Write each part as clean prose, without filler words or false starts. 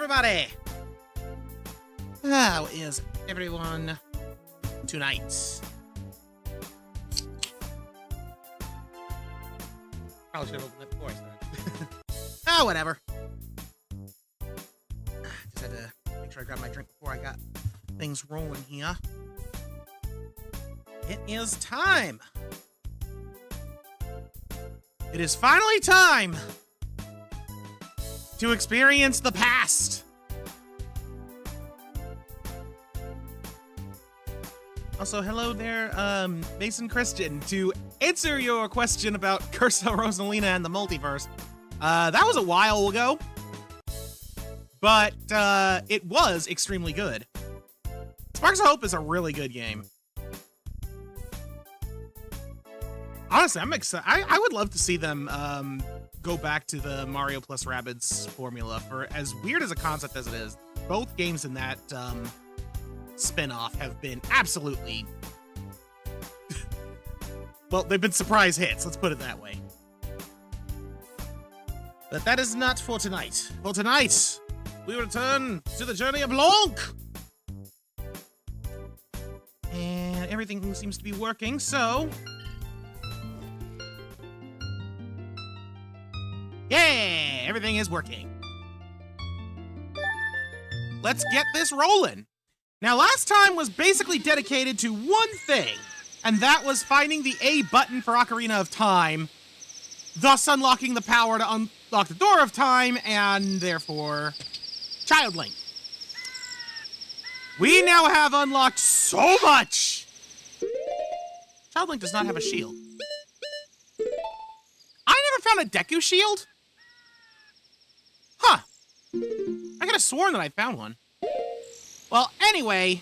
everybody! How is everyone tonight? Probably should have opened that before I started. Whatever. Just had to make sure I grabbed my drink before I got things rolling here. It is time! It is finally time to experience the past! Also, hello there, Mason Christian. To answer your question about Curse of Rosalina and the multiverse, that was a while ago, but it was extremely good. Sparks of Hope is a really good game. Honestly, I'm excited. I would love to see them go back to the Mario plus Rabbids formula. For as weird as a concept as it is, both games in that spin-off have been absolutely... well, they've been surprise hits, let's put it that way. But that is not for tonight. For tonight, we return to the journey of Blanc! And everything seems to be working, so... yeah, everything is working. Let's get this rolling. Now, last time was basically dedicated to one thing, and that was finding the A button for Ocarina of Time, thus unlocking the power to unlock the Door of Time, and therefore, Child Link. We now have unlocked so much! Child Link does not have a shield. I never found a Deku shield? Huh. I could have sworn that I found one. Well, anyway,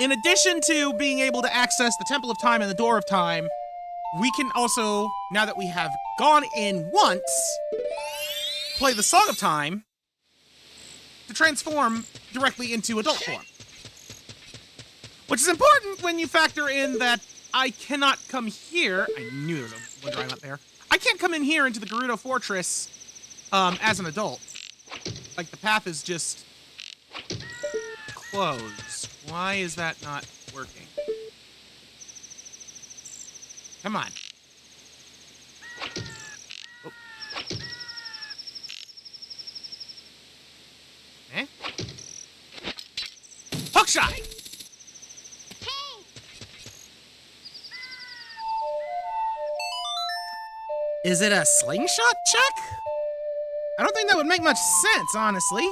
in addition to being able to access the Temple of Time and the Door of Time, we can also, now that we have gone in once, play the Song of Time to transform directly into adult form. Which is important when you factor in that I cannot come here. I knew there was a Windrime up there. I can't come in here into the Gerudo Fortress as an adult. Like, the path is just closed. Why is that not working? Come on. Oh. Eh? Hookshot! Is it a slingshot check? I don't think that would make much sense, honestly.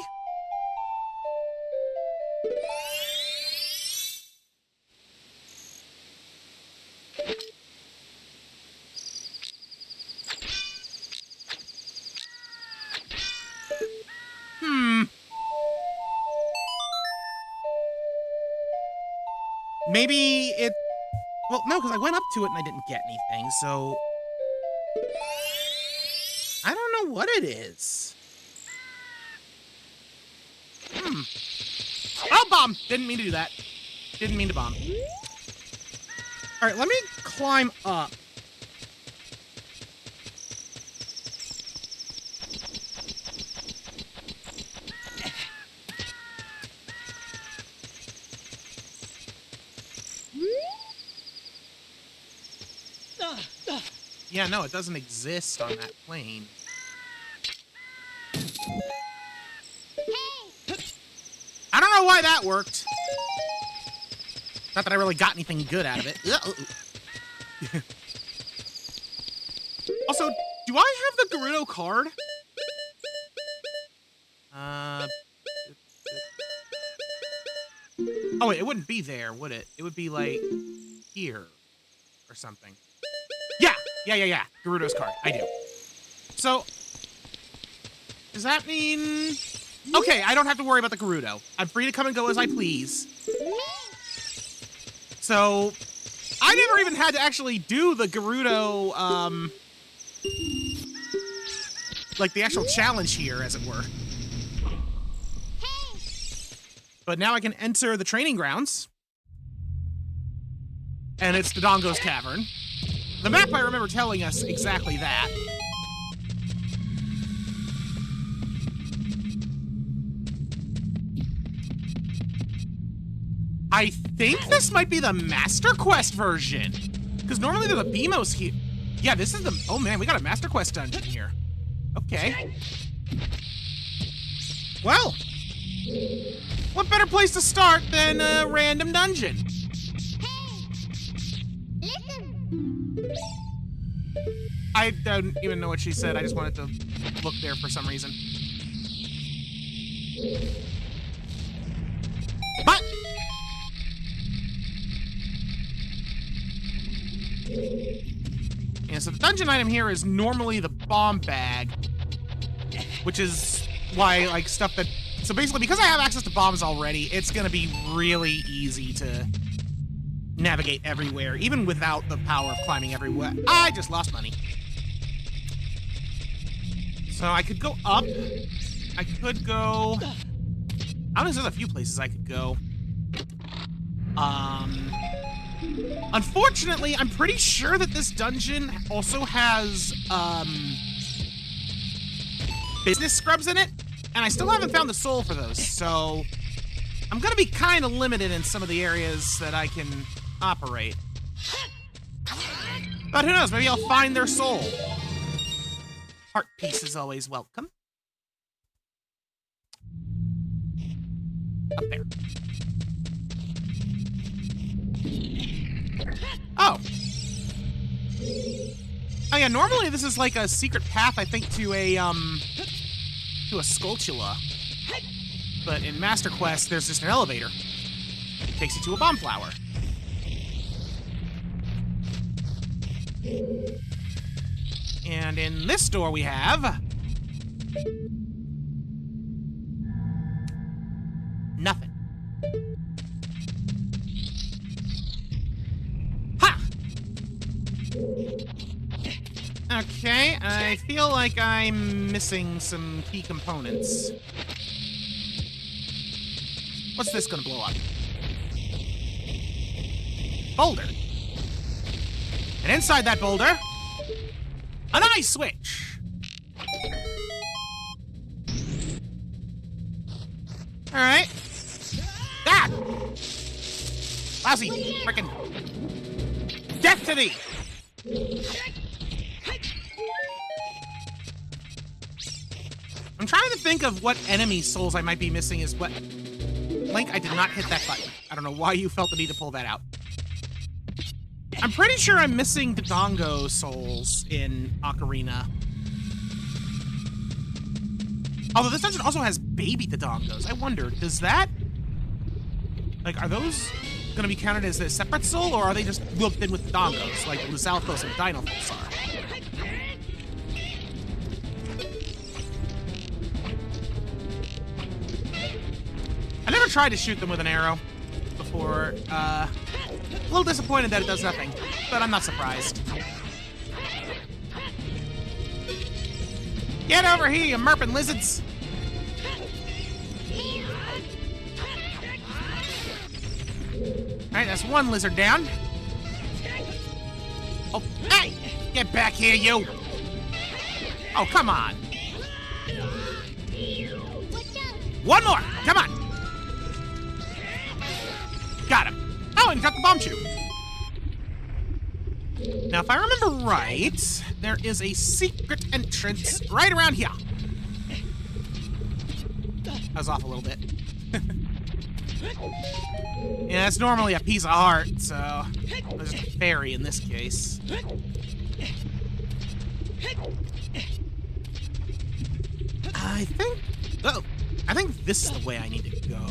Maybe it... well, no, because I went up to it and I didn't get anything, so... I don't know what it is. Oh, bomb! Didn't mean to do that. Didn't mean to bomb. Alright, let me climb up. Yeah, no, it doesn't exist on that plane. I don't know why that worked. Not that I really got anything good out of it. Also, do I have the Gerudo card? Oh wait, it wouldn't be there, would it? It would be like here or something. Yeah. Gerudo's card. I do. So, does that mean... okay, I don't have to worry about the Gerudo. I'm free to come and go as I please. So, I never even had to actually do the Gerudo, like the actual challenge here, as it were. But now I can enter the training grounds. And it's Dodongo's Cavern. The map, I remember telling us exactly that. I think this might be the Master Quest version. Because normally there's a BMOS here. Yeah, this is the... Oh, man, we got a Master Quest dungeon here. Okay. Well, what better place to start than a random dungeon? I don't even know what she said. I just wanted to look there for some reason. But yeah, so the dungeon item here is normally the bomb bag, which is why, like, stuff that... So basically, because I have access to bombs already, it's gonna be really easy to navigate everywhere, even without the power of climbing everywhere. I just lost money. So I could go up. I could go... I know there's a few places I could go. Unfortunately, I'm pretty sure that this dungeon also has, business scrubs in it, and I still haven't found the soul for those, so I'm gonna be kind of limited in some of the areas that I can operate. But who knows, maybe I'll find their soul. Heart piece is always welcome. Up there. Oh. Oh yeah, normally this is like a secret path, I think, to a Skulltula. But in Master Quest, there's just an elevator. It takes you to a bomb flower. And in this door we have... nothing. Ha! Okay, I feel like I'm missing some key components. What's this gonna blow up? Boulder. And inside that boulder, an eye switch. All right. Ah! Lousy, frickin' death to thee! I'm trying to think of what enemy souls I might be missing is what... Link, I did not hit that button. I don't know why you felt the need to pull that out. I'm pretty sure I'm missing Dodongo souls in Ocarina. Although this dungeon also has baby Dodongos. I wonder, does that... Like, are those gonna be counted as a separate soul, or are they just looped in with Dodongos, like Lusalthos and Dinothos are? I never tried to shoot them with an arrow before. A little disappointed that it does nothing, but I'm not surprised. Get over here, you merpin' lizards! Alright, that's one lizard down. Oh, hey! Get back here, you! Oh, come on! One more! Come on! Got him! Oh, and got the bomb chew! Now, if I remember right, there is a secret entrance right around here. I was off a little bit. Yeah, it's normally a piece of heart, so there's just a fairy in this case. I think... Oh, I think this is the way I need to go.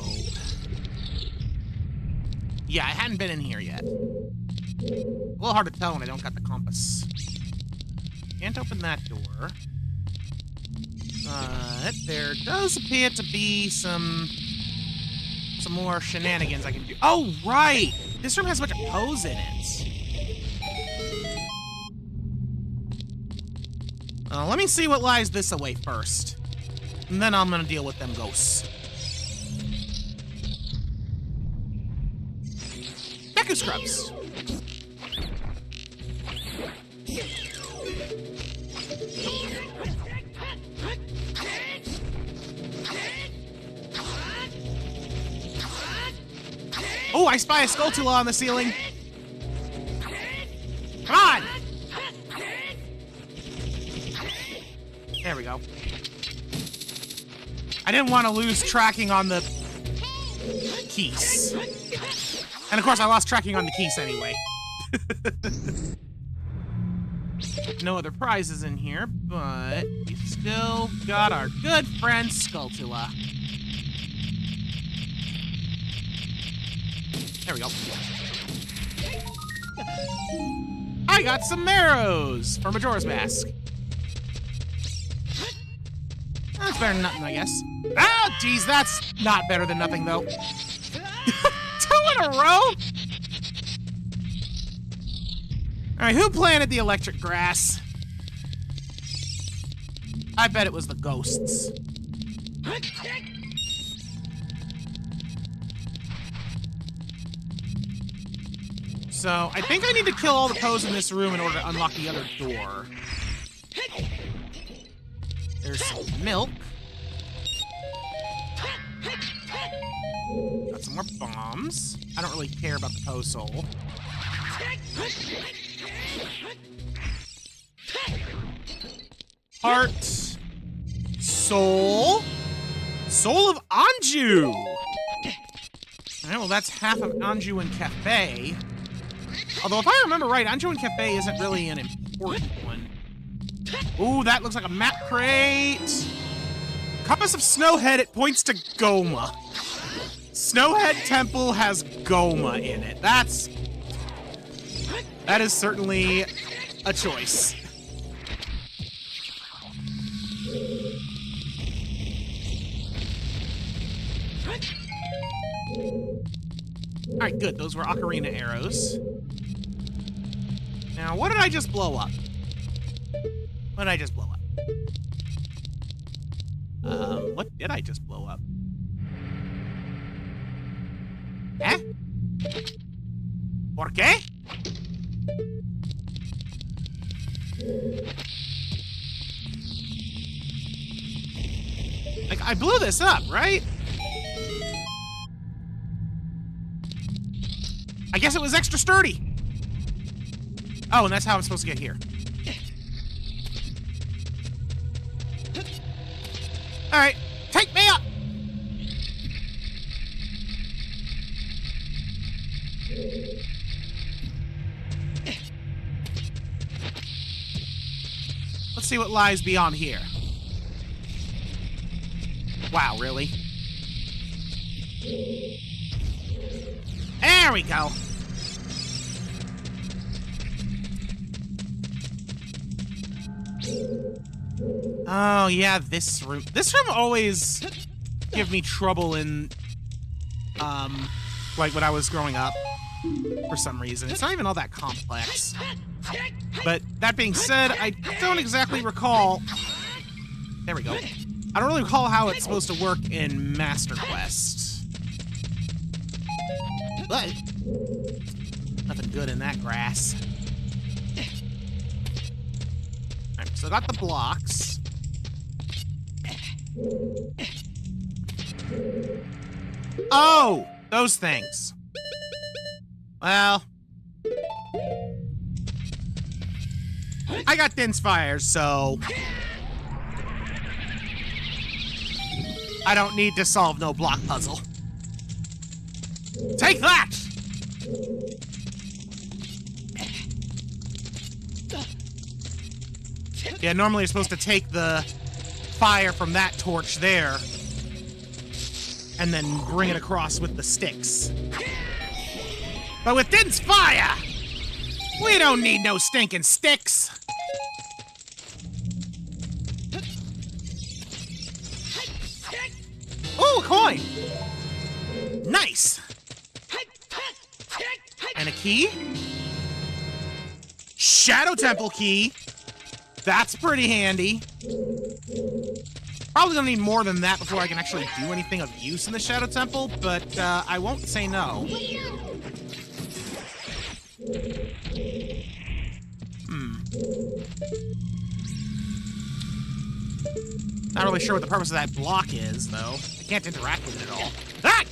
Yeah, I hadn't been in here yet. A little hard to tell when I don't got the compass. Can't open that door. But there does appear to be some more shenanigans I can do. Oh, right! This room has a bunch of O's in it. Let me see what lies this away first. And then I'm gonna deal with them ghosts. Deku Scrubs! Oh, I spy a Skulltula on the ceiling. Come on! There we go. I didn't want to lose tracking on the keys. And of course, I lost tracking on the keys anyway. No other prizes in here, but we still got our good friend Skulltula. There we go. I got some marrows for Majora's Mask. That's better than nothing, I guess. Oh, geez, that's not better than nothing, though. 2 in a row? Alright, who planted the electric grass? I bet it was the ghosts. So, I think I need to kill all the Poes in this room in order to unlock the other door. There's some milk. Got some more bombs. I don't really care about the Poe soul. Heart. Soul. Soul of Anju! Alright, well that's half of Anju and Cafe. Although if I remember right, Anju and Cafe isn't really an important one. Ooh, that looks like a map crate! Compass of Snowhead, it points to Goma. Snowhead Temple has Goma in it. That is certainly a choice. Alright, good. Those were Ocarina arrows. Now, what did I just blow up? What did I just blow up? What did I just blow up? Eh? ¿Por qué? Like, I blew this up, right? I guess it was extra sturdy. Oh, and that's how I'm supposed to get here. Alright, take me up! Let's see what lies beyond here. Wow, really? There we go. Oh, yeah, this room. This room always give me trouble in, like, when I was growing up, for some reason. It's not even all that complex. But, that being said, I don't exactly recall... There we go. I don't really recall how it's supposed to work in Master Quest. But, nothing good in that grass. Alright, so I got the blocks. Oh! Those things. Well... I got Din's Fires, so... I don't need to solve no block puzzle. Take that! Yeah, normally you're supposed to take the fire from that torch there and then bring it across with the sticks. But with Din's Fire, we don't need no stinking sticks. Ooh, a coin! Nice! And a key? Shadow Temple key! That's pretty handy. Probably gonna need more than that before I can actually do anything of use in the Shadow Temple, but I won't say no. Not really sure what the purpose of that block is, though. I can't interact with it at all. Ah!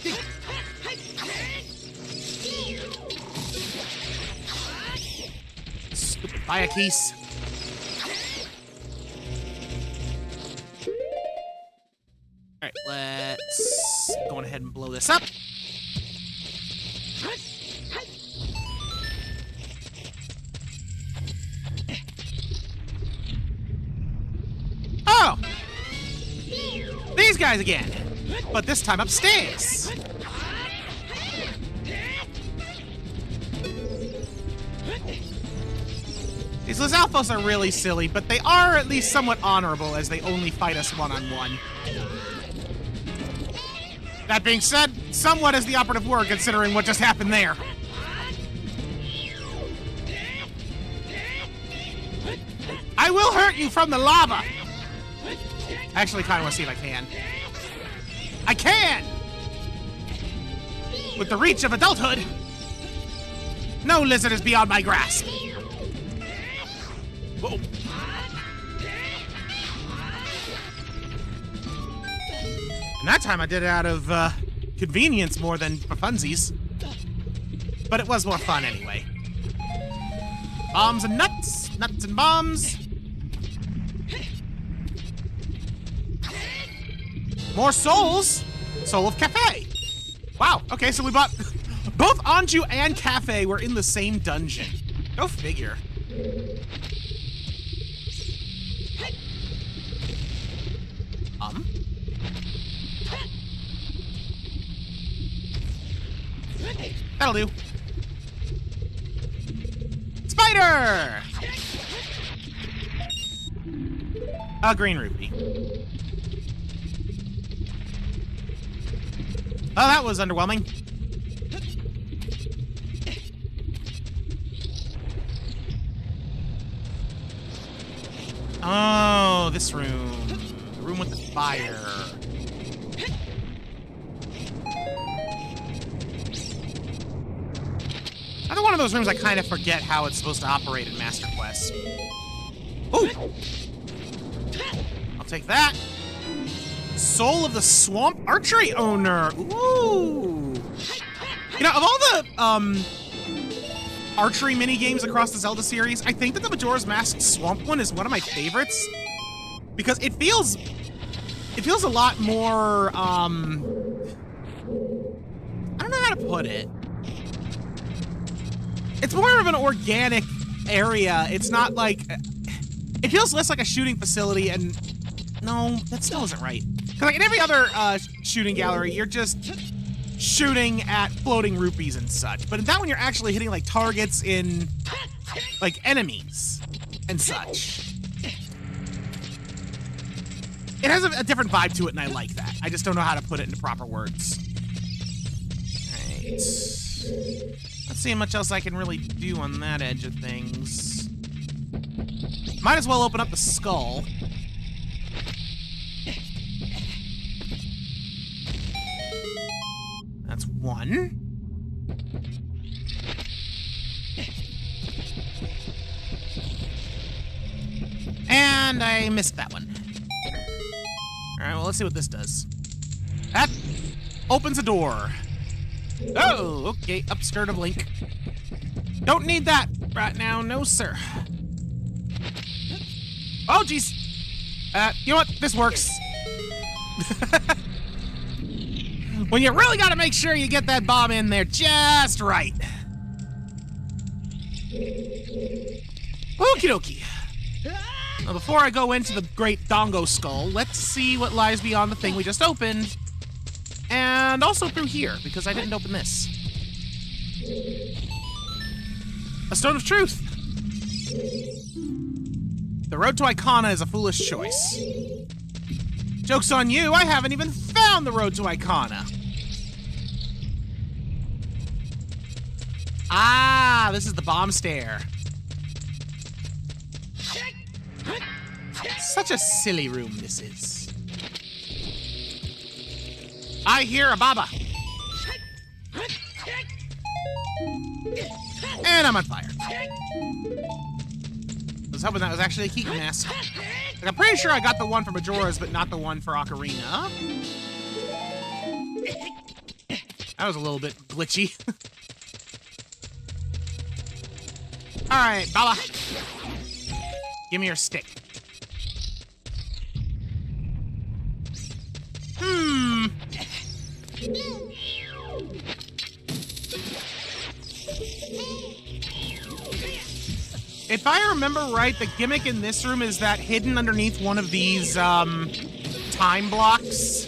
Buy a keys. Alright, let's go on ahead and blow this up. Oh! These guys again! But this time upstairs! These Lizalfos are really silly, but they are at least somewhat honorable as they only fight us one-on-one. That being said, somewhat is the operative word considering what just happened there. I will hurt you from the lava! I actually kind of want to see if I can. I can! With the reach of adulthood, no lizard is beyond my grasp. Whoa. And that time I did it out of convenience more than for funsies. But it was more fun anyway. Bombs and nuts, nuts and bombs. More souls! Soul of Cafe. Wow, okay, so we bought... Both Anju and Cafe were in the same dungeon. Go figure. That'll do. Spider! A green rupee. Oh, that was underwhelming. Oh, this room. The room with the fire. Another one of those rooms I kind of forget how it's supposed to operate in Master Quest. Ooh! I'll take that. Soul of the Swamp Archery Owner. Ooh! You know, of all the, archery mini-games across the Zelda series, I think that the Majora's Mask Swamp one is one of my favorites. Because it feels a lot more, I don't know how to put it. It's more of an organic area. It's not like... It feels less like a shooting facility and... No, that still isn't right. Because like in every other shooting gallery, you're just shooting at floating rupees and such. But in that one, you're actually hitting like targets in... like enemies and such. It has a different vibe to it and I like that. I just don't know how to put it into proper words. Alright. Let's see how much else I can really do on that edge of things. Might as well open up the skull. That's one. And I missed that one. Alright, well, let's see what this does. That opens a door. Oh, okay, upskirt of Link. Don't need that right now, no sir. Oh, jeez. You know what? This works. When you really gotta make sure you get that bomb in there just right. Okie dokie. Now, before I go into the great Dongo Skull, let's see what lies beyond the thing we just opened. And also through here, because I didn't open this. A Stone of Truth. The road to Icona is a foolish choice. Joke's on you, I haven't even found the road to Icona. Ah, this is the bomb stair. Such a silly room this is. I hear a Baba. And I'm on fire. I was hoping that was actually a Keaton mask. Like, I'm pretty sure I got the one for Majora's, but not the one for Ocarina. That was a little bit glitchy. All right, Baba. Give me your stick. If I remember right, the gimmick in this room is that hidden underneath one of these, time blocks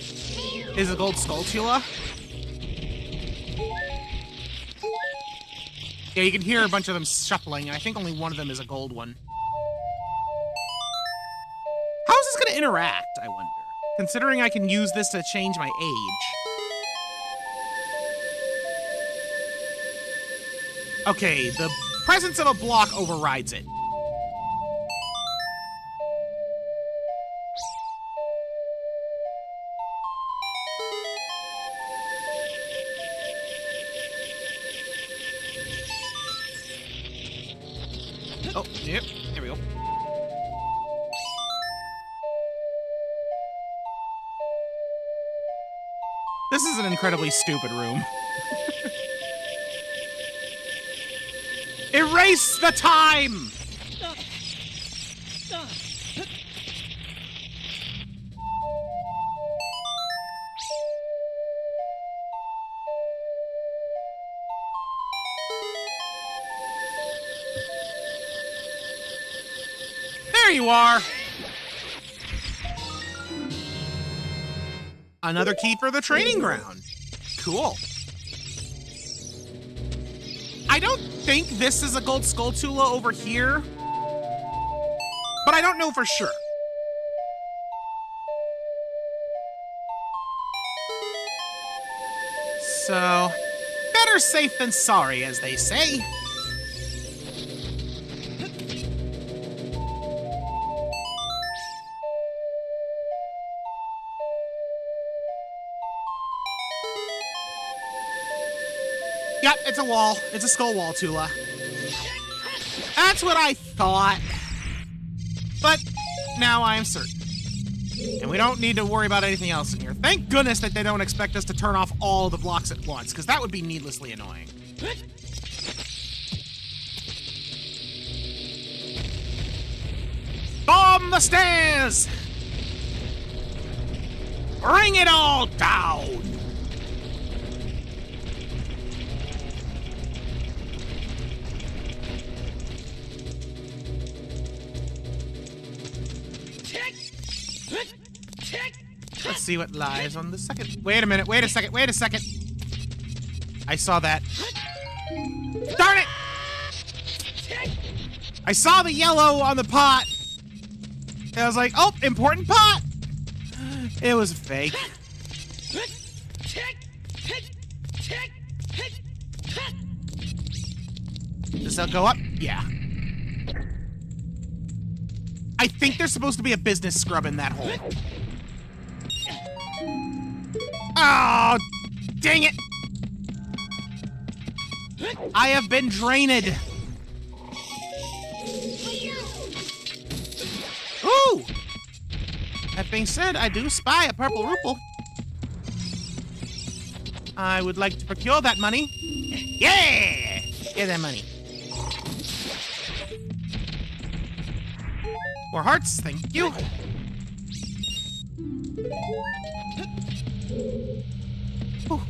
is a gold Skulltula. Yeah, you can hear a bunch of them shuffling, and I think only one of them is a gold one. How is this gonna interact, I wonder? Considering I can use this to change my age. Okay, the presence of a block overrides it. Oh, yep, there we go. This is an incredibly stupid room. Erase the time! There you are! Another key for the training ground. Cool. I don't think this is a gold Skulltula over here, but I don't know for sure. So, better safe than sorry, as they say. Yep, it's a wall. It's a skull wall, Tula. That's what I thought. But now I am certain. And we don't need to worry about anything else in here. Thank goodness that they don't expect us to turn off all the blocks at once, because that would be needlessly annoying. Bomb the stairs! Bring it all down! Let's see what lies on the second. Wait a minute, wait a second. I saw that. Darn it! I saw the yellow on the pot. And I was like, oh, important pot! It was fake. Does that go up? Yeah. I think there's supposed to be a business scrub in that hole. Oh, dang it! I have been drained. Ooh! That being said, I do spy a purple rupel. I would like to procure that money. Yeah! Get that money. 4 hearts, thank you. Whew.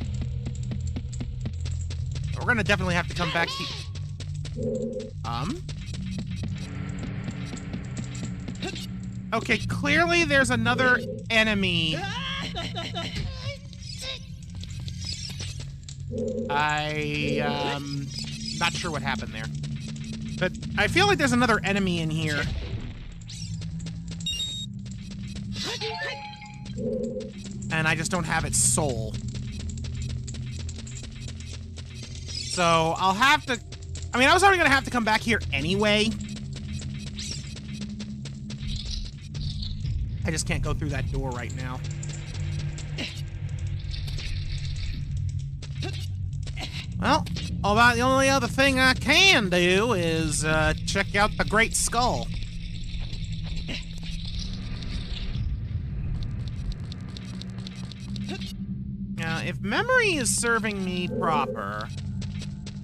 We're gonna definitely have to come back here. Okay, clearly there's another enemy. Not sure what happened there. But I feel like there's another enemy in here. And I just don't have its soul. So I'll have to... I mean, I was already gonna have to come back here anyway. I just can't go through that door right now. Well, about the only other thing I can do is check out the Great Skull. Now, if memory is serving me proper,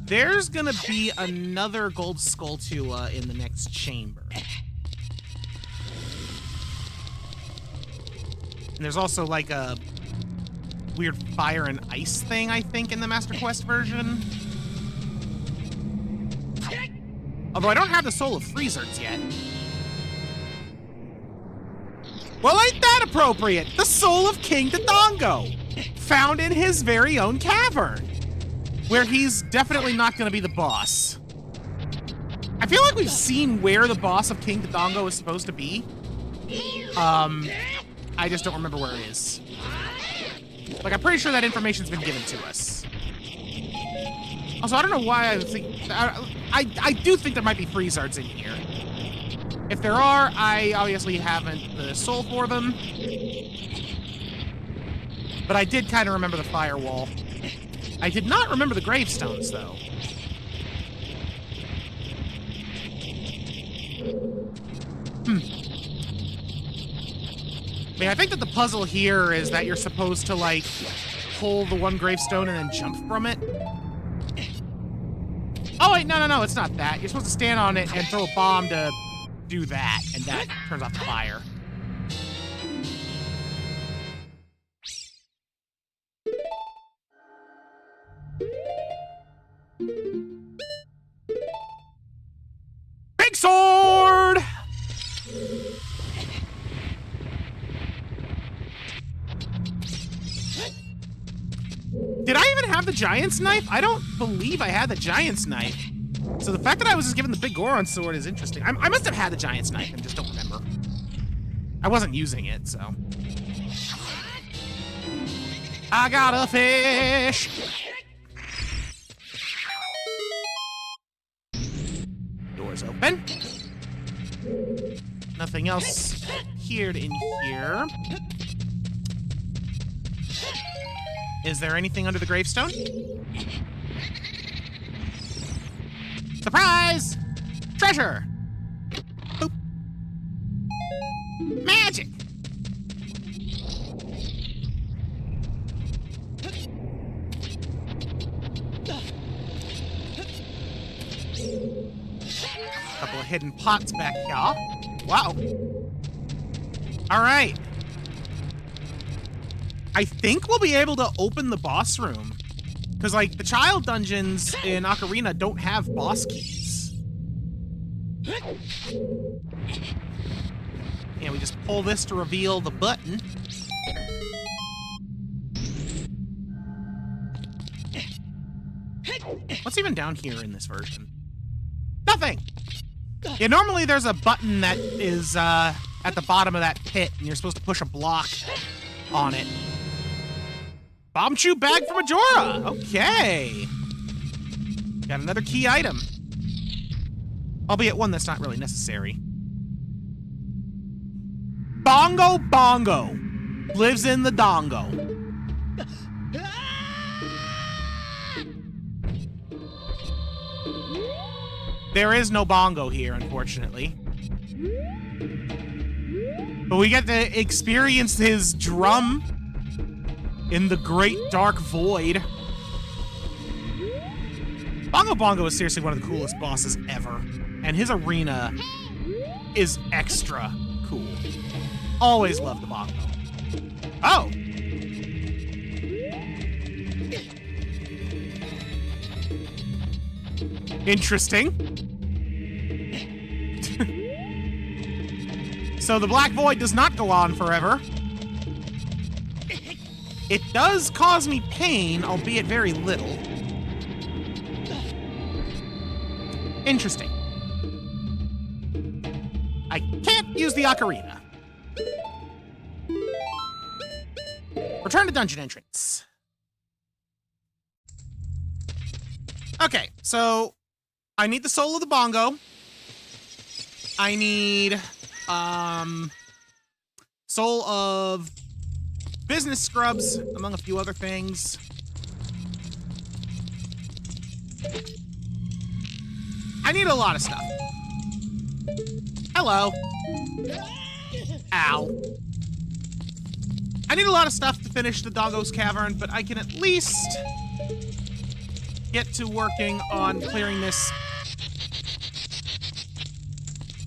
There's gonna be another gold skulltula in the next chamber. And there's also like a weird fire and ice thing, I think, in the Master Quest version. Although I don't have the Soul of Freezards yet. Well, ain't that appropriate? The soul of King Dodongo, found in his very own cavern, where he's definitely not going to be the boss. I feel like we've seen where the boss of King Dodongo is supposed to be. I just don't remember where it is. Like, I'm pretty sure that information's been given to us. Also, I don't know why I think... I do think there might be Freezards in here. If there are, I obviously haven't the soul for them. But I did kind of remember the firewall. I did not remember the gravestones, though. I mean, I think that the puzzle here is that you're supposed to, like, pull the one gravestone and then jump from it. Oh, wait, no, it's not that. You're supposed to stand on it and throw a bomb to do that, and that turns off the fire. Big sword! Did I even have the Giant's Knife? I don't believe I had the Giant's Knife. So the fact that I was just given the Big Goron sword is interesting. I must have had the Giant's Knife and just don't remember. I wasn't using it, so. I got a fish! Doors open. Nothing else here in here. Is there anything under the gravestone? Surprise! Treasure! Boop. Magic! Couple of hidden pots back here. Wow. All right. I think we'll be able to open the boss room. Because, like, the child dungeons in Ocarina don't have boss keys. And we just pull this to reveal the button. What's even down here in this version? Nothing! Yeah, normally there's a button that is at the bottom of that pit, and you're supposed to push a block on it. Bomb chew bag for Majora! Okay. Got another key item. Albeit one that's not really necessary. Bongo Bongo lives in the dongo. There is no bongo here, unfortunately. But we get to experience his drum in the great dark void. Bongo Bongo is seriously one of the coolest bosses ever. And his arena is extra cool. Always loved the bongo. Oh! Interesting. So the Black Void does not go on forever. It does cause me pain, albeit very little. Interesting. I can't use the ocarina. Return to dungeon entrance. Okay, so I need the soul of the bongo. I need soul of business scrubs, among a few other things. I need a lot of stuff. Hello. Ow. I need a lot of stuff to finish the Doggo's Cavern, but I can at least get to working on clearing this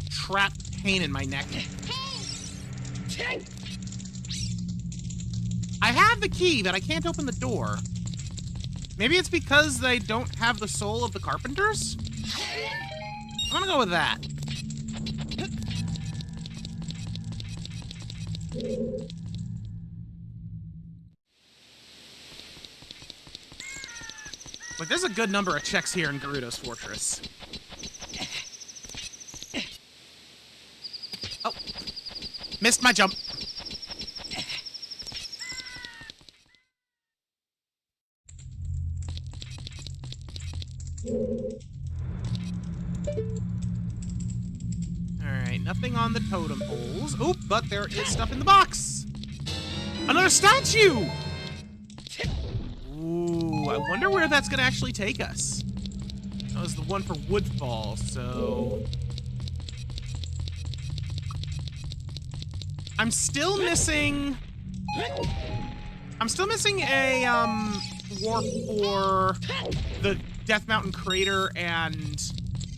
trapped pain in my neck. I have the key, but I can't open the door. Maybe it's because they don't have the soul of the carpenters? I'm gonna go with that. Like, there's a good number of checks here in Gerudo's Fortress. Oh. Missed my jump. Alright, nothing on the totem poles. Oop, but there is stuff in the box! Another statue! Ooh, I wonder where that's gonna actually take us. That was the one for Woodfall, so... I'm still missing a, warp for the Death Mountain Crater and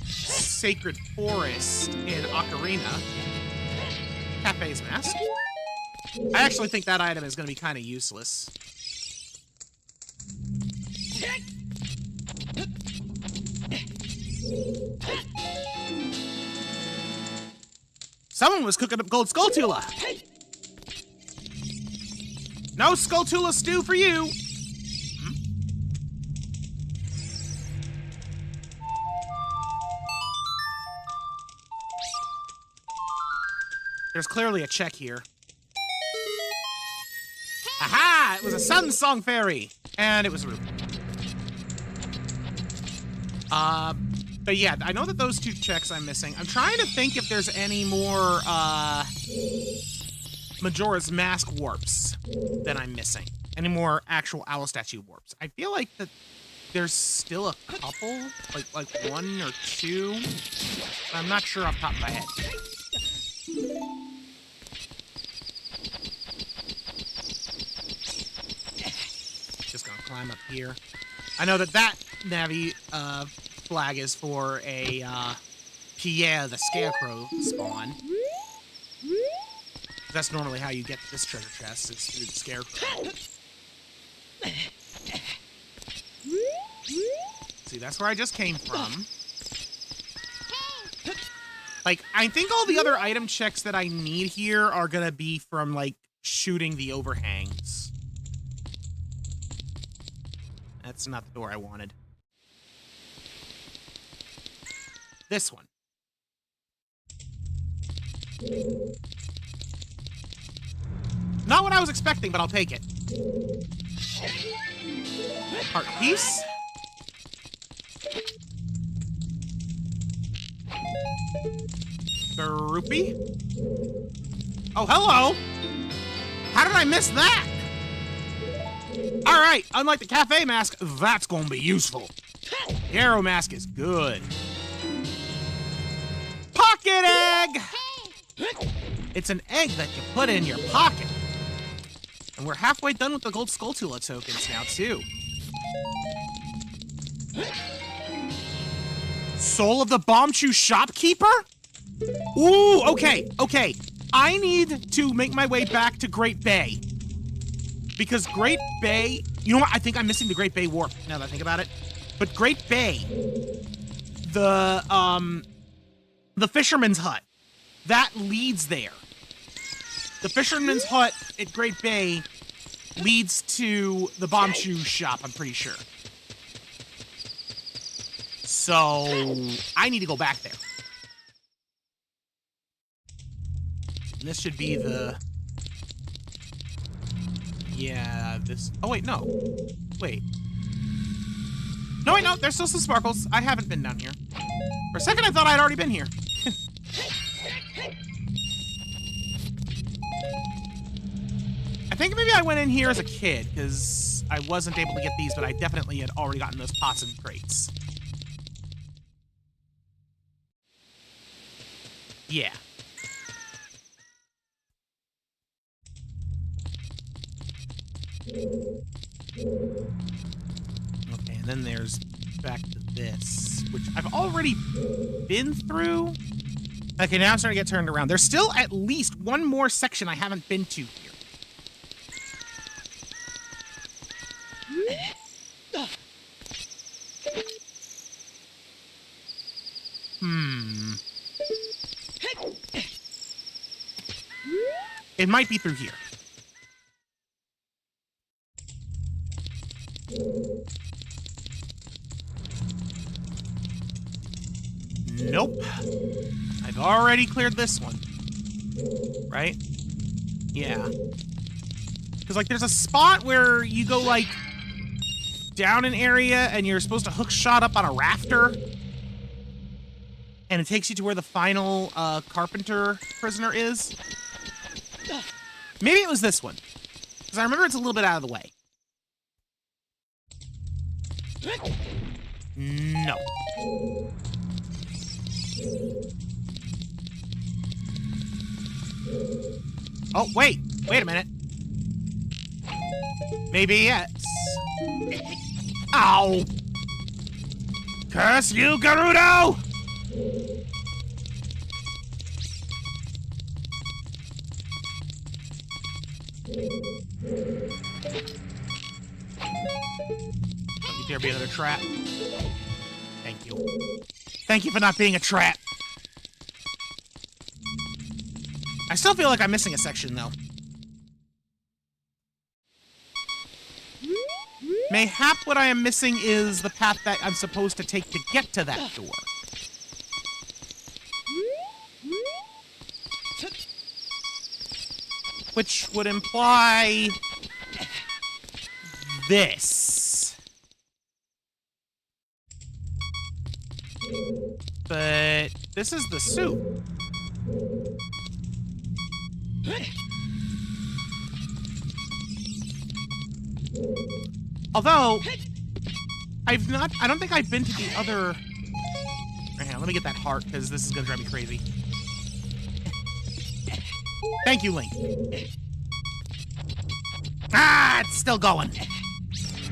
Sacred Forest in Ocarina. Cafe's Mask. I actually think that item is going to be kind of useless. Someone was cooking up Gold Skulltula. No Skulltula stew for you. There's clearly a check here. Aha! It was a Sun Song Fairy! And it was rude. But yeah, I know that those two checks I'm missing. I'm trying to think if there's any more, Majora's Mask warps that I'm missing. Any more actual owl statue warps. I feel like that there's still a couple, like one or two. But I'm not sure off the top of my head. Just gonna climb up here. I know that Navi, flag is for a, Pierre the Scarecrow spawn. That's normally how you get to this treasure chest, is through the Scarecrow. See, that's where I just came from. Like, I think all the other item checks that I need here are gonna be from, like, shooting the overhangs. That's not the door I wanted. This one. Not what I was expecting, but I'll take it. Heart piece. Groupie. Oh, hello! How did I miss that? Alright, unlike the cafe mask, that's gonna be useful. The arrow mask is good. Pocket egg! It's an egg that you put in your pocket. And we're halfway done with the Gold Skulltula tokens now, too. Soul of the Bombchu Shopkeeper? Ooh, okay. I need to make my way back to Great Bay. Because Great Bay... You know what? I think I'm missing the Great Bay Warp, now that I think about it. But Great Bay... The Fisherman's Hut. That leads there. The Fisherman's Hut at Great Bay leads to the Bombchu shop, I'm pretty sure. So, I need to go back there. And this should be the... Yeah, this... Oh, wait, no. Wait. No, wait, no, there's still some sparkles. I haven't been down here. For a second, I thought I'd already been here. I think maybe I went in here as a kid, because I wasn't able to get these, but I definitely had already gotten those pots and crates. Yeah. Okay, and then there's back to this, which I've already been through. Okay, now I'm starting to get turned around. There's still at least one more section I haven't been to here. It might be through here. Nope. I've already cleared this one. Right? Yeah. Because, like, there's a spot where you go, like, down an area and you're supposed to hook shot up on a rafter. And it takes you to where the final carpenter prisoner is. Maybe it was this one. Because I remember it's a little bit out of the way. No. Oh, wait a minute. Maybe yes. Ow! Curse you, Gerudo! Don't you dare be another trap. Thank you. Thank you for not being a trap. I still feel like I'm missing a section, though. Mayhap what I am missing is the path that I'm supposed to take to get to that door. Which would imply this. But this is the suit. Although, I don't think I've been to the other... Hang on, let me get that heart, because this is going to drive me crazy. Thank you, Link. Ah, it's still going.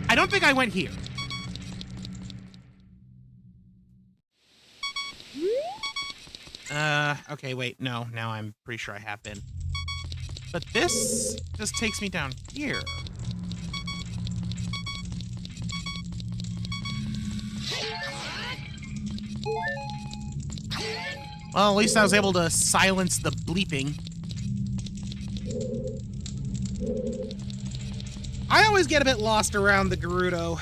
I don't think I went here. Okay, wait, no, now I'm pretty sure I have been. But this just takes me down here. Well, at least I was able to silence the bleeping. I always get a bit lost around the Gerudo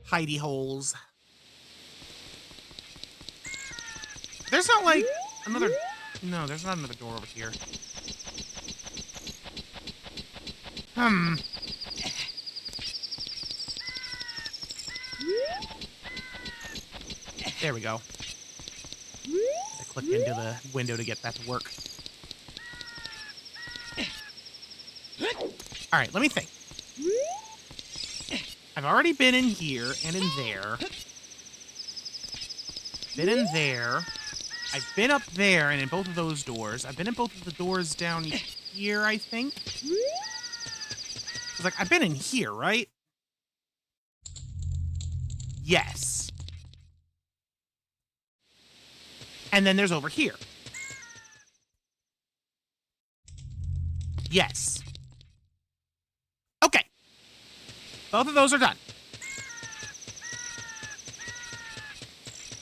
hidey holes. There's not, like, another... No, there's not another door over here. There we go. I clicked into the window to get that to work. Alright, let me think. I've already been in here and in there. Been in there. I've been up there and in both of those doors. I've been in both of the doors down here, I think. It's like, I've been in here, right? Yes. And then there's over here. Yes. Okay. Both of those are done.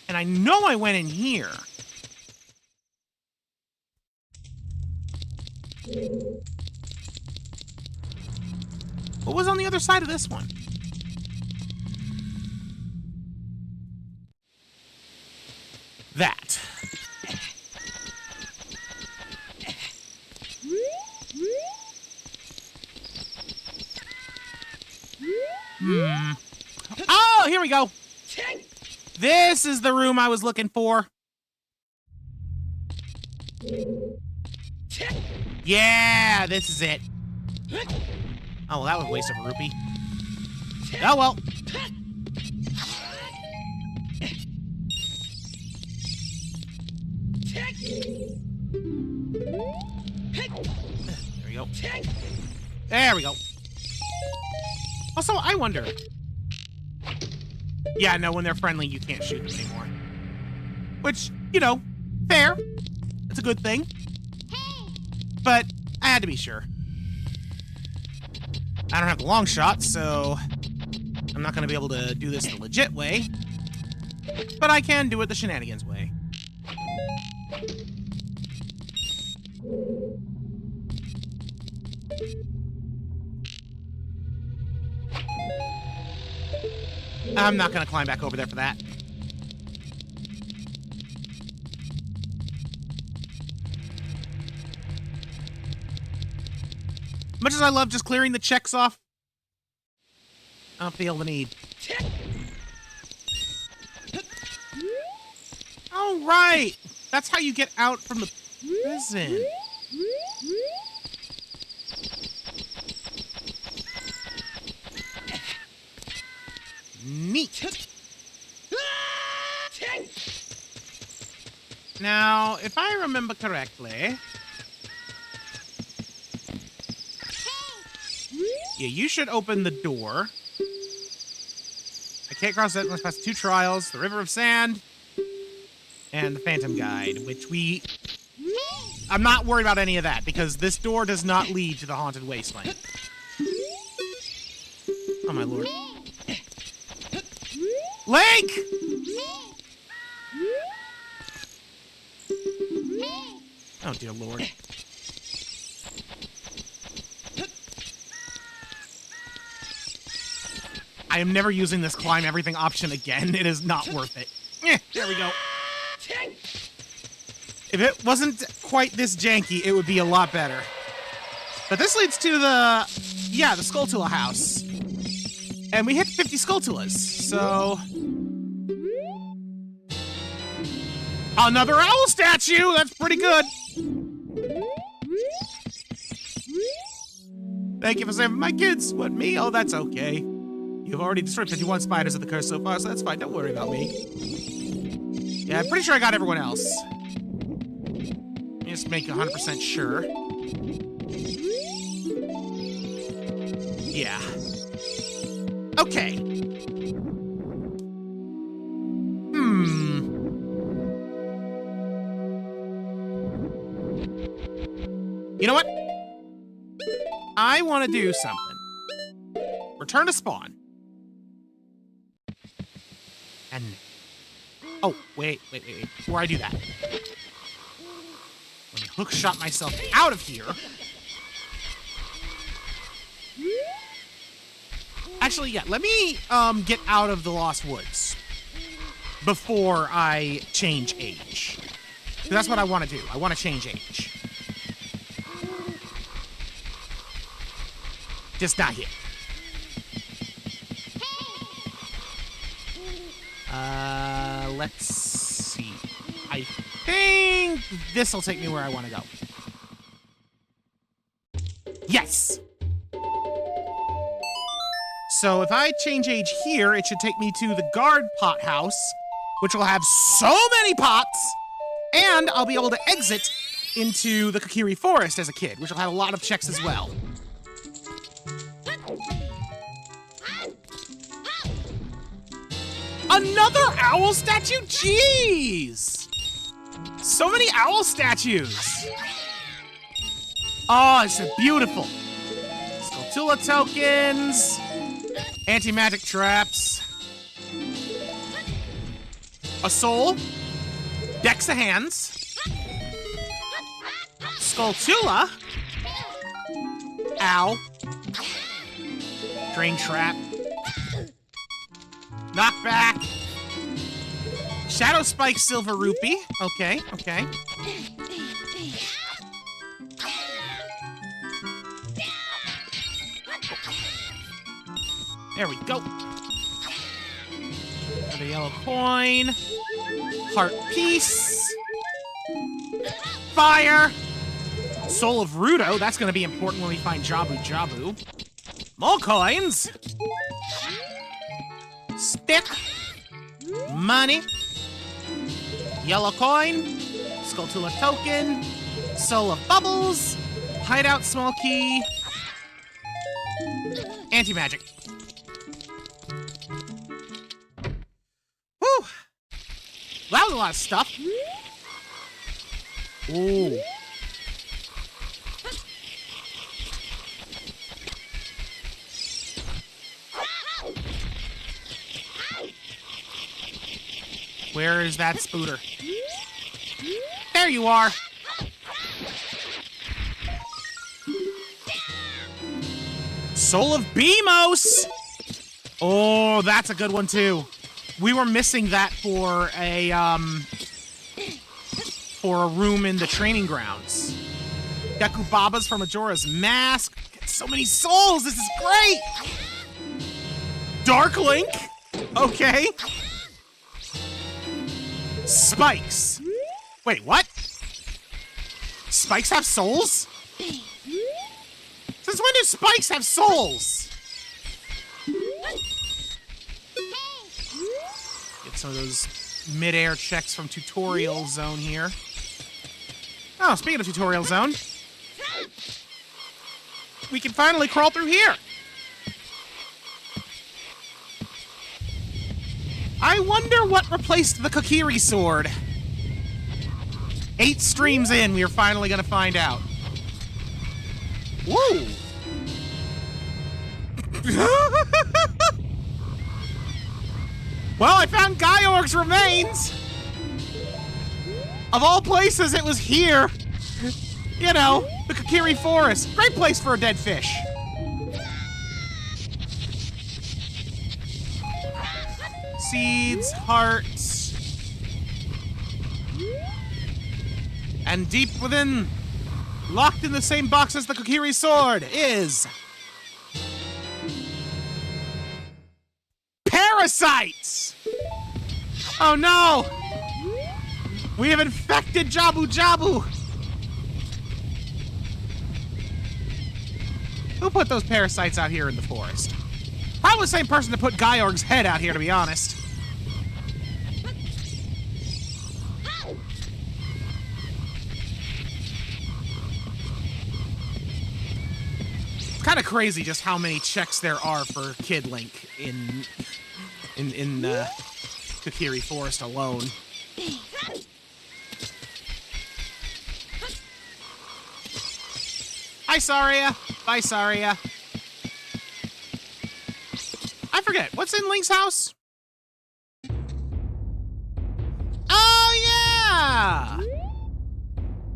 And I know I went in here. What was on the other side of this one? That. Oh, here we go. This is the room I was looking for. Yeah, this is it. Oh, well, that was a waste of a rupee. Oh, well. There we go. There we go. Also, I wonder. Yeah, no, when they're friendly, you can't shoot them anymore. Which, you know, fair. It's a good thing. But I had to be sure. I don't have the long shot, so I'm not going to be able to do this the legit way. But I can do it the shenanigans way. I'm not going to climb back over there for that. Much as I love just clearing the checks off, I don't feel the need. Oh, right! That's how you get out from the prison. Neat. Now, if I remember correctly... Yeah, you should open the door. I can't cross that unless past 2 trials, the River of Sand, and the Phantom Guide, which we... I'm not worried about any of that, because this door does not lead to the Haunted Wasteland. Oh, my lord. Link! Oh, dear lord. I am never using this climb everything option again. It is not worth it. There we go. If it wasn't quite this janky, it would be a lot better. But this leads to the Skulltula house. And we hit 50 Skulltulas, so... Another owl statue! That's pretty good! Thank you for saving my kids. What, me? Oh, that's okay. You've already destroyed 51 spiders of the curse so far, so that's fine. Don't worry about me. Yeah, I'm pretty sure I got everyone else. Let me just make 100% sure. Yeah. Okay. You know what? I want to do something. Return to spawn. And... Oh, wait. Before I do that. Let me hookshot myself out of here. Actually, yeah, let me get out of the Lost Woods before I change age. 'Cause that's what I want to do. I want to change age. Just not yet. Let's see. I think this'll take me where I want to go. Yes! So if I change age here, it should take me to the guard pot house, which will have so many pots, and I'll be able to exit into the Kokiri Forest as a kid, which will have a lot of checks as well. Another owl statue? Jeez! So many owl statues! Oh, it's beautiful. Skulltula tokens, anti-magic traps, a soul, decks of hands, Skulltula, ow, drain trap, knockback, shadow spike silver rupee. Okay. There we go. Another yellow coin. Heart piece. Fire. Soul of Rudo. That's going to be important when we find Jabu. More coins. Stick. Money. Yellow coin. Skulltula token. Soul of Bubbles. Hideout small key. Anti-magic. That was a lot of stuff. Ooh. Where is that spooter? There you are. Soul of Beamos. Oh, that's a good one too. We were missing that for a room in the training grounds. Deku Baba's from Majora's Mask. So many souls. This is great. Dark Link. Okay. Spikes. Wait, what? Spikes have souls? Since when do spikes have souls? Get some of those mid-air checks from Tutorial Zone here. Oh, speaking of Tutorial Zone, we can finally crawl through here. I wonder what replaced the Kokiri sword. 8 streams in, we are finally gonna find out. Woo! Well, I found Gyorg's remains! Of all places, it was here. You know, the Kokiri Forest. Great place for a dead fish. Seeds, hearts. And deep within, locked in the same box as the Kokiri sword, is... parasites! Oh no! We have infected Jabu Jabu! Who put those parasites out here in the forest? Probably the same person that put Gyorg's head out here, to be honest. It's kind of crazy just how many checks there are for Kid Link in Kokiri Forest alone. Hi, Saria. Bye, Saria. I forget. What's in Link's house? Oh, yeah!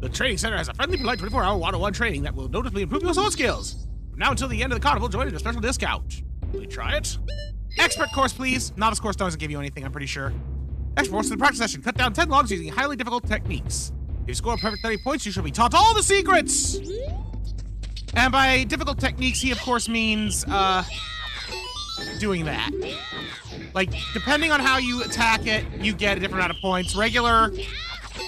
The training center has a friendly, polite 24-hour one-on-one training that will noticeably improve your sword skills. From now until the end of the carnival, join at a special discount. Will you try it? Expert course, please. Novice course doesn't give you anything, I'm pretty sure. Expert course is the practice session. Cut down 10 logs using highly difficult techniques. If you score a perfect 30 points, you shall be taught all the secrets! And by difficult techniques, he of course means, doing that. Like, depending on how you attack it, you get a different amount of points. Regular,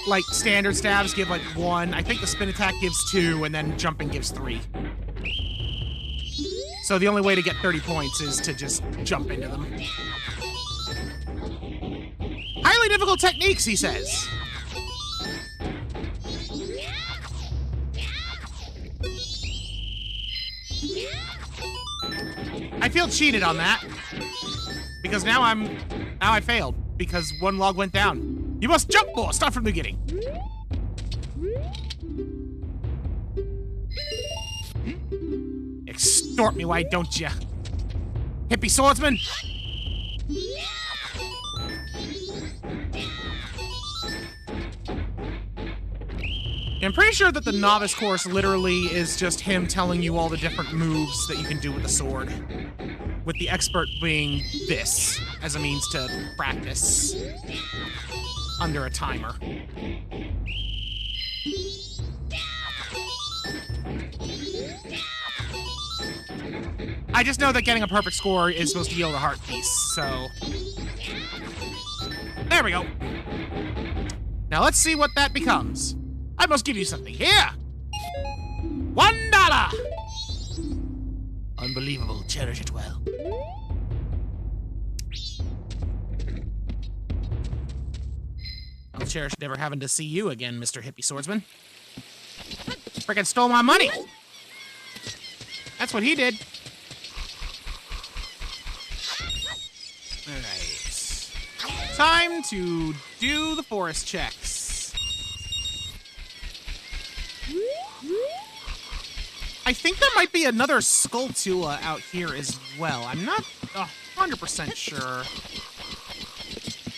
like, standard stabs give, like, 1. I think the spin attack gives 2, and then jumping gives 3. So the only way to get 30 points is to just jump into them. Highly difficult techniques, he says. I feel cheated on that. Because now I failed. Because 1 log went down. You must jump more! Start from the beginning. Extort me, why don't you? Hippie swordsman! I'm pretty sure that the novice course literally is just him telling you all the different moves that you can do with the sword. With the expert being this, as a means to practice under a timer. I just know that getting a perfect score is supposed to yield a heart piece, so... There we go. Now let's see what that becomes. I must give you something. Here! $1! Unbelievable. Cherish it well. I'll cherish never having to see you again, Mr. Hippie Swordsman. Frickin' stole my money! That's what he did. Alright. Time to do the forest checks. I think there might be another Skulltula out here as well. I'm not 100% sure.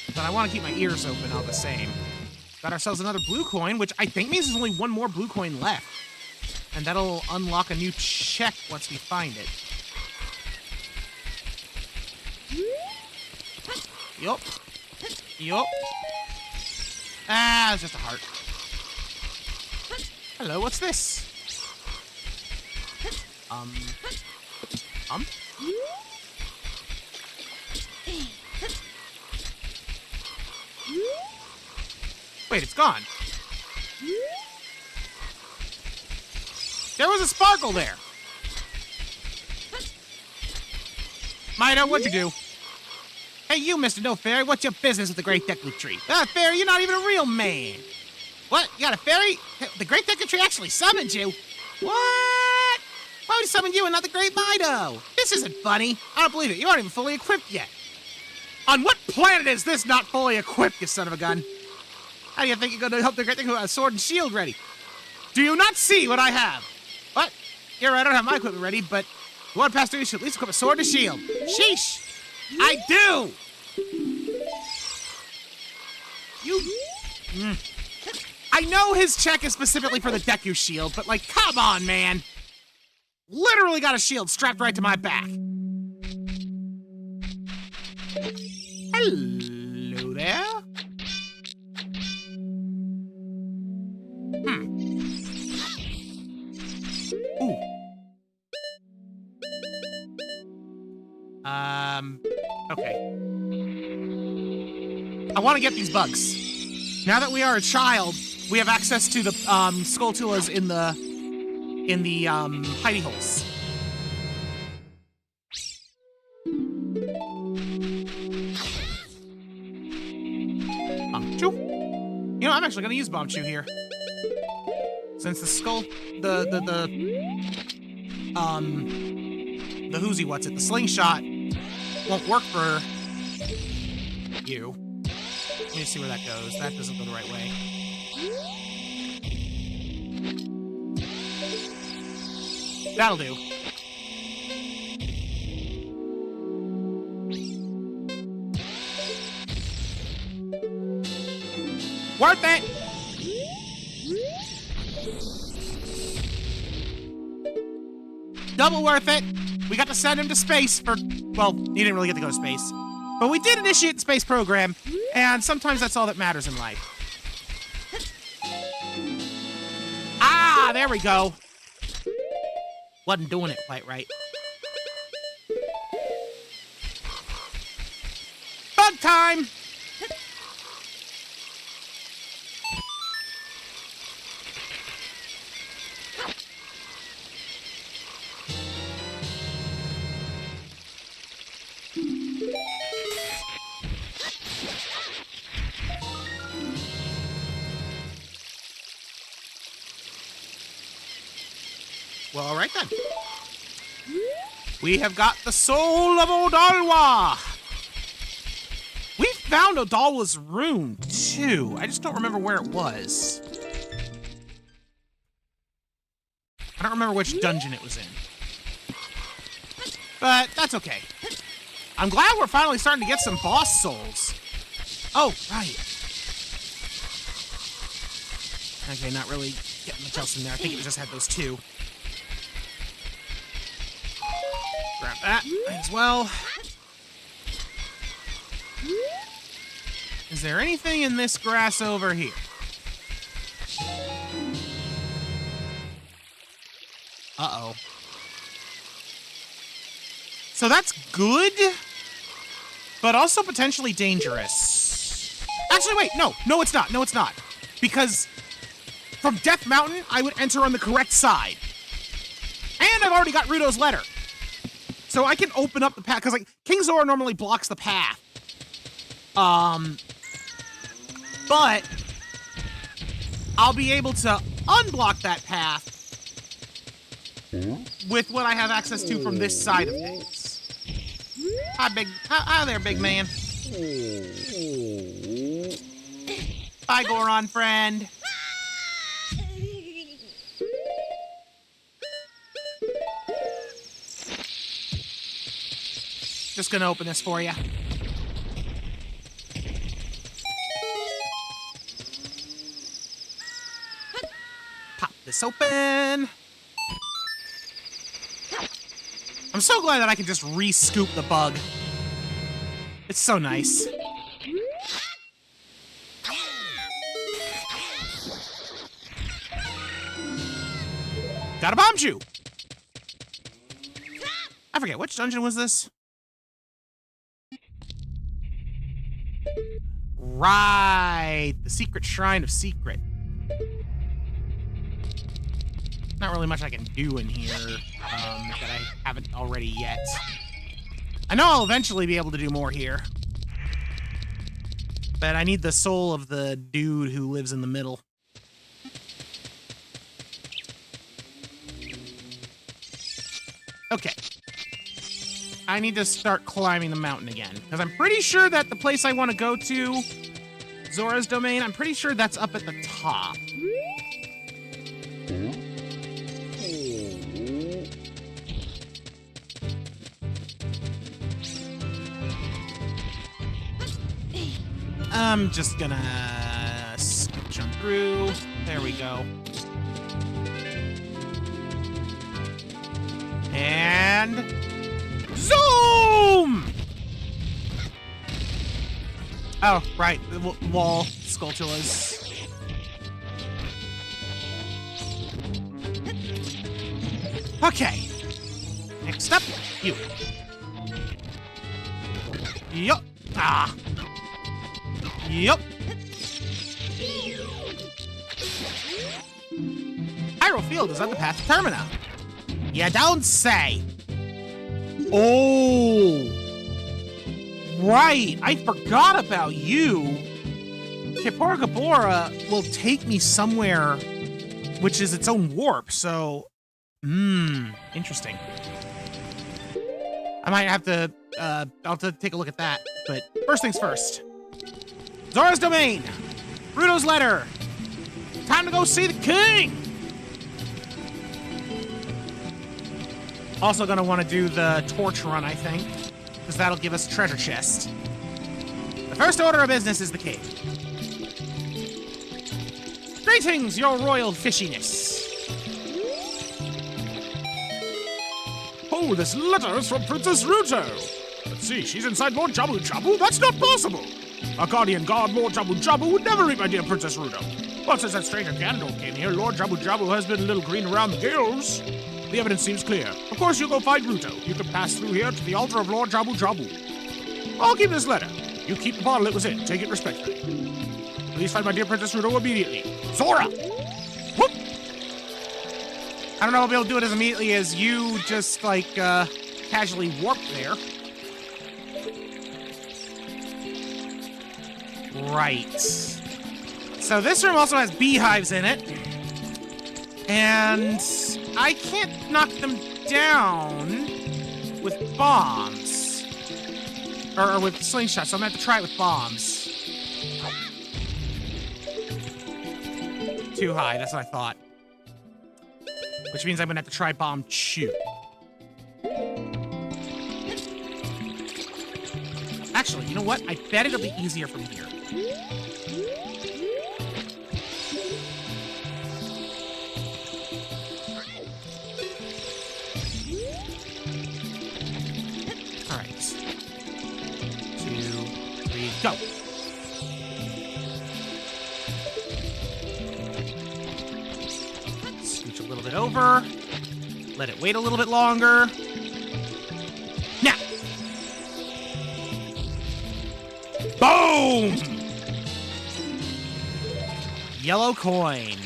But I want to keep my ears open all the same. Got ourselves another blue coin, which I think means there's only one more blue coin left. And that'll unlock a new check once we find it. Yup. Yup. Ah, it's just a heart. Hello, what's this? Wait, it's gone. There was a sparkle there. Mida, what'd you do? Hey, you, Mr. No Fairy, what's your business with the Great Deku Tree? Fairy, you're not even a real man. What? You got a fairy? The Great Deku Tree actually summoned you? What? Why would he summon you and not the Great Mido? This isn't funny. I don't believe it. You aren't even fully equipped yet. On what planet is this not fully equipped, you son of a gun? How do you think you're going to help the Great Deku sword and shield ready? Do you not see what I have? What? You're right, I don't have my equipment ready, but if you want to pass through, you should at least equip a sword and a shield. Sheesh! I do! I know his check is specifically for the Deku shield, but like, come on, man. Literally got a shield strapped right to my back. Hello there. Ooh. Okay. I want to get these bugs. Now that we are a child, we have access to the Skulltulas in the hidey holes. Bombchu. You know, I'm actually gonna use Bombchu here. Since the skull, the whoozy what's it, the slingshot won't work for you. Let me see where that goes. That doesn't go the right way. That'll do. Worth it! Double worth it! We got to send him to space for... Well, he didn't really get to go to space. But we did initiate the space program, and sometimes that's all that matters in life. Ah, there we go. Wasn't doing it quite right. Bug time! Well, all right then. We have got the soul of Odalwa. We found Odalwa's rune, too. I just don't remember where it was. I don't remember which dungeon it was in. But that's okay. I'm glad we're finally starting to get some boss souls. Oh, right. Okay, not really getting much else in there. I think it just had those two. Grab that as well. Is there anything in this grass over here? Uh-oh. So that's good, but also potentially dangerous. Actually, wait, no, it's not. No, it's not. Because from Death Mountain, I would enter on the correct side. And I've already got Rudo's letter. So I can open up the path, because like King Zora normally blocks the path. But I'll be able to unblock that path with what I have access to from this side of things. Hi there, big man. Bye, Goron friend. Just gonna open this for you. Pop this open. I'm so glad that I can just re-scoop the bug. It's so nice. Got a bomb shoe. I forget, which dungeon was this? Right, the secret shrine of secret. Not really much I can do in here that I haven't already yet. I know I'll eventually be able to do more here. But I need the soul of the dude who lives in the middle. Okay. I need to start climbing the mountain again. Because I'm pretty sure that the place I want to go to, Zora's Domain, I'm pretty sure that's up at the top. I'm just gonna jump through. There we go. And zoom! Oh, right, the wall sculptulas. Okay. Next up, you. Yup. Ah. Yup. Hyrule Field is on the path to Termina. You don't say. Oh. Right, I forgot about you. Kippora will take me somewhere which is its own warp, so... interesting. I might have to, I'll have to take a look at that, but first things first. Zora's Domain! Ruto's letter! Time to go see the king! Also gonna want to do the torch run, I think, because that'll give us treasure chest. The first order of business is the king. Greetings, your royal fishiness. Oh, this letter is from Princess Ruto. Let's see, she's inside Lord Jabu Jabu? That's not possible. Our guardian god, Lord Jabu Jabu, would never eat my dear Princess Ruto. Well, since that stranger Ganondorf came here, Lord Jabu Jabu has been a little green around the gills. The evidence seems clear. Of course, you'll go find Ruto. You can pass through here to the altar of Lord Jabu Jabu. I'll keep this letter. You keep the bottle it was in. Take it respectfully. Please find my dear Princess Ruto immediately. Zora! Whoop! I don't know if I'll be able to do it as immediately as you just, like, casually warp there. Right. So this room also has beehives in it. And I can't knock them down with bombs. Or with slingshots, so I'm gonna have to try it with bombs. Too high, that's what I thought. Which means I'm gonna have to try bomb shoot. Actually, you know what? I bet it'll be easier from here. Alright. 2, 3, go! Scooch a little bit over. Let it wait a little bit longer. Now! Boom! Yellow coin.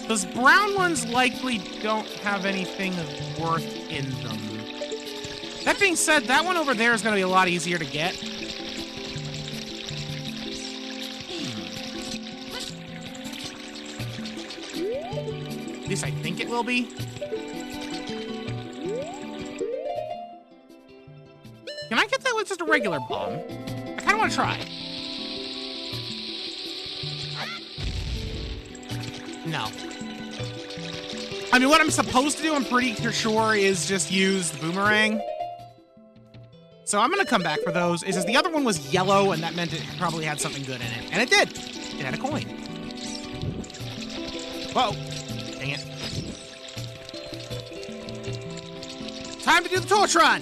Those brown ones likely don't have anything of worth in them. That being said, that one over there is going to be a lot easier to get. At least I think it will be. Can I get that with just a regular bomb? I kind of want to try. No. I mean, what I'm supposed to do, I'm pretty sure, is just use the boomerang. So I'm going to come back for those. It's just the other one was yellow, and that meant it probably had something good in it. And it did. It had a coin. Whoa. Dang it. Time to do the torch run.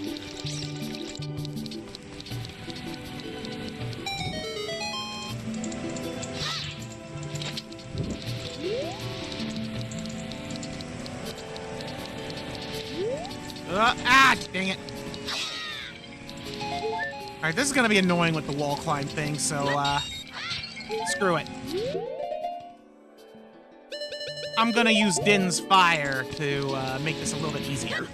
Dang it. Alright, this is gonna be annoying with the wall climb thing, so, screw it. I'm gonna use Din's fire to, make this a little bit easier.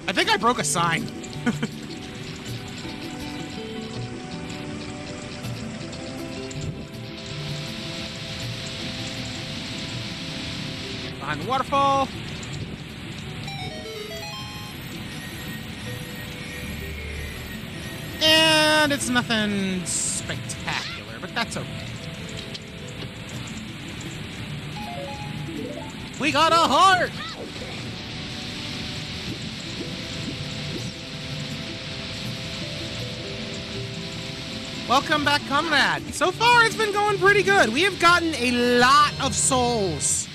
I think I broke a sign. Behind the waterfall. And it's nothing spectacular, but that's okay. We got a heart! Welcome back, comrade. So far, it's been going pretty good. We have gotten a lot of souls.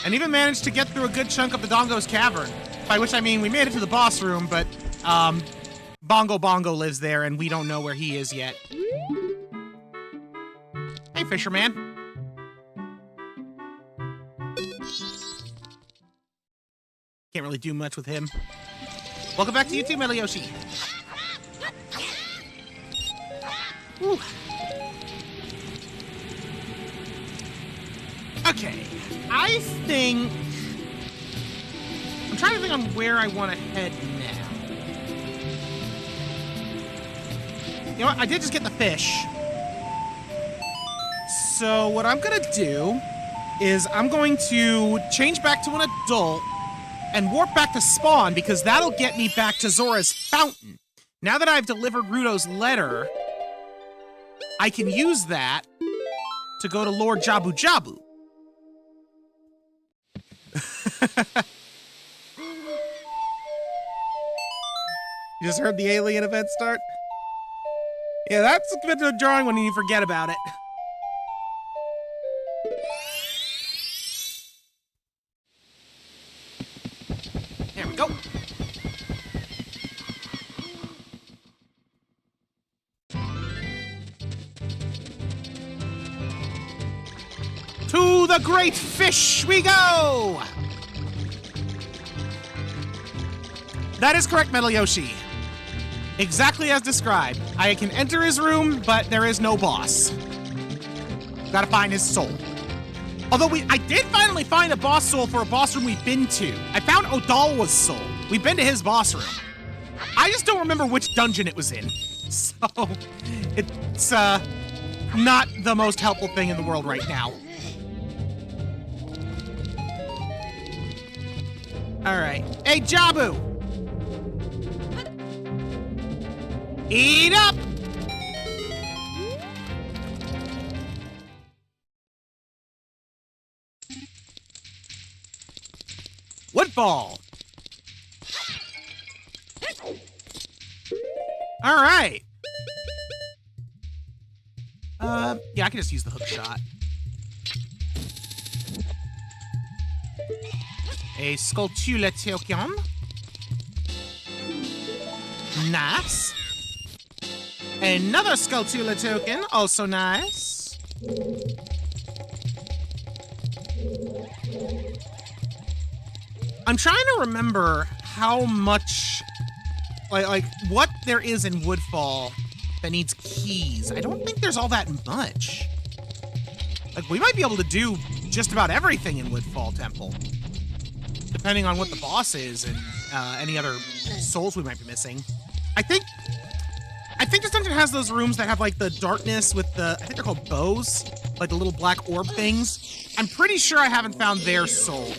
And even managed to get through a good chunk of the Dongo's cavern. By which I mean we made it to the boss room, but Bongo Bongo lives there and we don't know where he is yet. Hey, fisherman. Can't really do much with him. Welcome back to YouTube, Melioshi. Whew. Okay, I think... I'm trying to think on where I want to head now. You know what? I did just get the fish. So what I'm going to do is I'm going to change back to an adult and warp back to spawn because that'll get me back to Zora's fountain. Now that I've delivered Ruto's letter, I can use that to go to Lord Jabu Jabu. You just heard the alien event start? Yeah, that's a bit of a drawing when you forget about it. There we go. To the great fish we go! That is correct, Metal Yoshi. Exactly as described. I can enter his room, but there is no boss. Gotta find his soul. Although I did finally find a boss soul for a boss room we've been to. I found Odalwa's soul. We've been to his boss room. I just don't remember which dungeon it was in. So, it's, not the most helpful thing in the world right now. Alright. Hey, Jabu! Eat up! Woodball! Alright. Yeah, I can just use the hook shot. A Skulltula token. Nice. Another Skulltula token, also nice. I'm trying to remember how much, like what there is in Woodfall that needs keys. I don't think there's all that much. Like, we might be able to do just about everything in Woodfall Temple. depending on what the boss is and any other souls we might be missing. I think this dungeon has those rooms that have like the darkness with the, I think they're called bows, like the little black orb things. I'm pretty sure I haven't found their soul,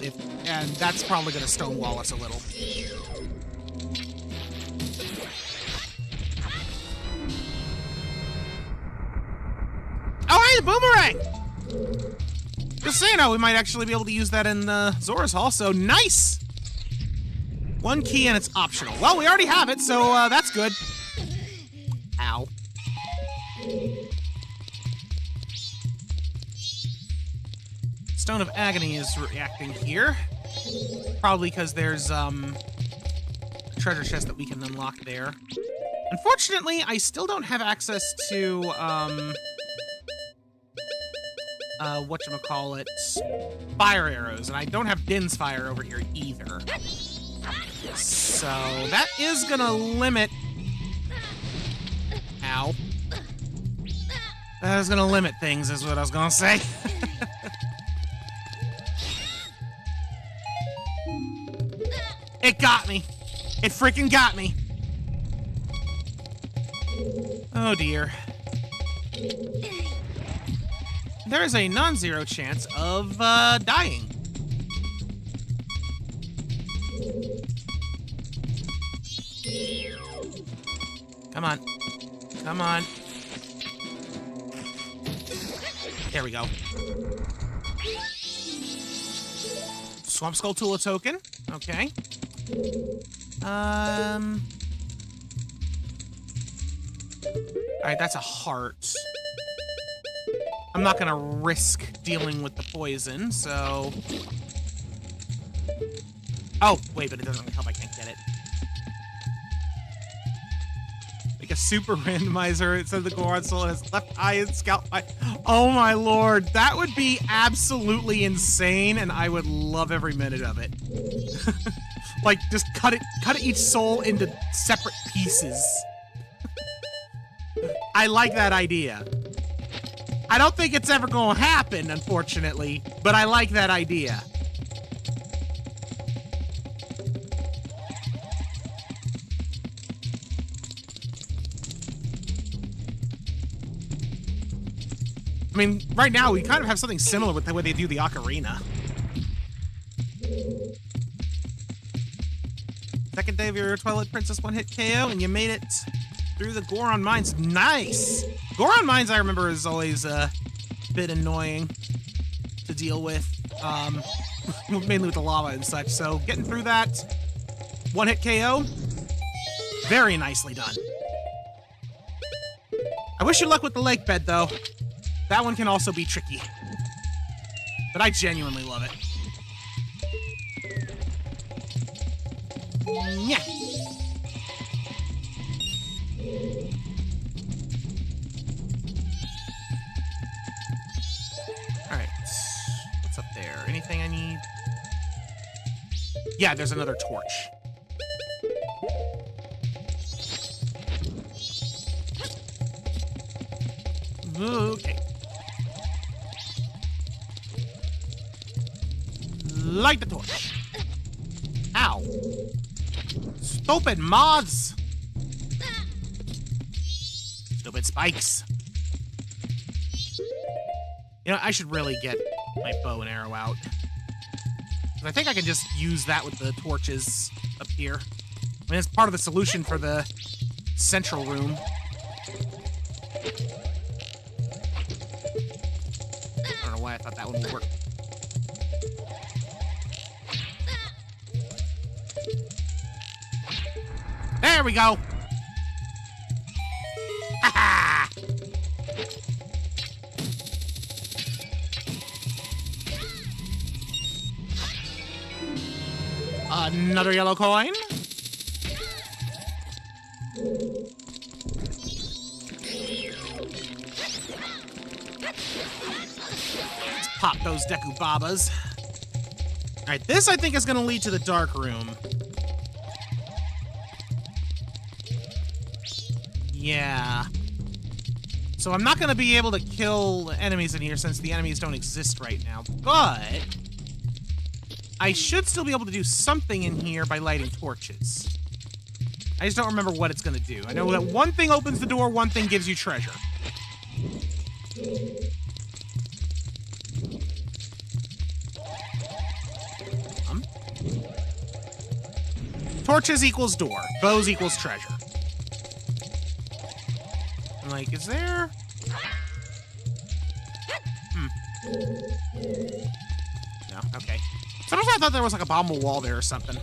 and that's probably gonna stonewall us a little. Oh, hey, the boomerang! Just so you know, we might actually be able to use that in Zora's Hall, so nice! 1 key and it's optional. Well, we already have it, so that's good. Ow. Stone of Agony is reacting here. Probably because there's a treasure chest that we can unlock there. Unfortunately, I still don't have access to whatchamacallit, fire arrows, and I don't have Din's fire over here either. So that is gonna limit. Ow. That is gonna limit things, is what I was gonna say. It got me. It freaking got me. Oh dear. There is a non-zero chance of dying. Come on. Come on. There we go. Swamp Skull Tula token. Okay. Alright, that's a heart. I'm not gonna risk dealing with the poison, so... Oh, wait, but it doesn't really help. I can't get it. Like a super randomizer. It says the Goron soul has left eye and scalp eye. Oh my lord, that would be absolutely insane, and I would love every minute of it. Like, just cut each soul into separate pieces. I like that idea. I don't think it's ever gonna happen, unfortunately, but I like that idea. I mean, right now, we kind of have something similar with the way they do the ocarina. Second day of your Twilight Princess one-hit KO, and you made it through the Goron Mines. Nice! Goron Mines, I remember, is always a bit annoying to deal with, mainly with the lava and such, so getting through that one-hit KO, very nicely done. I wish you luck with the lake bed, though. That one can also be tricky. But I genuinely love it. Yeah. Alright. What's up there? Anything I need? Yeah, there's another torch. Okay. Light the torch. Ow. Stupid moths. Stupid spikes. You know, I should really get my bow and arrow out. 'Cause I think I can just use that with the torches up here. I mean, it's part of the solution for the central room. I don't know why I thought that one would work. There we go. Ha-ha! Another yellow coin. Let's pop those Deku Babas. Alright, this I think is gonna lead to the dark room. Yeah. So I'm not gonna be able to kill enemies in here since the enemies don't exist right now, but I should still be able to do something in here by lighting torches. I just don't remember what it's going to do. I know that one thing opens the door, one thing gives you treasure. Torches equals door. Bows equals treasure. I'm like, is there... No, okay. Sometimes I thought there was like a bombable wall there or something.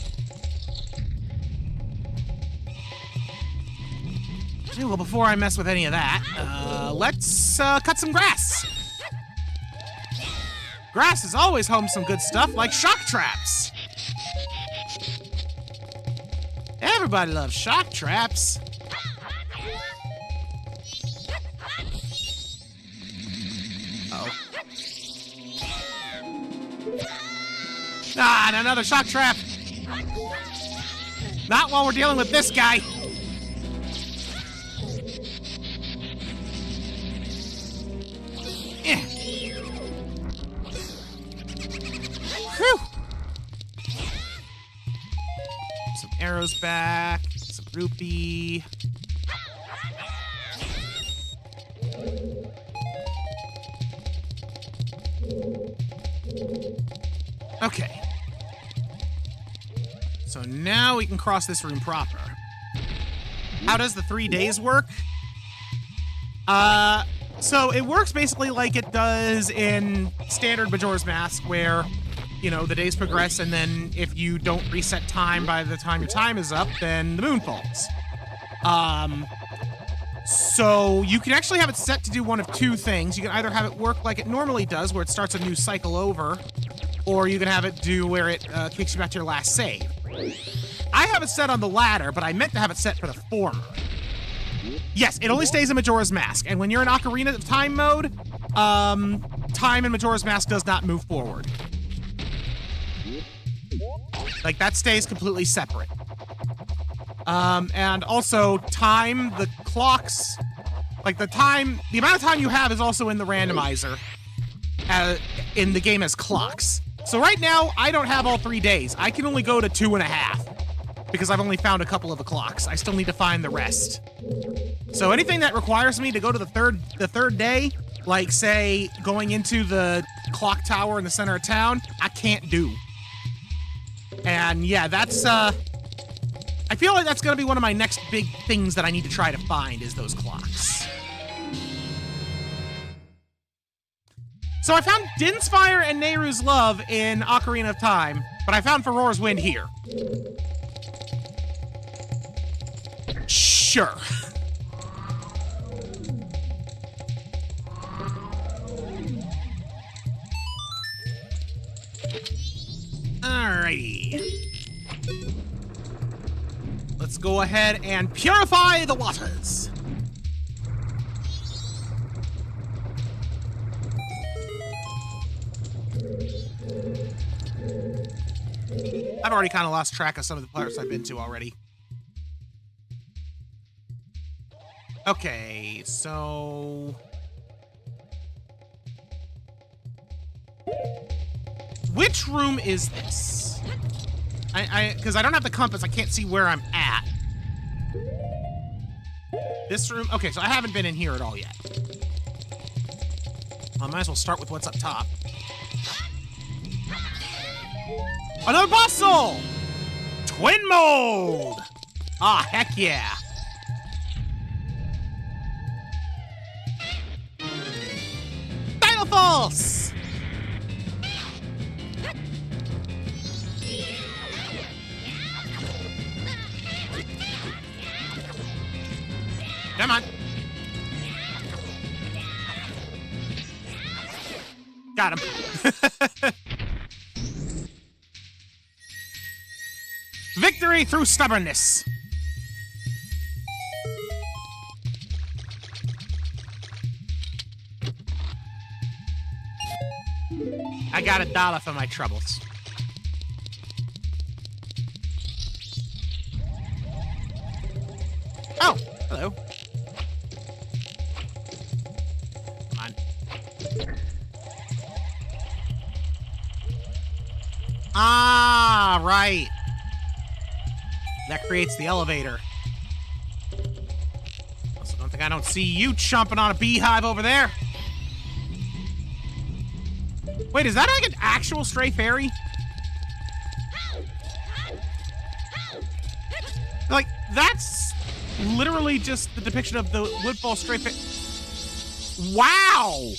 Okay, well, before I mess with any of that, let's cut some grass. Grass is always home to some good stuff, like shock traps. Everybody loves shock traps. Uh-oh. Ah, and another shock trap. Not while we're dealing with this guy. Whew. Some arrows back, some rupee. Okay. So now we can cross this room proper. How does the 3 days work? So it works basically like it does in standard Majora's Mask, where, you know, the days progress, and then if you don't reset time by the time your time is up, then the moon falls. So you can actually have it set to do one of two things. You can either have it work like it normally does, where it starts a new cycle over, or you can have it do where it kicks you back to your last save. I have it set on the latter, but I meant to have it set for the former. Yes, it only stays in Majora's Mask, and when you're in Ocarina of Time mode, time in Majora's Mask does not move forward. Like, that stays completely separate. And also, time, the clocks, like the amount of time you have is also in the randomizer, in the game as clocks. So right now, I don't have all 3 days. I can only go to 2.5, because I've only found a couple of the clocks. I still need to find the rest. So anything that requires me to go to the third day, like, say, going into the clock tower in the center of town, I can't do. And yeah, that's, I feel like that's gonna be one of my next big things that I need to try to find, is those clocks. So I found Din's Fire and Nehru's Love in Ocarina of Time, but I found Farore's Wind here. Sure. Alrighty. Let's go ahead and purify the waters. I've already kind of lost track of some of the parts I've been to already. Okay, so... which room is this? Because I don't have the compass, I can't see where I'm at. This room? Okay, so I haven't been in here at all yet. Well, I might as well start with what's up top. Another boss soul! Twin mold! Ah, heck yeah. Dino Falls! Come on. Got him. Victory through stubbornness. I got $1 for my troubles. Oh, hello. Come on. Ah, right. That creates the elevator. Also, I don't see you chomping on a beehive over there. Wait, is that like an actual stray fairy? Like, that's literally just the depiction of the Woodfall stray fairy. Wow!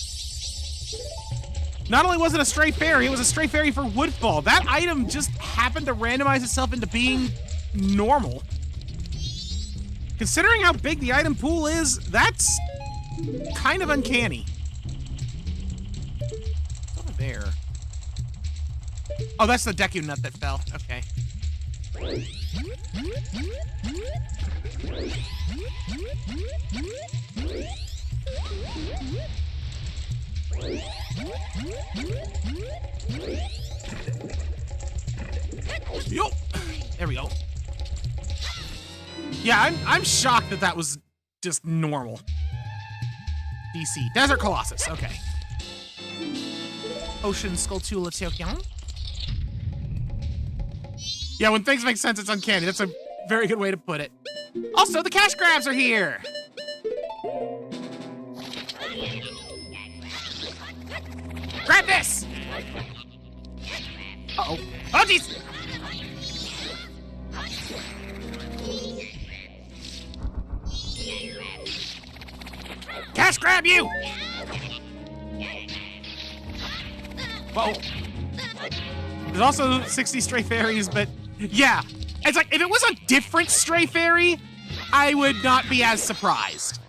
Not only was it a stray fairy, it was a stray fairy for Woodfall. That item just happened to randomize itself into being normal. Considering how big the item pool is, that's kind of uncanny. What's over there? Oh, that's the Deku nut that fell. Okay. Yo! There we go. Yeah, I'm shocked that that was just normal. DC. Desert Colossus. Okay. Ocean Skulltula Teokyon. Yeah, when things make sense, it's uncanny. That's a very good way to put it. Also, the cash grabs are here. Grab this! Uh-oh. Oh, jeez! Cash grab you! Whoa. There's also 60 stray fairies, but yeah. It's like, if it was a different stray fairy, I would not be as surprised.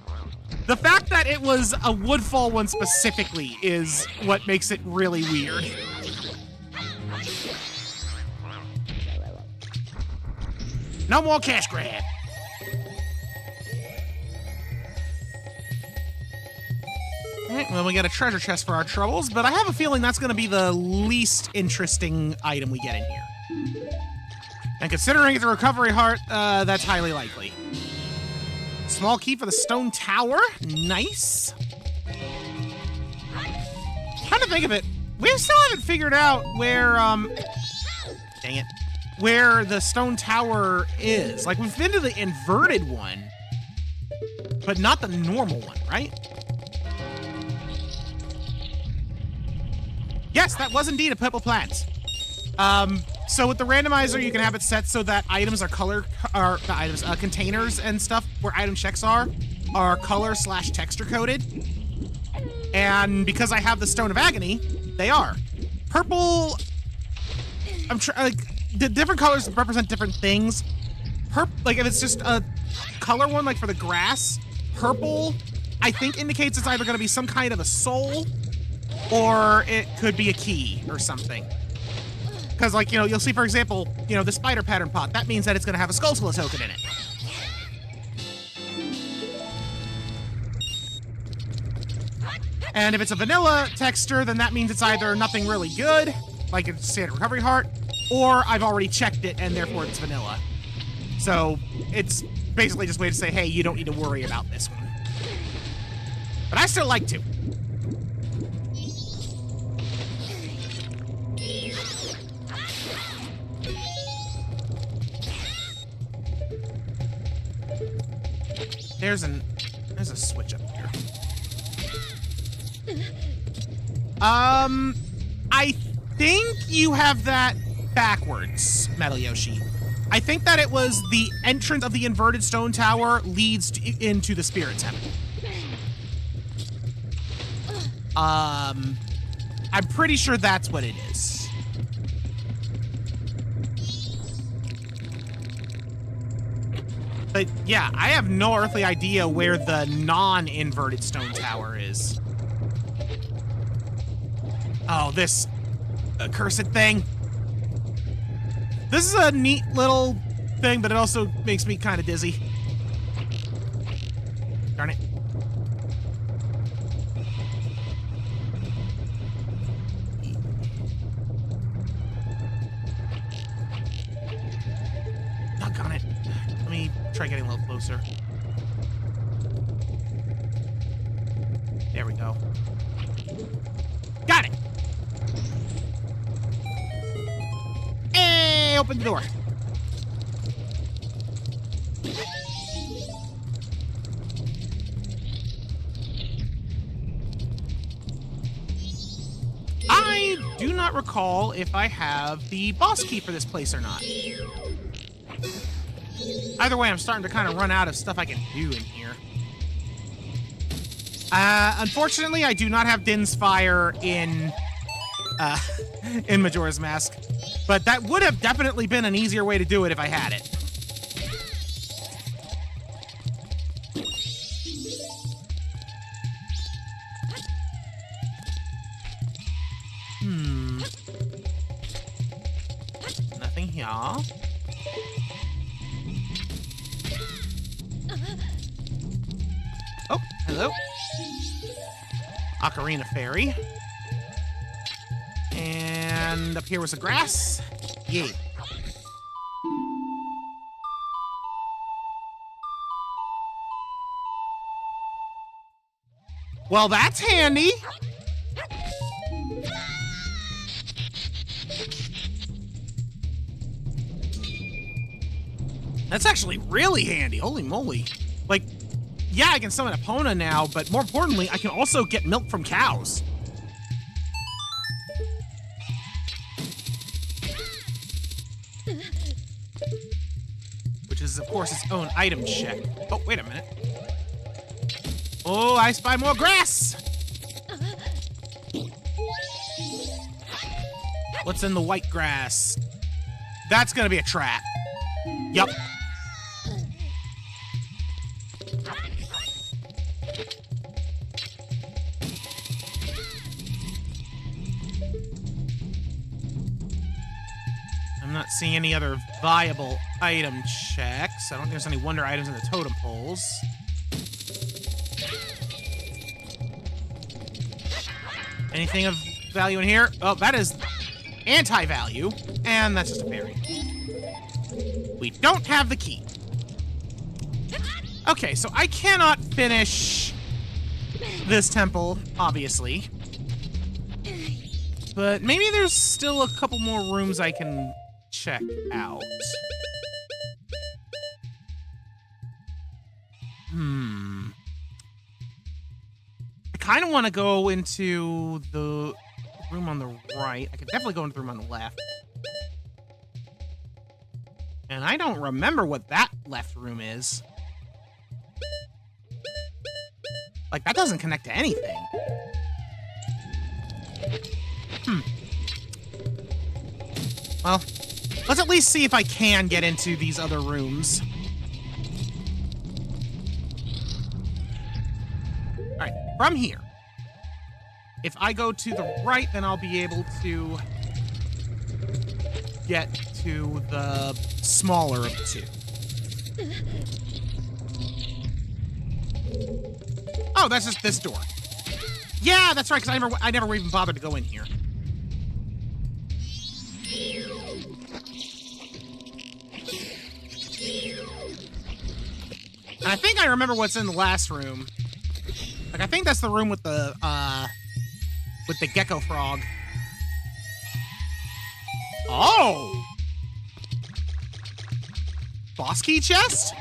The fact that it was a Woodfall one specifically is what makes it really weird. No more cash grab. Alright, well, we got a treasure chest for our troubles, but I have a feeling that's going to be the least interesting item we get in here. And considering it's a recovery heart, that's highly likely. Small key for the stone tower. Nice. Trying to think of it. We still haven't figured out where, dang it. Where the stone tower is. Like, we've been to the inverted one, but not the normal one, right? Yes, that was indeed a purple plant. So with the randomizer, you can have it set so that items are containers and stuff where item checks are color/texture coded. And because I have the Stone of Agony, they are. Purple, the different colors represent different things. Like if it's just a color one, like for the grass, purple, I think indicates it's either gonna be some kind of a soul or it could be a key or something. Because, like, you know, you'll see, for example, you know, the spider pattern pot. That means that it's going to have a Skulltula token in it. And if it's a vanilla texture, then that means it's either nothing really good, like it's standard recovery heart, or I've already checked it and therefore it's vanilla. So it's basically just a way to say, hey, you don't need to worry about this one. But I still like to. There's a switch up here. I think you have that backwards, Metal Yoshi. I think that it was the entrance of the inverted stone tower leads into the spirit temple. I'm pretty sure that's what it is. But yeah, I have no earthly idea where the non-inverted stone tower is. Oh, this accursed thing. This is a neat little thing, but it also makes me kind of dizzy. Darn it. Doggone it. Let me try getting a little closer. There we go. Got it! Hey, open the door. I do not recall if I have the boss key for this place or not. Either way, I'm starting to kind of run out of stuff I can do in here. Unfortunately, I do not have Din's Fire in Majora's Mask, but that would have definitely been an easier way to do it if I had it. Nothing here. Oh, hello. Ocarina Fairy. And up here was the grass. Yay. Well, that's handy. That's actually really handy. Holy moly. Like, yeah, I can summon Epona now, but more importantly, I can also get milk from cows. Which is, of course, its own item check. Oh, wait a minute. Oh, I spy more grass! What's in the white grass? That's gonna be a trap. Yup. I'm not seeing any other viable item checks. I don't think there's any wonder items in the totem poles. Anything of value in here? Oh, that is anti-value, and that's just a fairy. We don't have the key. Okay, so I cannot finish this temple, obviously. But maybe there's still a couple more rooms I can check out. I kind of want to go into the room on the right. I could definitely go into the room on the left. And I don't remember what that left room is. Like, that doesn't connect to anything. Well, let's at least see if I can get into these other rooms. Alright, from here. If I go to the right, then I'll be able to get to the smaller of the two. Oh, that's just this door. Yeah, that's right, because I never even bothered to go in here. And I think I remember what's in the last room. Like, I think that's the room with the gecko frog. Oh! Boss key chest?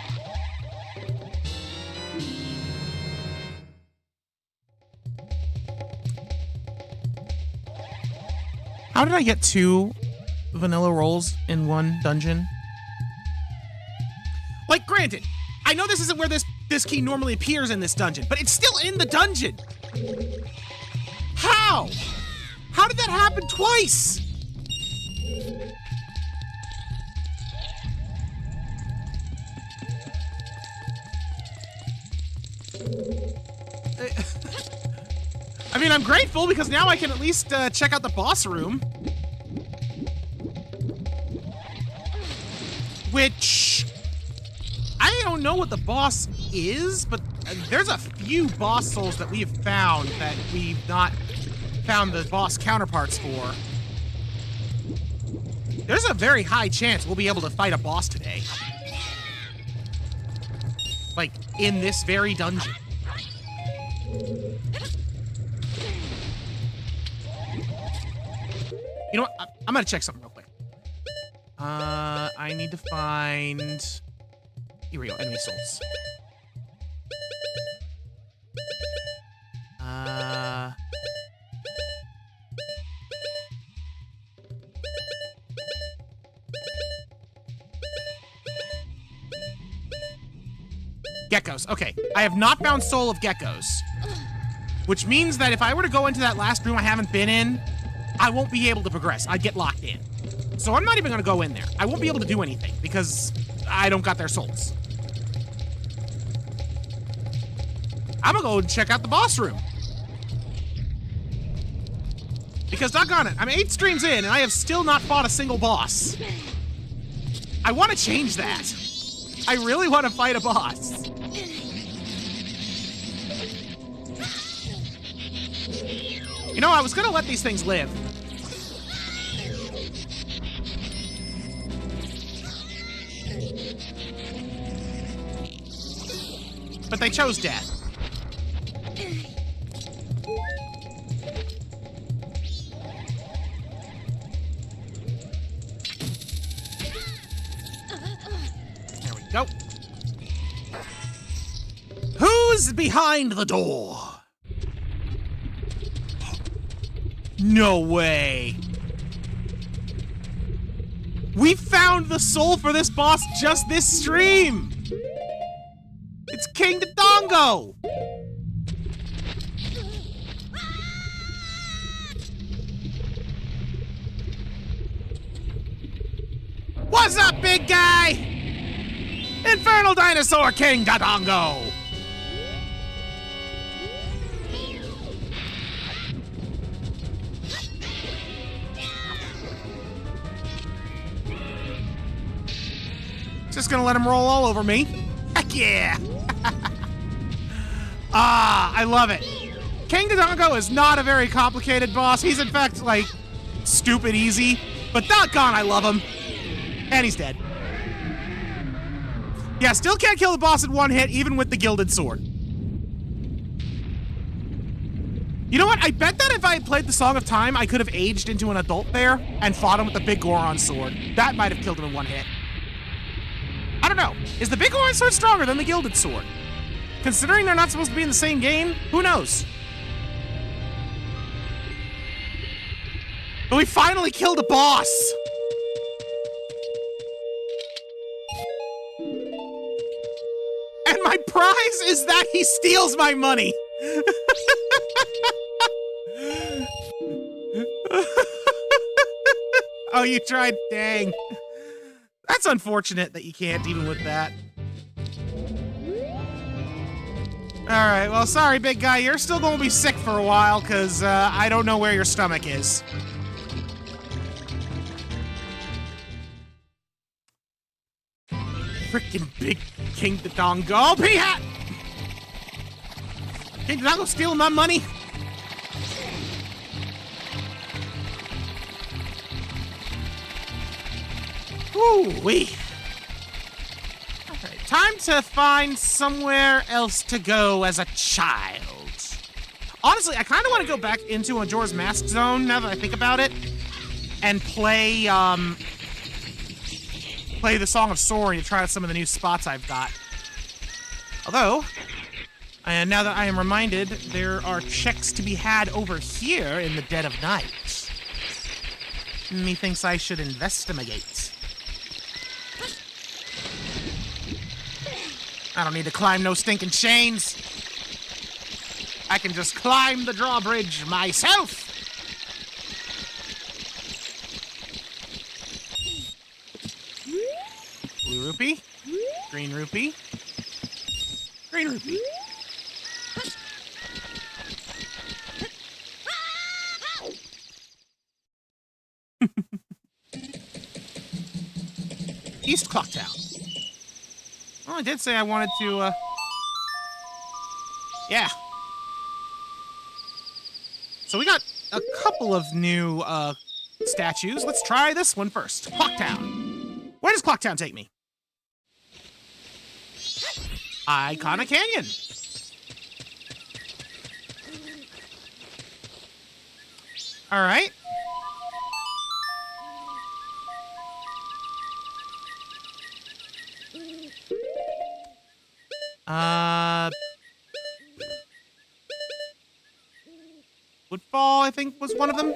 How did I get 2 vanilla rolls in one dungeon? Like, granted, I know this isn't where this key normally appears in this dungeon, but it's still in the dungeon! How? How did that happen twice? I mean, I'm grateful because now I can at least check out the boss room. Which, I don't know what the boss is, but there's a few boss souls that we have found that we've not found the boss counterparts for. There's a very high chance we'll be able to fight a boss today. Like, in this very dungeon. You know what? I'm gonna check something real quick. I need to find... Here we go, enemy souls. Geckos. Okay, I have not found soul of geckos. Which means that if I were to go into that last room I haven't been in, I won't be able to progress. I'd get locked in. So I'm not even gonna go in there. I won't be able to do anything because I don't got their souls. I'm gonna go and check out the boss room. Because doggone it, I'm 8 streams in and I have still not fought a single boss. I want to change that. I really want to fight a boss. You know, I was gonna let these things live. But they chose death. There we go. Who's behind the door? No way. We found the soul for this boss just this stream. It's King Dodongo. What's up, big guy? Infernal Dinosaur King Dodongo. Just gonna let him roll all over me. Heck yeah! I love it. King Dodongo is not a very complicated boss. He's in fact, like, stupid easy. But doggone, I love him. And he's dead. Yeah, still can't kill the boss in one hit, even with the gilded sword. You know what? I bet that if I had played the Song of Time, I could have aged into an adult there and fought him with the big Goron sword. That might have killed him in one hit. I don't know. Is the big Goron sword stronger than the gilded sword? Considering they're not supposed to be in the same game, who knows? But we finally killed a boss! And my prize is that he steals my money! Oh, you tried? Dang. That's unfortunate that you can't, even with that. Alright, well, sorry, big guy. You're still gonna be sick for a while, because I don't know where your stomach is. Freaking big King Dodongo. P-hat! King Dodongo stealing my money? Ooh-wee. Alright, time to find somewhere else to go as a child. Honestly, I kind of want to go back into Majora's Mask Zone, now that I think about it, and play the Song of Soaring to try out some of the new spots I've got. Although, and now that I am reminded, there are checks to be had over here in the dead of night. Methinks I should investigate. I don't need to climb no stinking chains. I can just climb the drawbridge myself. Blue rupee, green rupee, green rupee. East Clocktown. Well, I did say I wanted to, yeah. So we got a couple of new, statues. Let's try this one first. Clocktown. Where does Clocktown take me? Icona Canyon. All right. Woodfall, I think, was one of them.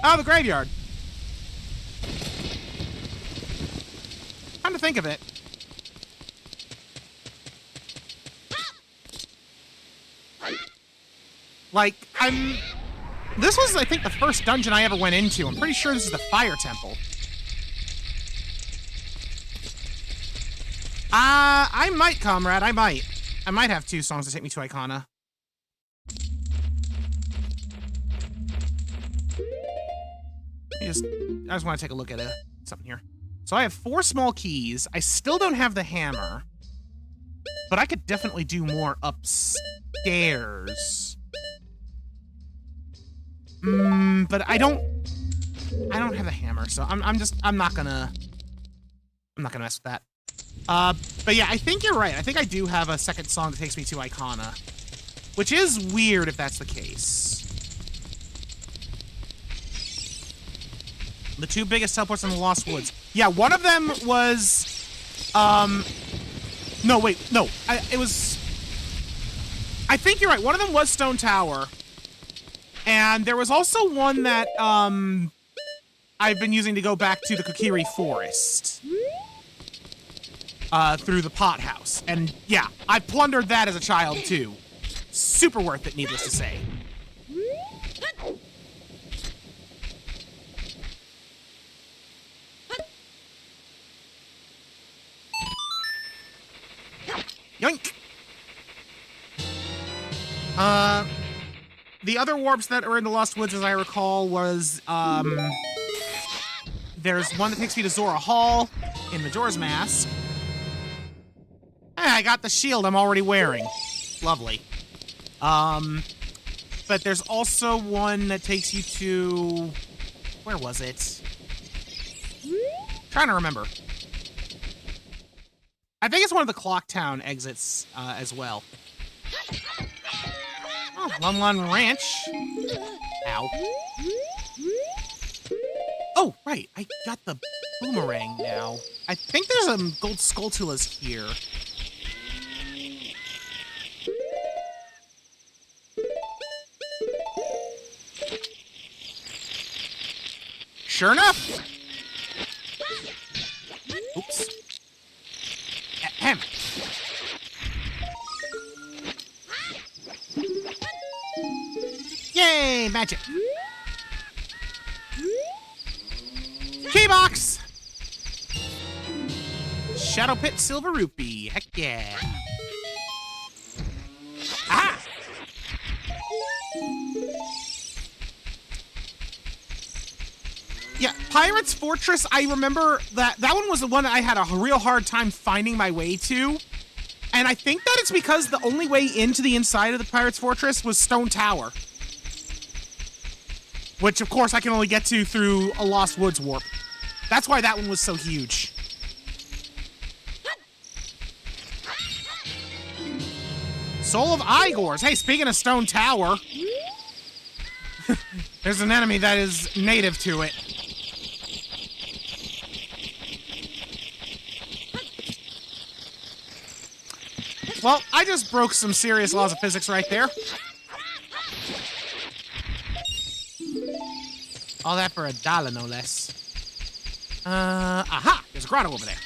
Oh, the graveyard. Time to think of it. Like, this was, I think, the first dungeon I ever went into. I'm pretty sure this is the Fire Temple. I might, comrade, I might. I might have 2 songs to take me to Icona. I just want to take a look at something here. So I have 4 small keys. I still don't have the hammer. But I could definitely do more upstairs. But I don't have the hammer, so I'm not gonna mess with that. But yeah, I think you're right. I think I do have a second song that takes me to Icona. Which is weird if that's the case. The 2 biggest teleports in the Lost Woods. Yeah, one of them was, no, wait, no. I think you're right. One of them was Stone Tower. And there was also one that, I've been using to go back to the Kokiri Forest. Through the pot house. And yeah, I plundered that as a child too. Super worth it, needless to say. Yoink! The other warps that are in the Lost Woods, as I recall, was, there's one that takes me to Zora Hall in Majora's Mask. I got the shield I'm already wearing. Lovely. But there's also one that takes you to... Where was it? Trying to remember. I think it's one of the Clock Town exits, as well. Oh, Lun Lun Ranch. Ow. Oh, right. I got the boomerang now. I think there's some gold Skulltulas here. Sure enough. Oops. Ahem. Yay, magic. Keybox. Shadow Pit Silver Rupee. Heck yeah. Ah. Yeah, Pirate's Fortress, I remember that one was the one I had a real hard time finding my way to. And I think that it's because the only way into the inside of the Pirate's Fortress was Stone Tower. Which, of course, I can only get to through a Lost Woods warp. That's why that one was so huge. Soul of Igors. Hey, speaking of Stone Tower, there's an enemy that is native to it. Well, I just broke some serious laws of physics right there. All that for $1, no less. Aha! There's a grotto over there.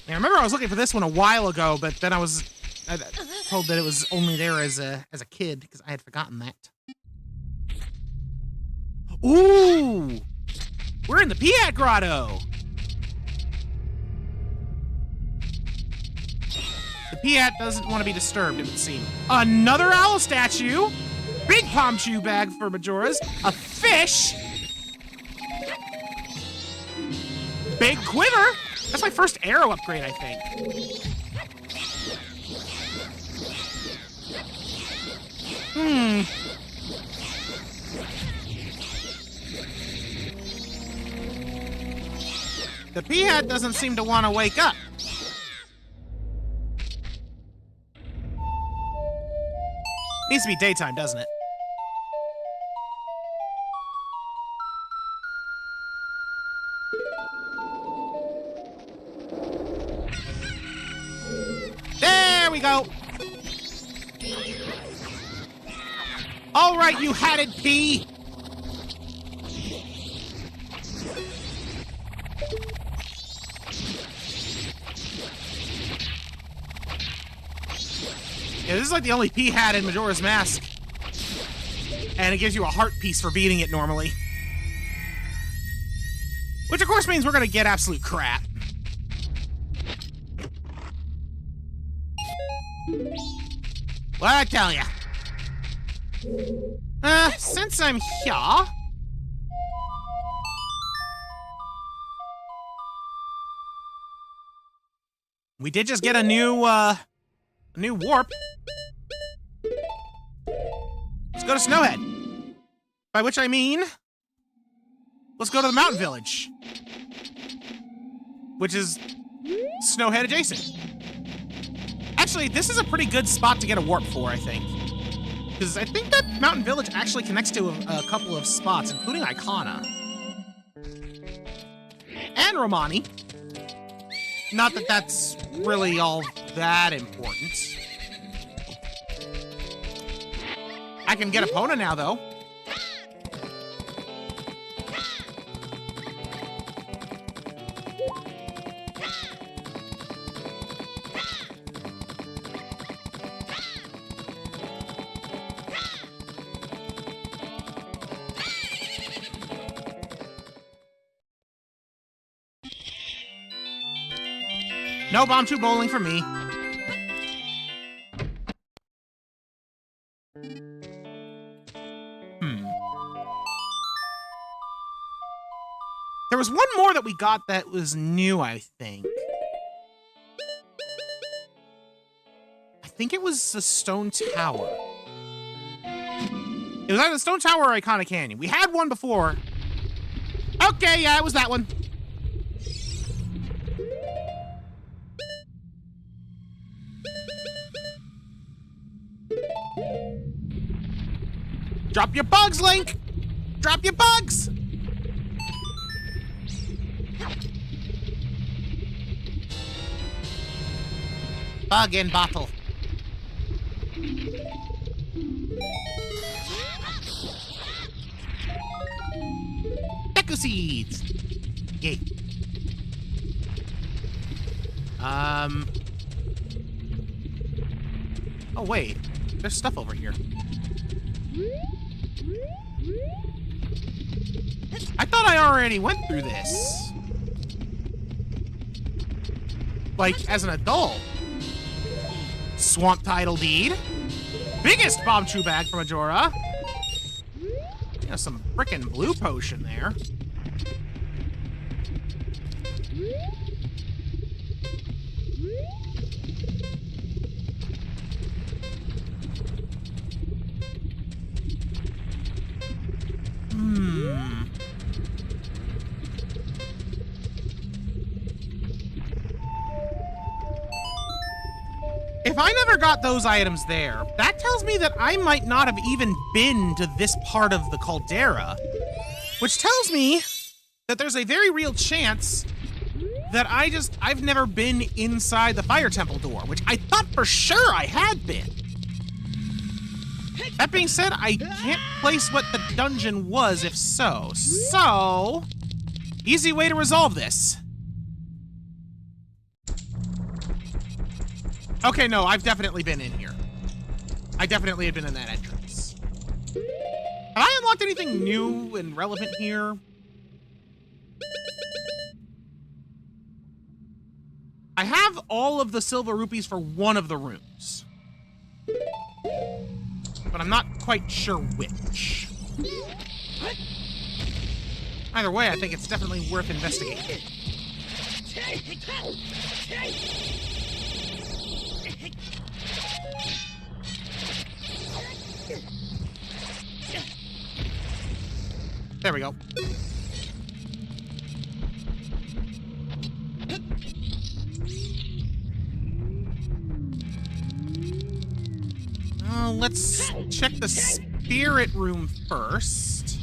Now, remember I was looking for this one a while ago, but then I was told that it was only there as a kid, because I had forgotten that. Ooh! We're in the Piat Grotto! The Piat doesn't want to be disturbed, it would seem. Another owl statue! Big palm shoe bag for Majora's. A fish! Big quiver! That's my first arrow upgrade, I think. The Piat doesn't seem to want to wake up. Needs to be daytime, doesn't it? There we go. All right, you hatted pea. Yeah, this is like the only pea hat in Majora's Mask. And it gives you a heart piece for beating it normally. Which of course means we're gonna get absolute crap. What I tell ya? Since I'm here... We did just get a new warp. Let's go to Snowhead. By which I mean... Let's go to the mountain village. Which is Snowhead adjacent. Actually, this is a pretty good spot to get a warp for, I think. Because I think that mountain village actually connects to a couple of spots, including Icona. And Romani. Not that that's really all that important. I can get Epona now, though. No bomb tube bowling for me. There was one more that we got that was new, I think. I think it was the Stone Tower. It was either the Stone Tower or Iconic Canyon. We had one before. Okay, yeah, it was that one. Drop your bugs, Link! Drop your bugs! Bug in bottle. Deku seeds! Yay. Oh, wait. There's stuff over here. I thought I already went through this. Like, as an adult. Swamp Title Deed. Biggest Bomb Chew bag from Majora. Yeah, some frickin' blue potion there. If I never got those items there, that tells me that I might not have even been to this part of the caldera, which tells me that there's a very real chance that I've never been inside the Fire Temple door, which I thought for sure I had been. That being said, I can't place what the dungeon was if so. So, easy way to resolve this. Okay, no, I've definitely been in here. I definitely have been in that entrance. Have I unlocked anything new and relevant here? I have all of the silver rupees for one of the rooms. But I'm not quite sure which. Either way, I think it's definitely worth investigating. There we go. Let's check the spirit room first.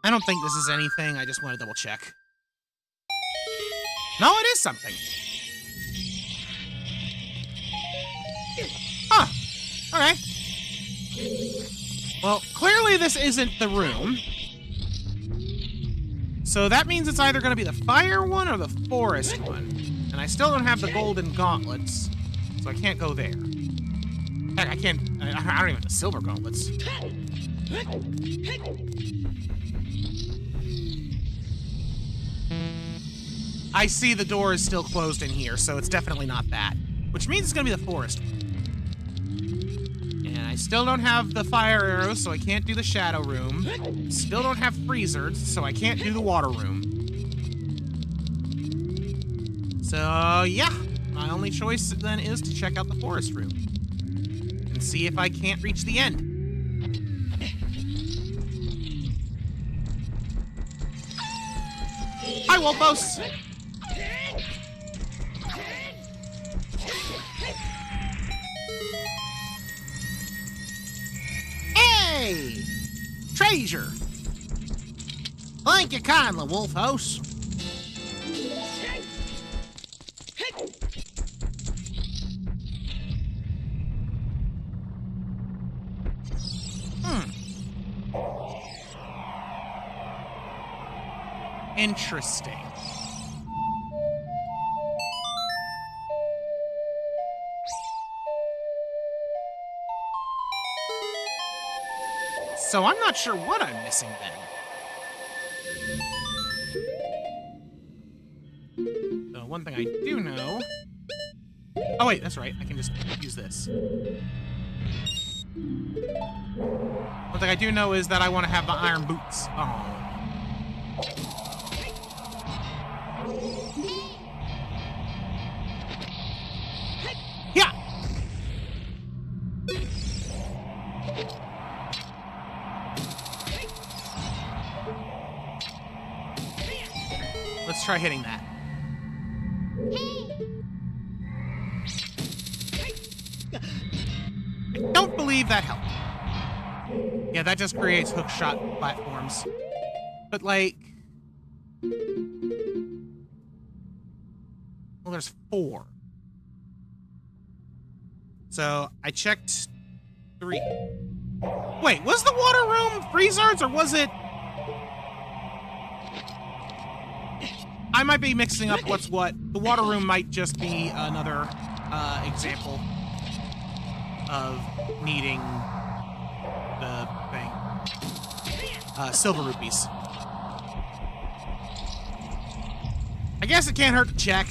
I don't think this is anything. I just want to double check. No, it is something. Huh. Okay. Well, clearly this isn't the room. So that means it's either going to be the fire one or the forest one. And I still don't have the golden gauntlets, so I can't go there. Heck, I can't... I don't even have the silver gauntlets. I see the door is still closed in here, so it's definitely not that. Which means it's going to be the forest one. And I still don't have the fire arrows, so I can't do the shadow room. Still don't have freezers, so I can't do the water room. So, yeah. My only choice then is to check out the forest room. And see if I can't reach the end. Hi, Wolfos! Hey! Treasure! Thank you kindly, Wolfos. Interesting. So I'm not sure what I'm missing then. So one thing I do know... Oh wait, that's right. I can just use this. One thing I do know is that I want to have the iron boots. Oh. Yeah! Let's try hitting that. I don't believe that helped. Yeah, that just creates hook shot platforms. But like... Well, there's 4. So, I checked 3. Wait, was the water room freezers, or was it... I might be mixing up what's what. The water room might just be another example of needing the thing. Silver rupees. I guess it can't hurt to check.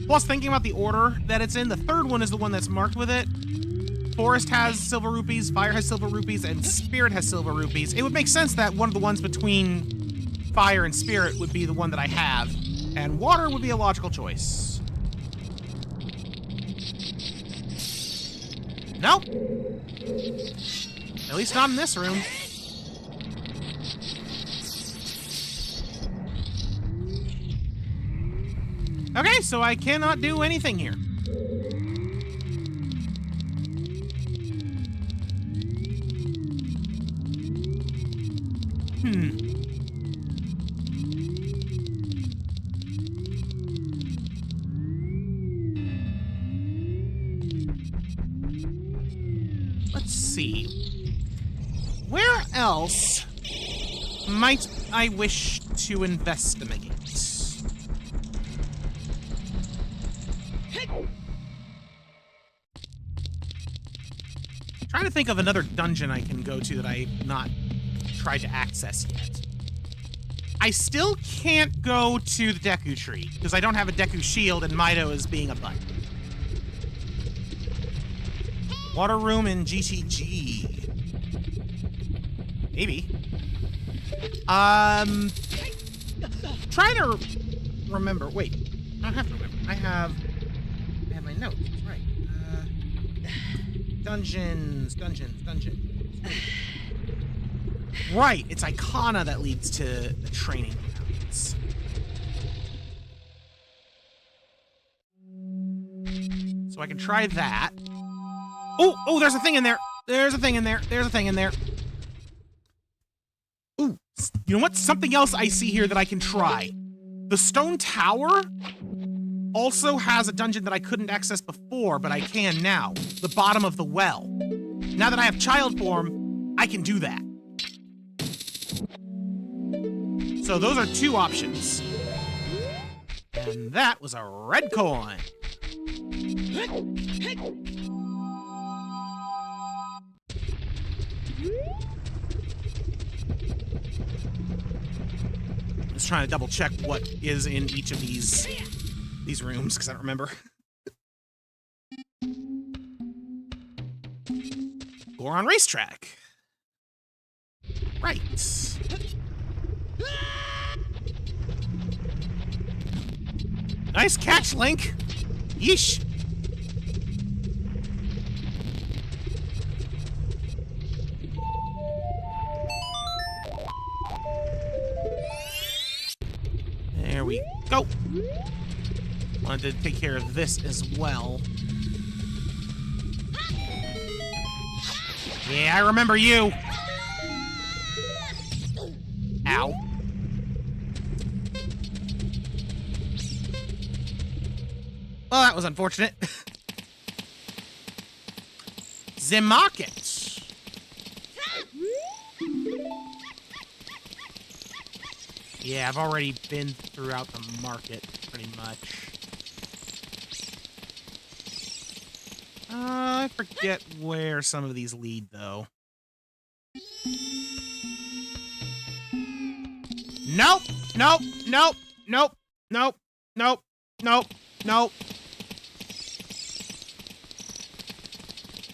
Plus, thinking about the order that it's in, the third one is the one that's marked with it. Forest has silver rupees, fire has silver rupees, and spirit has silver rupees. It would make sense that one of the ones between fire and spirit would be the one that I have, and water would be a logical choice. Nope. At least not in this room. Okay, so I cannot do anything here. Let's see. Where else might I wish to investigate? Trying to think of another dungeon I can go to that I've not tried to access yet. I still can't go to the Deku Tree, because I don't have a Deku Shield and Mido is being a butt. Water room in GTG. Maybe. Trying to remember. Wait, I don't have to remember. I have my notes. That's right. Dungeons. Right, it's Icona that leads to the training grounds. So I can try that. Oh, there's a thing in there. there's a thing in there. There's a thing in there. Ooh, you know what? Something else I see here that I can try. The stone tower also has a dungeon that I couldn't access before, but I can now. The bottom of the well. Now that I have child form, I can do that. So those are two options. And that was a red coin. Just trying to double check what is in each of these rooms, because I don't remember. Goron racetrack. Right. Nice catch, Link. Yeesh. There we go. Wanted to take care of this as well. Yeah, I remember you. Ow. Well, that was unfortunate. The market. Yeah, I've already been throughout the market, pretty much. I forget where some of these lead, though. Nope, nope, nope, nope, nope, nope, nope, nope.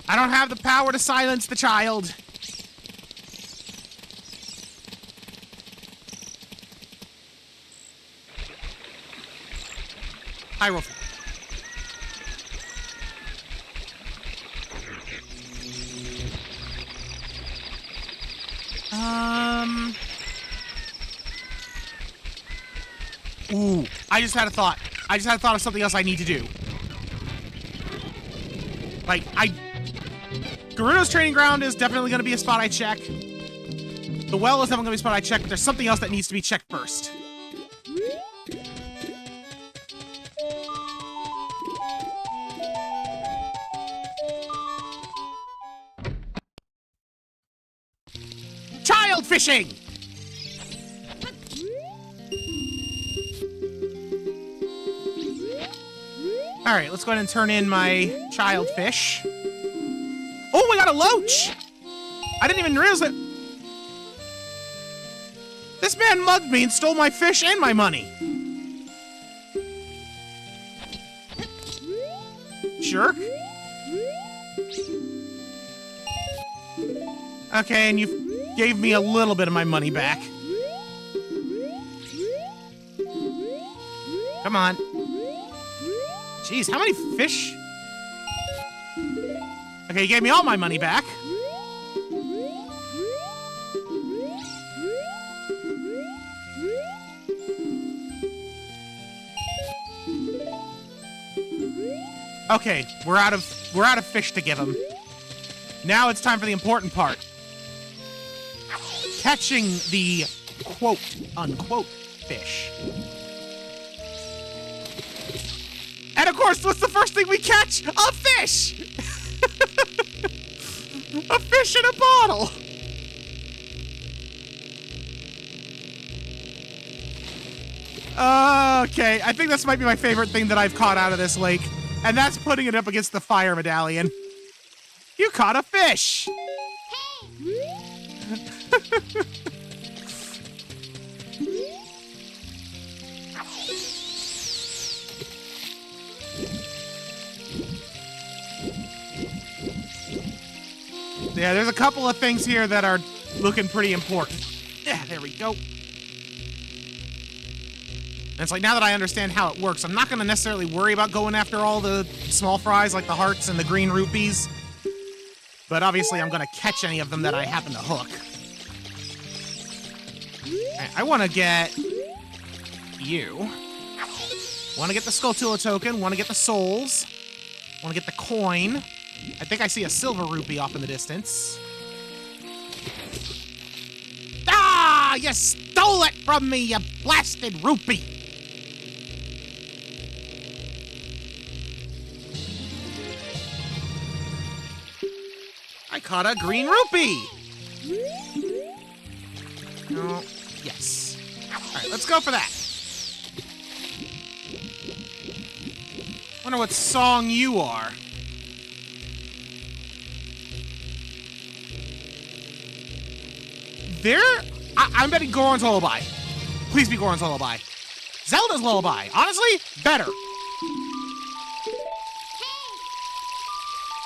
I don't have the power to silence the child. Hyrule. Ooh, I just had a thought. I just had a thought of something else I need to do. Like, Gerudo's training ground is definitely going to be a spot I check. The well is definitely going to be a spot I check, but there's something else that needs to be checked first. Child fishing! Alright, let's go ahead and turn in my child fish. Oh, we got a loach! I didn't even realize that. This man mugged me and stole my fish and my money. Jerk. Okay, and you gave me a little bit of my money back. Come on. Jeez, how many fish? Okay, you gave me all my money back. Okay, we're out of fish to give him. Now it's time for the important part. Catching the quote unquote fish. And of course, what's the first thing we catch? A fish! A fish in a bottle! Okay, I think this might be my favorite thing that I've caught out of this lake. And that's putting it up against the fire medallion. You caught a fish! Yeah, there's a couple of things here that are looking pretty important. Yeah, there we go. And it's like, now that I understand how it works, I'm not going to necessarily worry about going after all the small fries like the hearts and the green rupees. But obviously, I'm going to catch any of them that I happen to hook. Right, I want to get you. Want to get the Skulltula token. Want to get the souls. Want to get the coin. I think I see a silver rupee off in the distance. Ah! You stole it from me, you blasted rupee! I caught a green rupee! No. Yes. Alright, let's go for that. Wonder what song you are. I'm betting Goron's Lullaby. Please be Goron's Lullaby. Zelda's Lullaby. Honestly, better.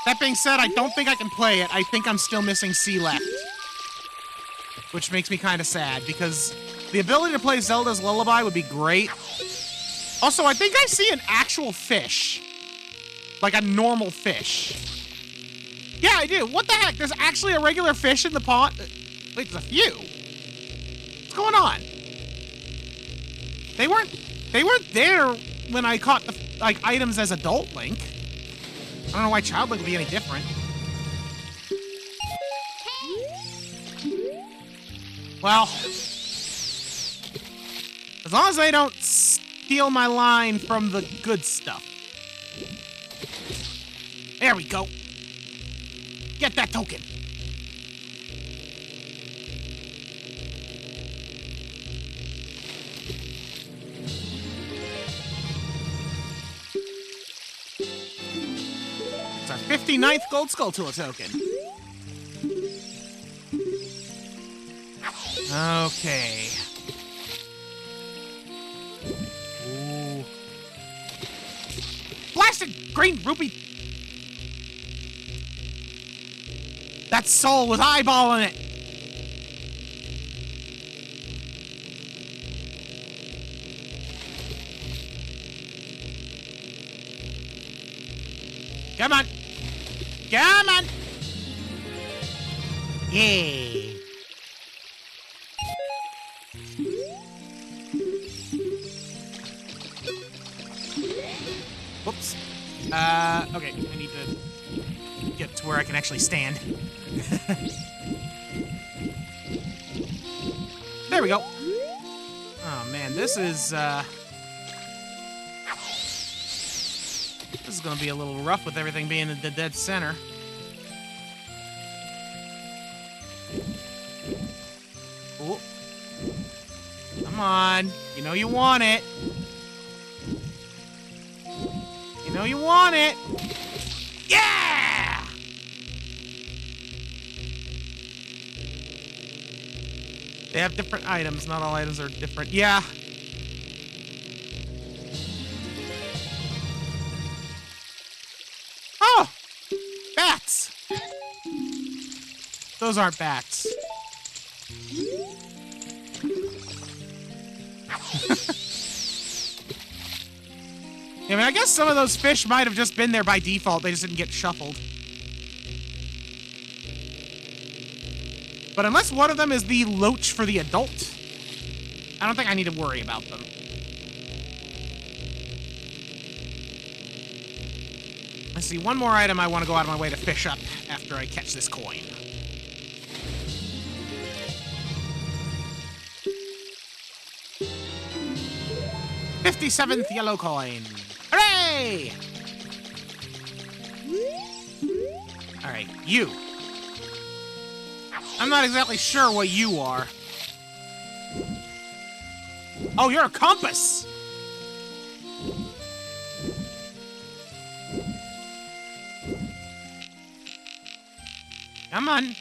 That being said, I don't think I can play it. I think I'm still missing C left. Which makes me kind of sad, because the ability to play Zelda's Lullaby would be great. Also, I think I see an actual fish. Like a normal fish. Yeah, I do. What the heck? There's actually a regular fish in the pond? Wait, there's a few. What's going on? They weren't there when I caught the, like, items as adult Link. I don't know why Child Link would be any different. Well, as long as they don't steal my line from the good stuff. There we go. Get that token. It's our 59th Gold Skulltula token. Okay. Ooh. Blasted green rupee. That soul was eyeballing it. Come on. Come on. Yeah. Whoops. Okay, I need to get to where I can actually stand. There we go. Oh man, this is gonna be a little rough with everything being in the dead center. Ooh. Come on. You know you want it. You know you want it. Yeah! They have different items. Not all items are different. Yeah. Oh! Bats! Those aren't bats. I mean, I guess some of those fish might have just been there by default. They just didn't get shuffled. But unless one of them is the loach for the adult, I don't think I need to worry about them. Let's see, one more item I want to go out of my way to fish up after I catch this coin. $57th yellow coin. Hooray! Alright, you. I'm not exactly sure what you are. Oh, you're a compass! Come on.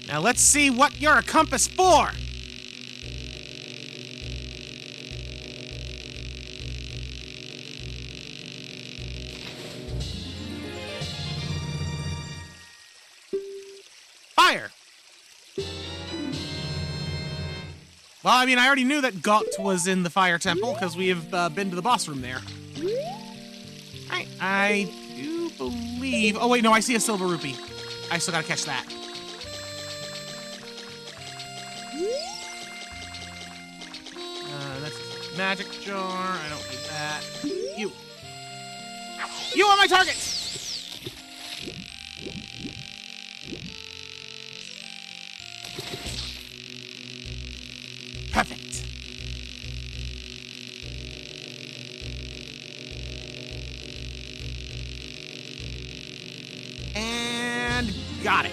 Now let's see what you're a compass for! Fire! Well, I mean, I already knew that Gaunt was in the Fire Temple, because we have been to the boss room there. Alright, I do believe... Oh, wait, no, I see a silver rupee. I still gotta catch that. That's a magic jar. I don't need that. You. You are my target! Perfect. And got it.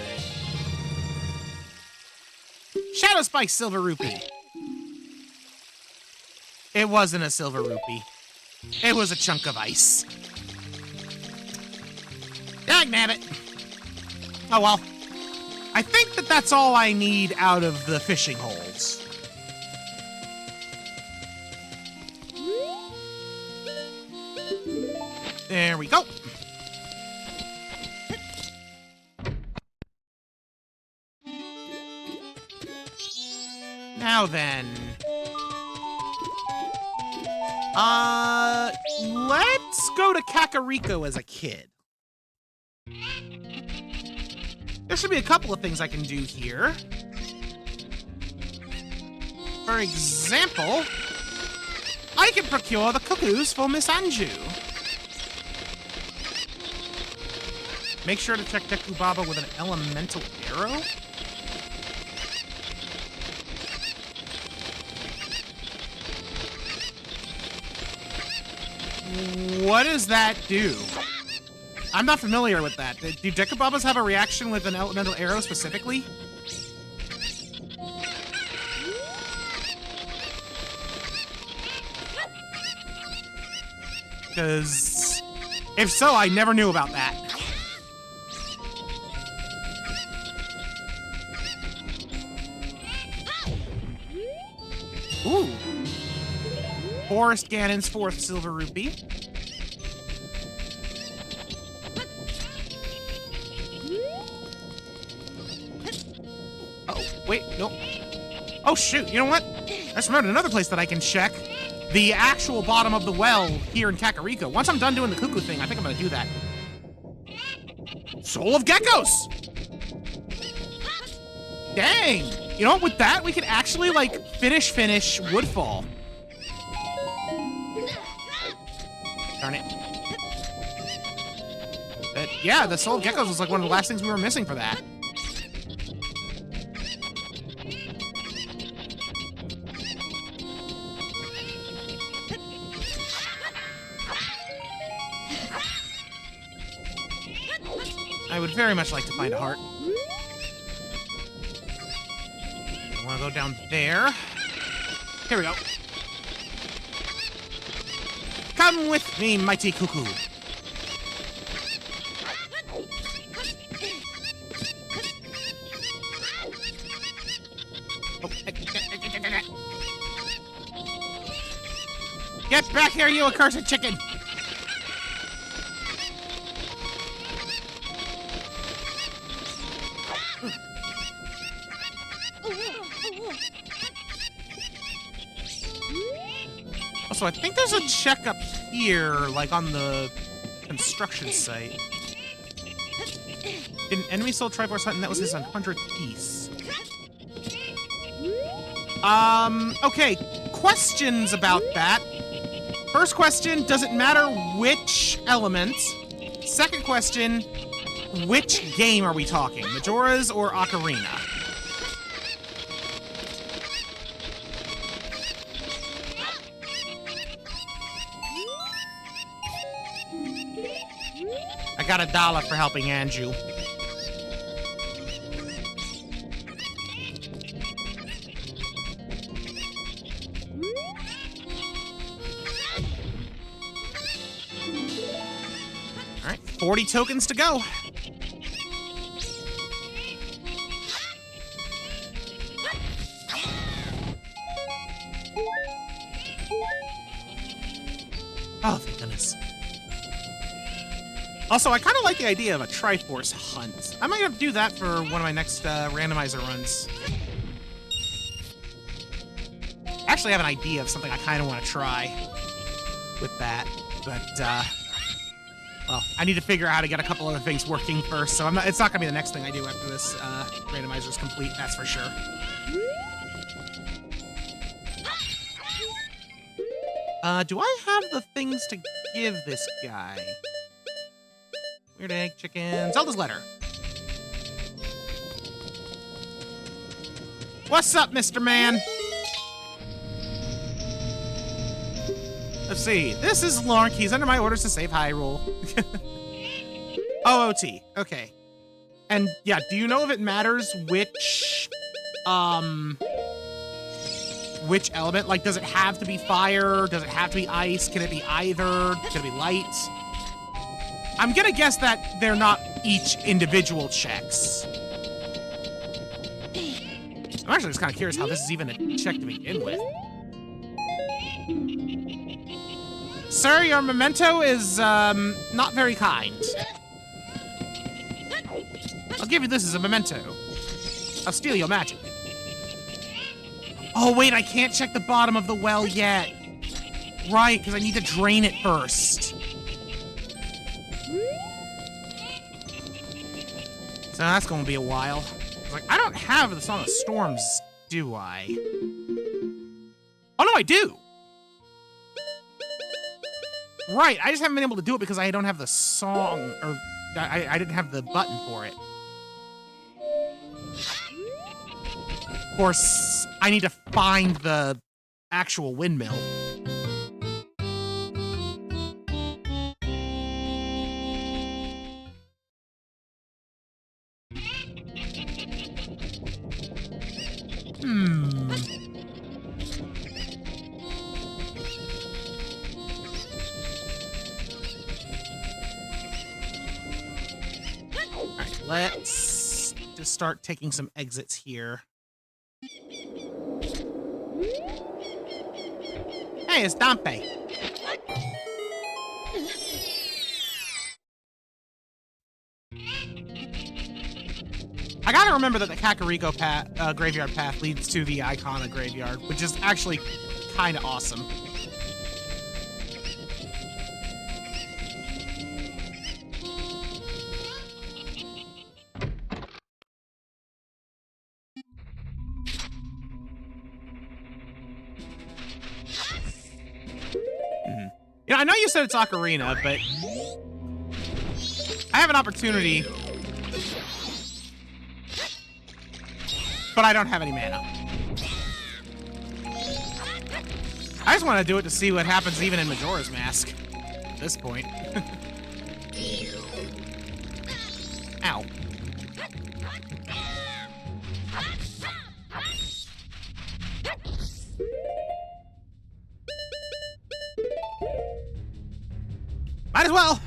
Shadow Spike Silver Rupee. It wasn't a silver rupee. It was a chunk of ice. Dagnabbit. Oh well. I think that that's all I need out of the fishing holes. There we go. Now then. Let's go to Kakariko as a kid. There should be a couple of things I can do here. For example, I can procure the cuckoos for Miss Anju. Make sure to check Deku Baba with an elemental arrow. What does that do? I'm not familiar with that. Do Deku Babas have a reaction with an elemental arrow specifically? Because if so, I never knew about that. Ooh. Forest Ganon's 4th Silver Rupee. Oh, wait, nope. Oh, shoot, you know what? I just remembered another place that I can check. The actual bottom of the well here in Kakariko. Once I'm done doing the cuckoo thing, I think I'm gonna do that. Soul of Geckos! Dang! You know what, with that, we can actually, like, finish Woodfall. Darn it. But, yeah, the Soul of Geckos was, like, one of the last things we were missing for that. I would very much like to find a heart. I want to go down there. Here we go. Come with me, mighty cuckoo. Oh, get back here, you accursed chicken! Also, I think there's a check up here, like on the construction site. Did an enemy soul Triforce Hunt, and that was his 100th piece. Okay, questions about that. First question, does it matter which element? Second question, which game are we talking? Majora's or Ocarina? I got $1 for helping Anju. All right, 40 tokens to go. Oh, thank goodness. Also, I kind of like the idea of a Triforce hunt. I might have to do that for one of my next randomizer runs. Actually, I have an idea of something I kind of want to try with that, but well, I need to figure out how to get a couple other things working first. So it's not gonna be the next thing I do after this randomizer's complete. That's for sure. Do I have the things to give this guy? Weird egg, chicken. Zelda's letter. What's up, Mr. Man? Let's see. This is Lork. He's under my orders to save Hyrule. OOT. Okay. And yeah, do you know if it matters which element? Like, does it have to be fire? Does it have to be ice? Can it be either? Can it be light? I'm gonna guess that they're not each individual checks. I'm actually just kind of curious how this is even a check to begin with. Sir, your memento is, not very kind. I'll give you this as a memento. I'll steal your magic. Oh, wait, I can't check the bottom of the well yet. Right, because I need to drain it first. So that's going to be a while. I was like, I don't have the Song of Storms, do I? Oh, no, I do. Right, I just haven't been able to do it because I don't have the song, or I didn't have the button for it. Of course, I need to find the actual windmill. Alright, let's just start taking some exits here. Hey, it's Dampé. I gotta remember that the Kakariko path, graveyard path leads to the Icona graveyard, which is actually kind of awesome. You know, I know you said it's Ocarina, but I have an opportunity, but I don't have any mana. I just want to do it to see what happens even in Majora's Mask at this point. Ow. Might as well.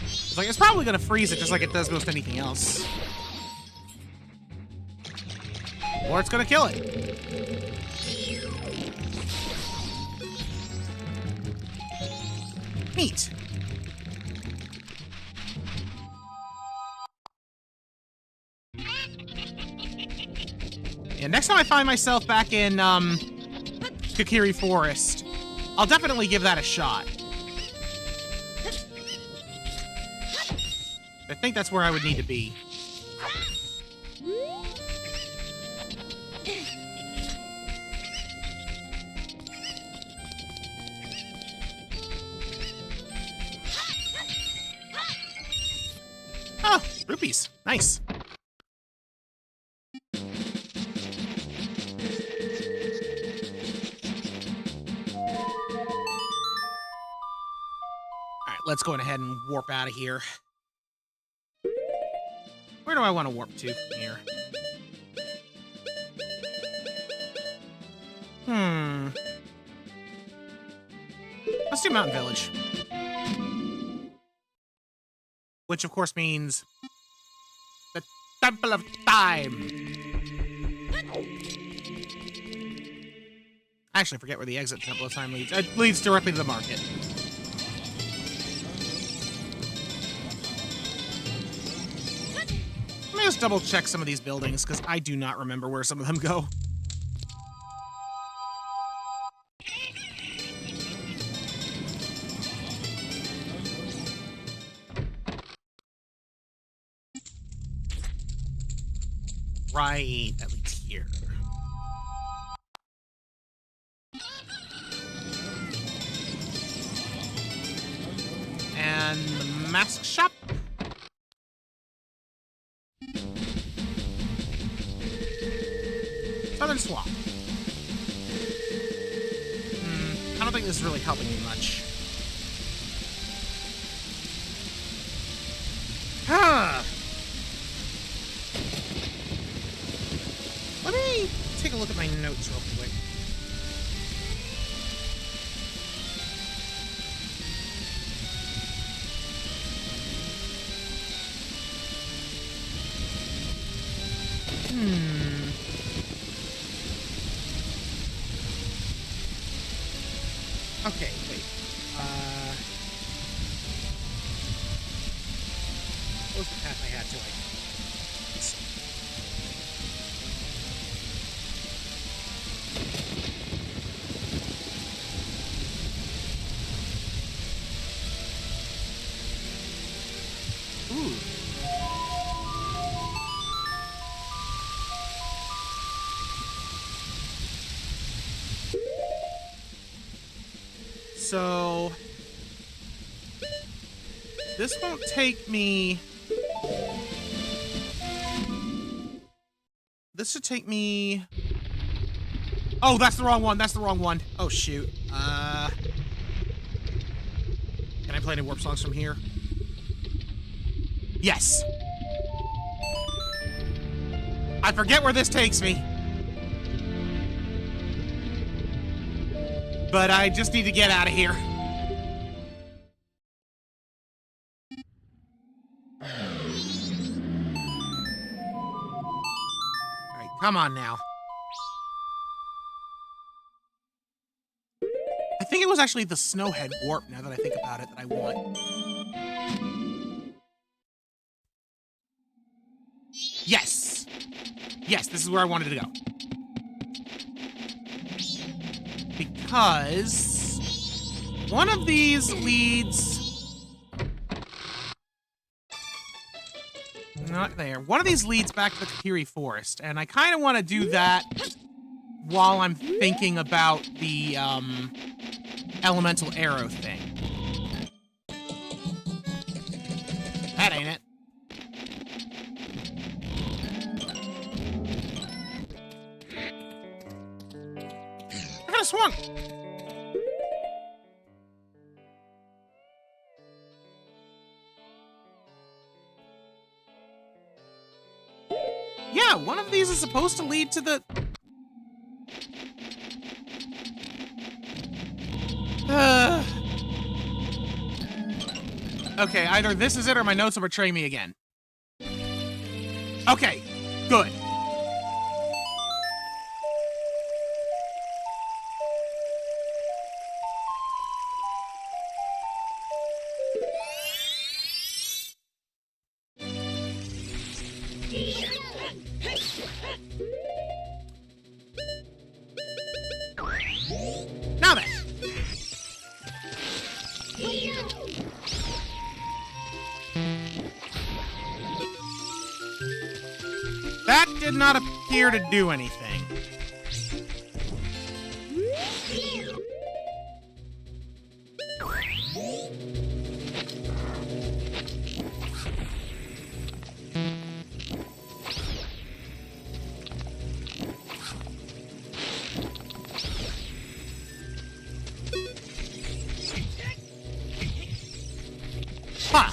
It's like, it's probably gonna freeze it just like it does most anything else. Or it's gonna kill it. Neat. Yeah, next time I find myself back in, Kokiri Forest, I'll definitely give that a shot. I think that's where I would need to be. Oh, rupees. Nice. Let's go ahead and warp out of here. Where do I want to warp to from here? Let's do Mountain Village. Which, of course, means the Temple of Time. I actually forget where the exit Temple of Time leads. It leads directly to the market. Let me just double check some of these buildings, because I do not remember where some of them go. Right, that leads here. And the mask shop. Southern Swamp. I don't think this is really helping me much. Huh. Let me take a look at my notes real quick. Okay, wait. What was the path I had to, let's see. Ooh. So this won't take me. This should take me. Oh, that's the wrong one. That's the wrong one. Oh shoot. Can I play any warp songs from here? Yes. I forget where this takes me. But I just need to get out of here. Alright, come on now. I think it was actually the Snowhead Warp, now that I think about it, that I want. Yes! Yes, this is where I wanted to go. Because one of these leads... Not there. One of these leads back to the Kahiri Forest, and I kind of want to do that while I'm thinking about the, elemental arrow thing. That ain't it. I could have swung. Yeah, one of these is supposed to lead to the... Okay, either this is it or my notes will betray me again. Okay, good. Now then. That did not appear to do anything. Huh.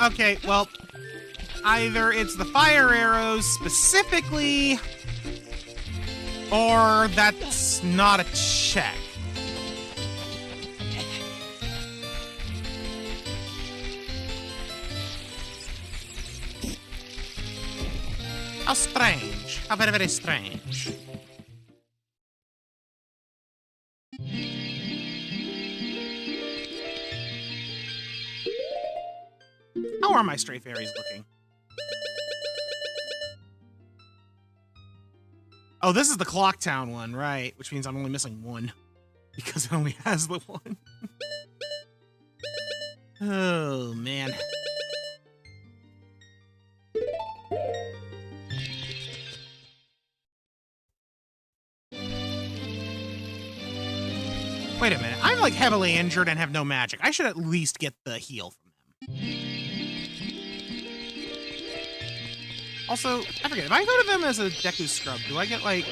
Okay, well, either it's the fire arrows specifically, or that's not a check. How strange. How very, very strange. How are my stray fairies looking? Oh, this is the Clock Town one, right? Which means I'm only missing one. Because it only has the one. Oh, man. Wait a minute. I'm like heavily injured and have no magic. I should at least get the heal from them. Also, I forget, if I go to them as a Deku Scrub, do I get like...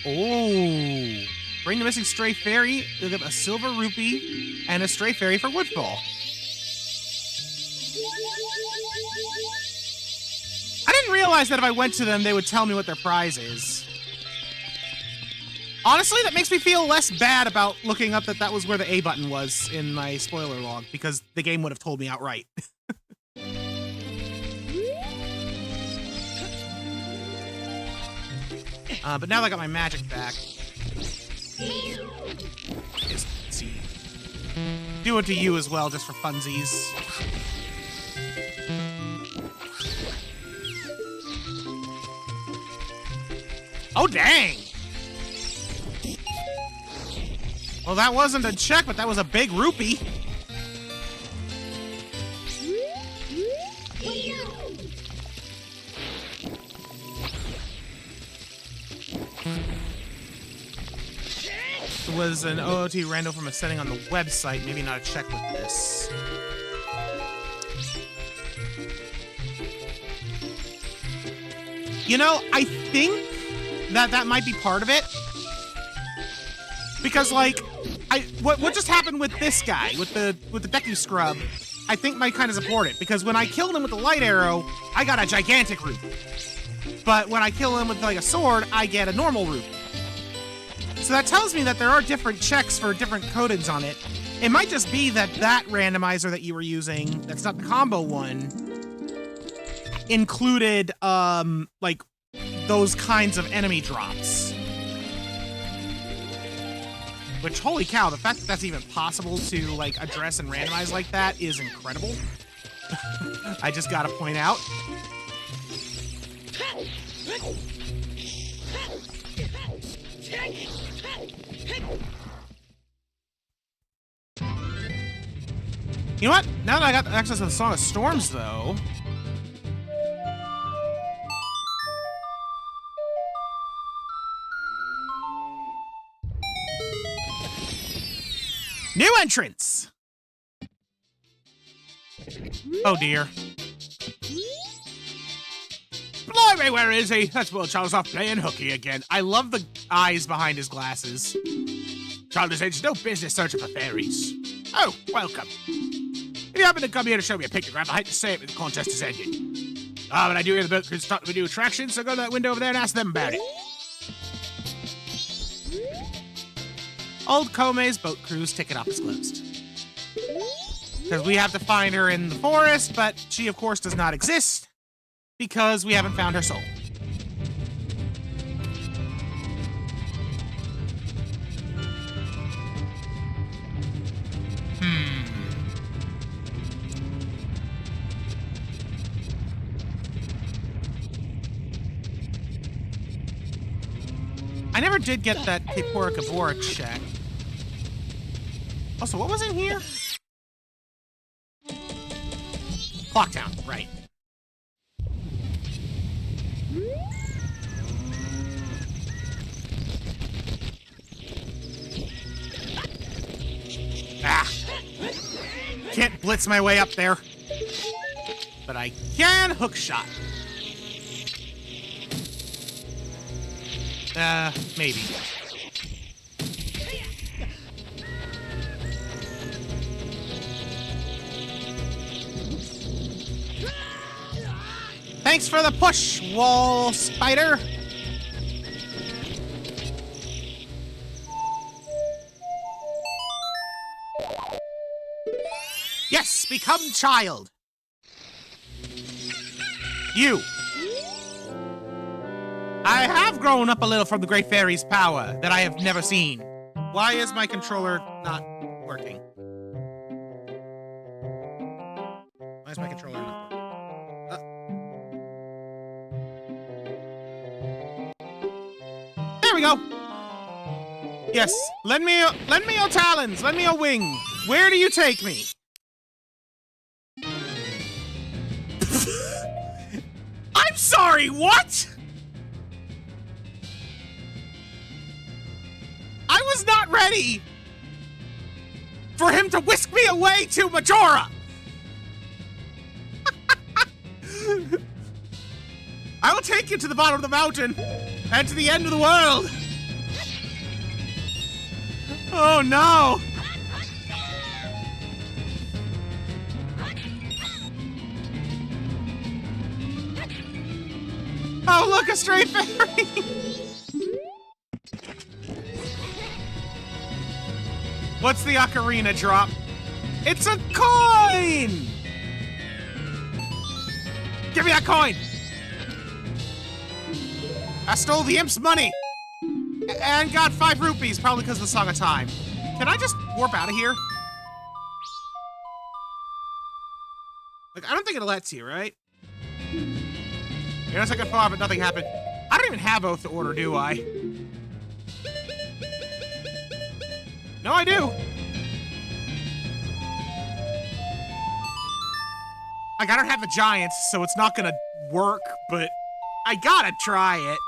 Oh, bring the missing stray fairy. You'll get a silver rupee and a stray fairy for Woodfall. I didn't realize that if I went to them, they would tell me what their prize is. Honestly, that makes me feel less bad about looking up that that was where the A button was in my spoiler log, because the game would have told me outright. But now that I got my magic back, let's see. Do it to you as well, just for funsies. Oh, dang! Well, that wasn't a check, but that was a big rupee. It was an OOT rando from a setting on the website, maybe not a check with this. You know, I think that might be part of it. Because, like, what just happened with this guy, with the Deku Scrub, I think might kind of support it. Because when I killed him with the light arrow, I got a gigantic root. But when I kill him with, like, a sword, I get a normal root. So that tells me that there are different checks for different codings on it. It might just be that that randomizer that you were using, that's not the combo one, included, like, those kinds of enemy drops. Which, holy cow, the fact that that's even possible to, like, address and randomize like that is incredible. I just gotta point out. You know what? Now that I got access to the Song of Storms, though... New entrance! Oh, dear. Blimey, where is he? That's Will Charles off playing hooky again. I love the eyes behind his glasses. Charles said it's no business searching for fairies. Oh, welcome. If you happen to come here to show me a pictograph, I hate to say it, but the contest is ended. Ah, but I do hear the boat crews starting to new attraction, so go to that window over there and ask them about it. Old Kome's boat crew's ticket office closed. Because we have to find her in the forest, but she, of course, does not exist. Because we haven't found her soul. I never did get that Kapora Kabora check. Also, what was in here? Clocktown, right. Ah! Can't blitz my way up there. But I can hook shot. Maybe. Thanks for the push, wall spider. Yes, become child. You. I have grown up a little from the Great Fairy's power that I have never seen. Why is my controller not working? Why is my controller not working? There we go. Yes, lend me your talons, lend me a wing. Where do you take me? I'm sorry, what? I was not ready for him to whisk me away to Majora. I will take you to the bottom of the mountain and to the end of the world. Oh no! Oh look, a stray fairy! What's the ocarina drop? It's a coin! Give me that coin! I stole the imp's money! And got 5 rupees, probably because of the Song of Time. Can I just warp out of here? Like, I don't think it lets you, right? Yes, I got far, but nothing happened. I don't even have Oath to Order, do I? No, I do. Like, I don't have the Giants, so it's not gonna work, but I gotta try it.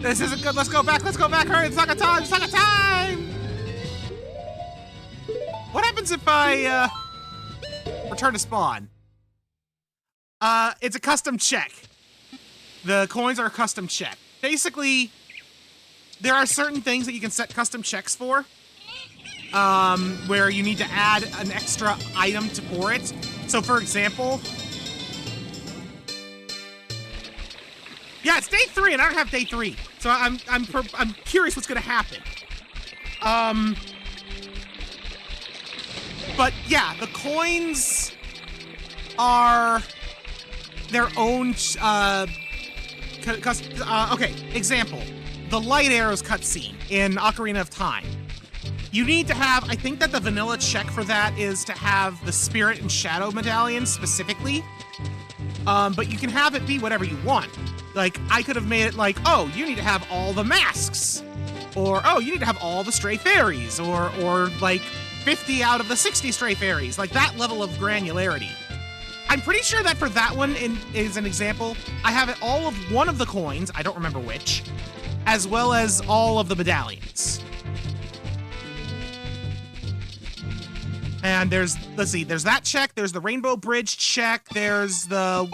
This isn't good. Let's go back. Hurry, it's Song of Time. Song of Time! What happens if I, return to spawn? It's a custom check. The coins are a custom check. Basically, there are certain things that you can set custom checks for, where you need to add an extra item for it. So, for example, yeah, it's day 3, and I don't have day 3, so I'm curious what's gonna happen. But yeah, the coins are their own. Okay, example: the light arrows cutscene in Ocarina of Time. You need to have. I think that the vanilla check for that is to have the Spirit and Shadow medallions specifically. But you can have it be whatever you want. Like, I could have made it like, oh, you need to have all the masks. Or, oh, you need to have all the stray fairies. Or like, 50 out of the 60 stray fairies. Like, that level of granularity. I'm pretty sure that for that one, is an example, I have it all of one of the coins, I don't remember which, as well as all of the medallions. And there's, let's see, there's that check, there's the Rainbow Bridge check, there's the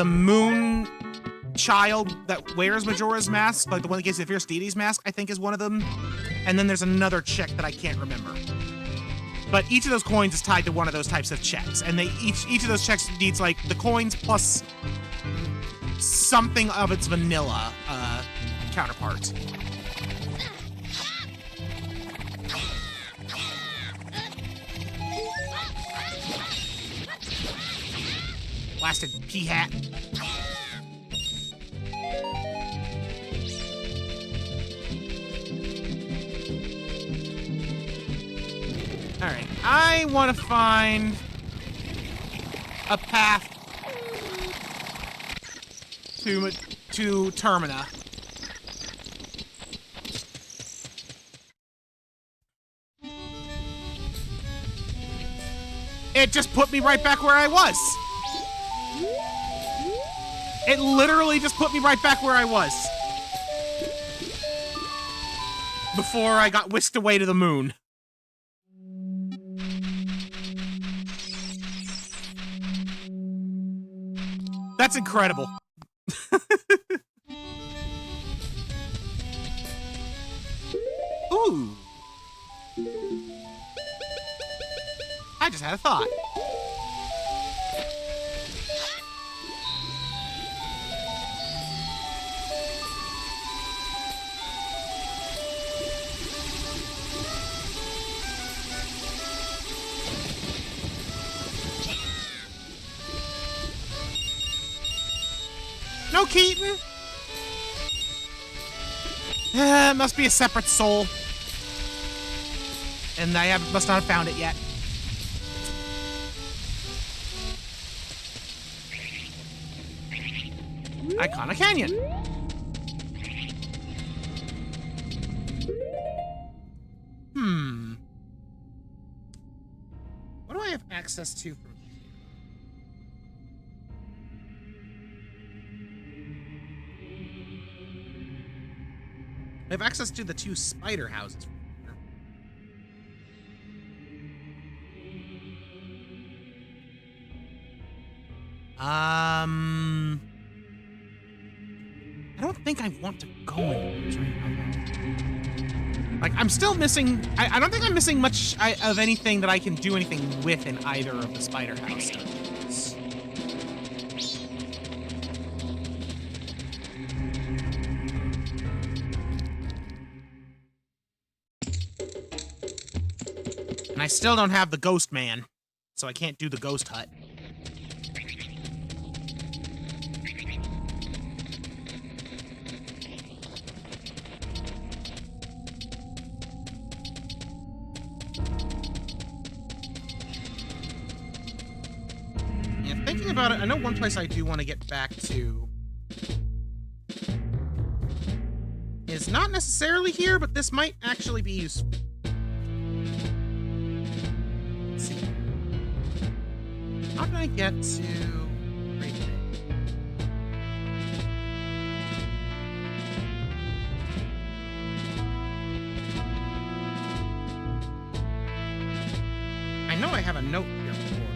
Moon Child that wears Majora's mask, like the one that gives the Fierce Deity's mask, I think is one of them. And then there's another check that I can't remember. But each of those coins is tied to one of those types of checks. And they each of those checks needs like the coins plus something of its vanilla counterpart. Blasted pea-hat. Alright, I want to find a path to Termina. It just put me right back where I was. It literally just put me right back where I was. Before I got whisked away to the moon. That's incredible. Ooh. I just had a thought. No, Keaton! It must be a separate soul. And I must not have found it yet. Icona Canyon. What do I have access to from here? I have access to the 2 spider houses from here. I don't think I want to go in those right now, though. Like, I'm still missing... I don't think I'm missing much of anything that I can do anything with in either of the spider house dungeons. And I still don't have the ghost man, so I can't do the ghost hut. About it, I know one place I do want to get back to is not necessarily here, but this might actually be useful. Let's see. How can I get to Great Bay? I know I have a note here for it.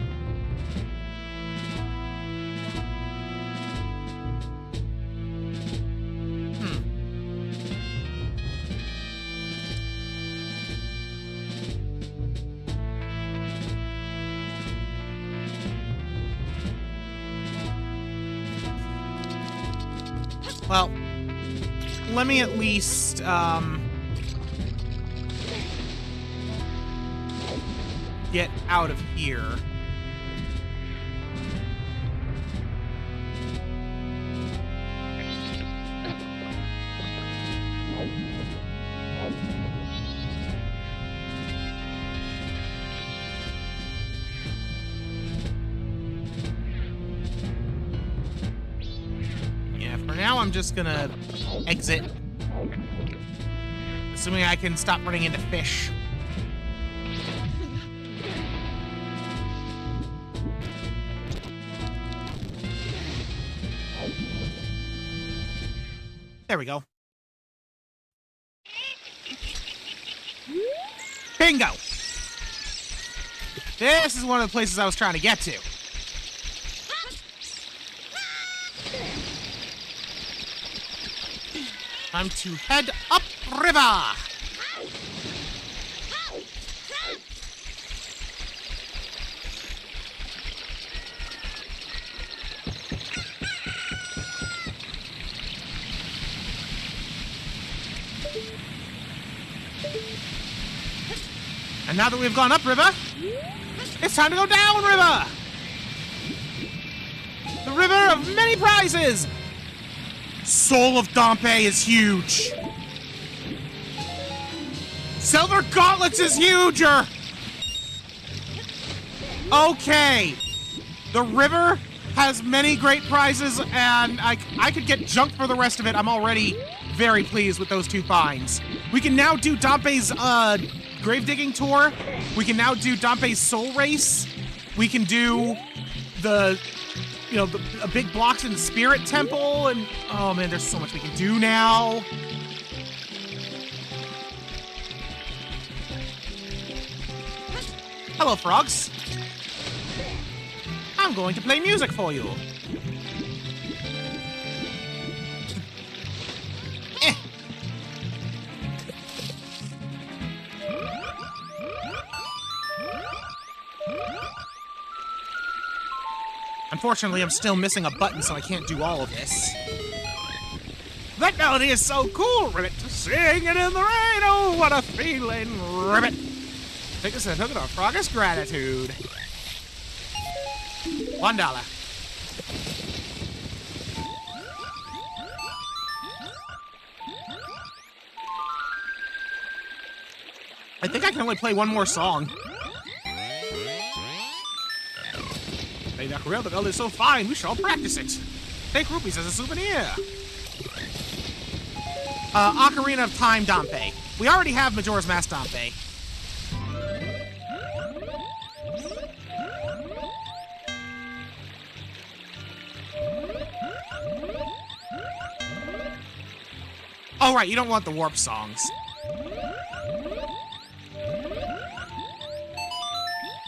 Well, let me at least, get out of here. Now I'm just gonna exit. Assuming I can stop running into fish. There we go. Bingo! This is one of the places I was trying to get to. Time to head upriver! And now that we've gone upriver, it's time to go downriver! The river of many prizes! Soul of Dompe is huge. Silver Gauntlets is huger. Okay. The river has many great prizes, and I could get junk for the rest of it. I'm already very pleased with those 2 finds. We can now do Dompe's grave digging tour. We can now do Dompe's soul race. We can do the big blocks in the Spirit Temple, and oh man, there's so much we can do now. Hello, frogs. I'm going to play music for you. Unfortunately, I'm still missing a button, so I can't do all of this. That melody is so cool, Ribbit! Sing it in the rain, oh, what a feeling, Ribbit! Take a sip of our Frogger's gratitude. $1. I think I can only play one more song. Hey, that rail is so fine, we shall practice it. Take rupees as a souvenir. Ocarina of Time Dampé. We already have Majora's Mask Dampé. Oh, right, you don't want the warp songs.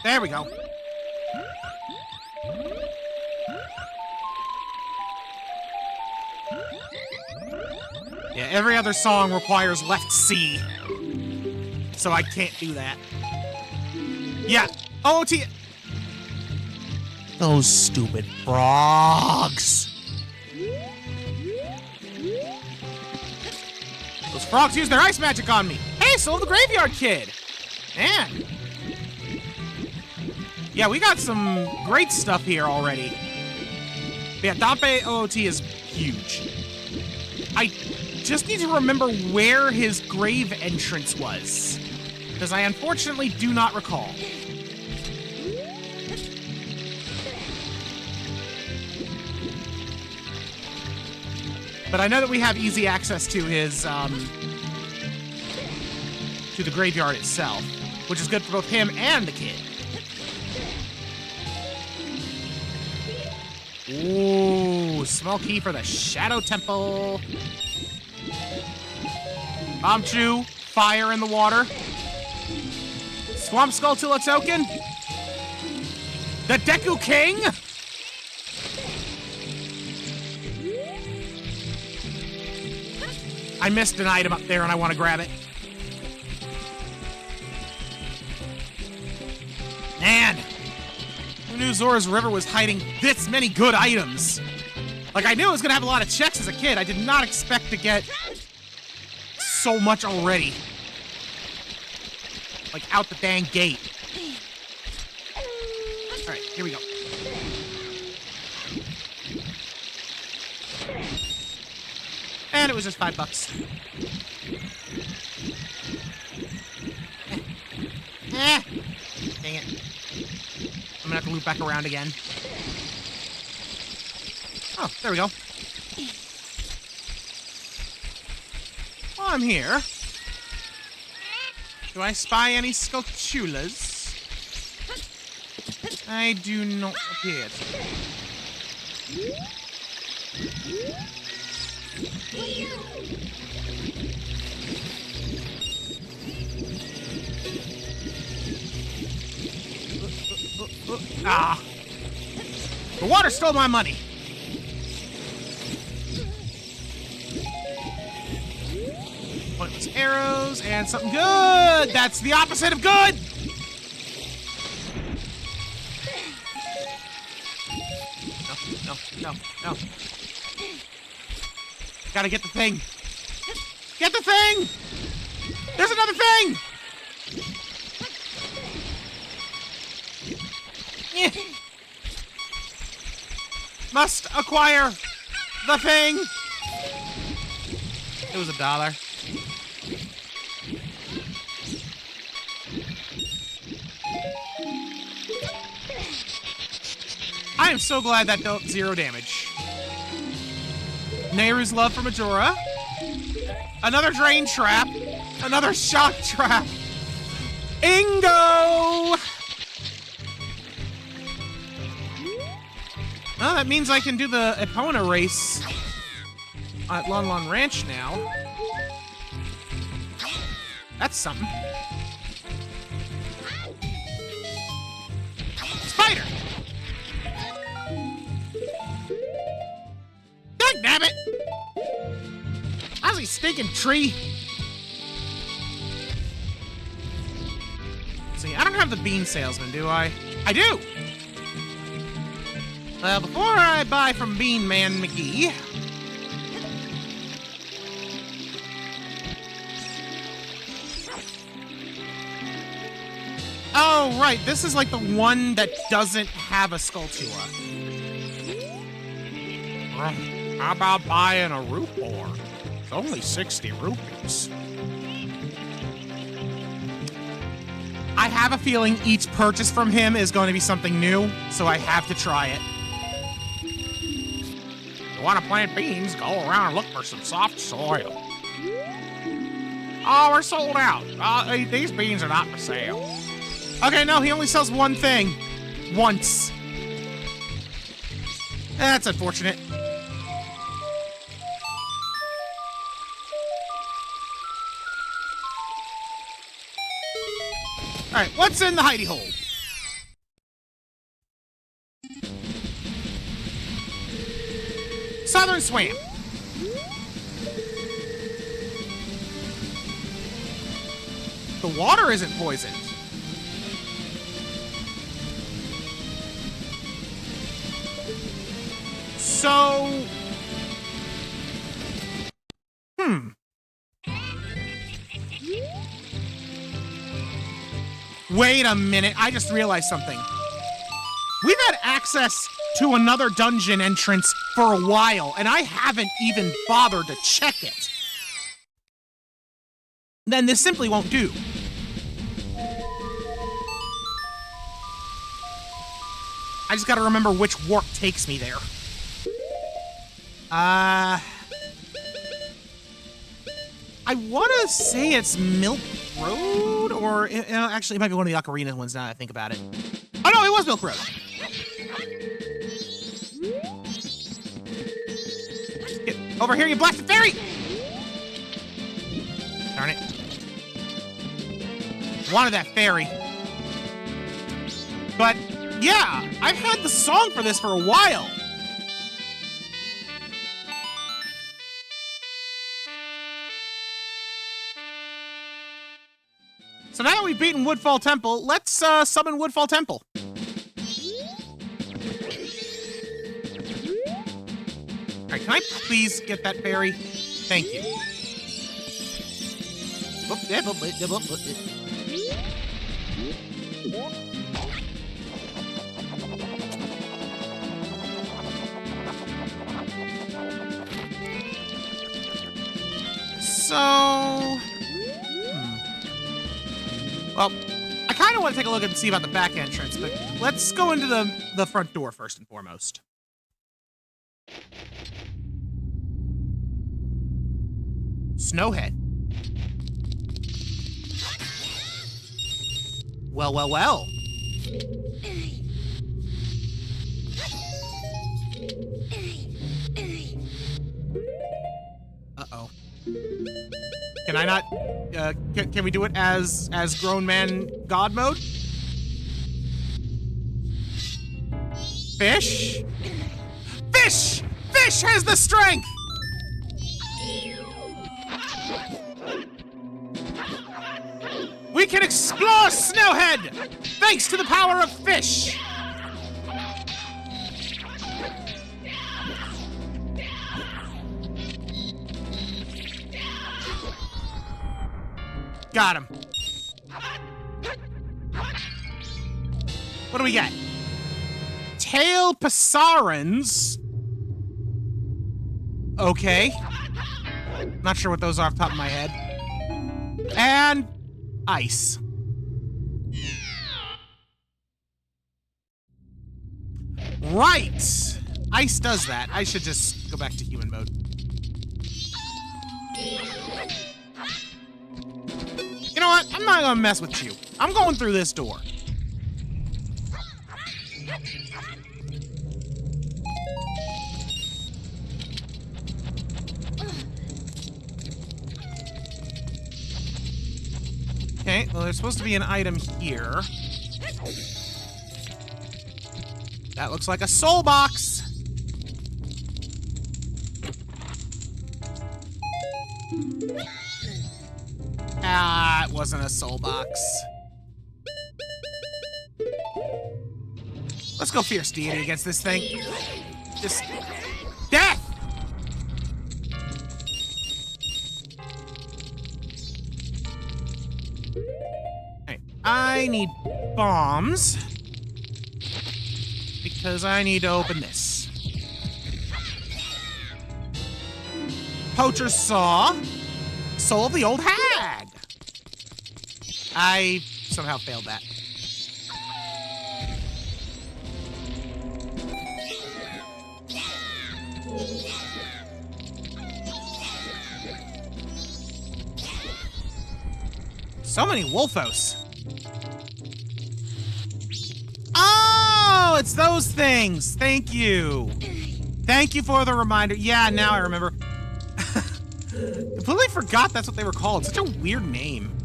There we go. Yeah, every other song requires left C. So I can't do that. Yeah, OOT. Those stupid frogs. Those frogs use their ice magic on me. Hey, so the Graveyard Kid. Man. Yeah, we got some great stuff here already. But yeah, Dampé OOT is huge. I just need to remember where his grave entrance was, because I unfortunately do not recall. But I know that we have easy access to his, to the graveyard itself, which is good for both him and the kid. Ooh, small key for the Shadow Temple. Bomb Chew, fire in the water. Swamp Skulltula token. The Deku King. I missed an item up there and I want to grab it. Man, who knew Zora's River was hiding this many good items? Like, I knew I was going to have a lot of checks as a kid. I did not expect to get so much already. Like, out the dang gate. Alright, here we go. And it was just $5. Dang it. I'm gonna have to loop back around again. Oh, there we go. While I'm here, do I spy any Skulltulas? I do not appear to. Ah! The water stole my money! Pointless arrows and something good! That's the opposite of good! No. Gotta get the thing. Get the thing! There's another thing! Yeah. Must acquire the thing. It was $1. I am so glad that dealt 0 damage. Nehru's love for Majora. Another drain trap. Another shock trap. Ingo! Well, that means I can do the Epona race at Lon Lon Ranch now. That's something. Spider! Damn it! How's he stinking tree? See, I don't have the bean salesman, do I? I do! Well, before I buy from Bean Man McGee... Oh, right, this is like the one that doesn't have a Skulltula. How about buying a root boar? It's only 60 rupees. I have a feeling each purchase from him is going to be something new, so I have to try it. want to plant beans, go around and look for some soft soil. Oh, we're sold out. These beans are not for sale. Okay, no, he only sells one thing. Once. That's unfortunate. Alright, what's in the hidey hole? Southern Swamp. The water isn't poisoned. So... Wait a minute, I just realized something. We've had access to another dungeon entrance for a while, and I haven't even bothered to check it. Then this simply won't do. I just gotta remember which warp takes me there. I wanna say it's Milk Road, or actually it might be one of the Ocarina ones now that I think about it. Oh no, it was Milk Road. Get over here, you blasted fairy! Darn it. Wanted that fairy. But, yeah, I've had the song for this for a while. So now that we've beaten Woodfall Temple, let's summon Woodfall Temple. Alright, can I please get that fairy? Thank you. So... Well, I kind of want to take a look and see about the back entrance, but let's go into the front door first and foremost. Snowhead. Well, well, well. Uh-oh. Can I not, can we do it as grown man god mode? Fish? Fish! Fish has the strength! We can explore Snowhead! Thanks to the power of fish! Got him. What do we got? Tail Passarans. Okay. Not sure what those are off the top of my head. And ice. Right. Ice does that. I should just go back to human mode. You know what? I'm not gonna mess with you. I'm going through this door. Okay, well, there's supposed to be an item here. That looks like a soul box. Ah, it wasn't a soul box. Let's go Fierce Deity against this thing. Just... death! Alright, I need bombs. Because I need to open this. Poacher's Saw. Soul of the Old Hag. I somehow failed that. So many Wolfos. Oh, it's those things. Thank you. Thank you for the reminder. Yeah, now I remember. Completely forgot that's what they were called. Such a weird name.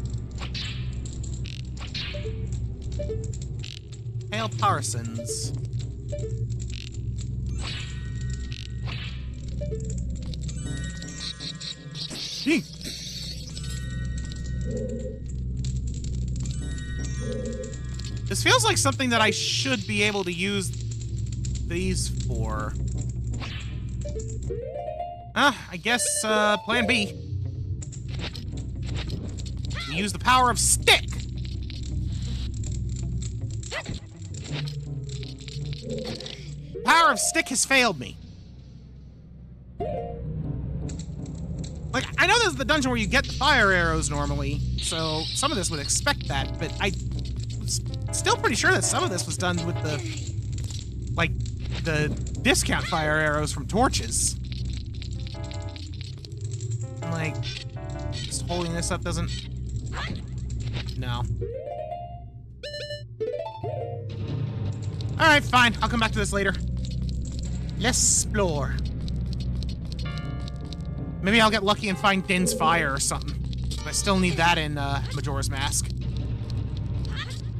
Hail Parsons. This feels like something that I should be able to use these for. I guess, plan B. Use the power of stick. Power of stick has failed me. Like, I know this is the dungeon where you get the fire arrows normally, so some of this would expect that, but I was still pretty sure that some of this was done with the, like, the discount fire arrows from torches. Like, just holding this up doesn't... No. Alright, fine. I'll come back to this later. Let's explore. Maybe I'll get lucky and find Din's Fire or something. But I still need that in Majora's Mask.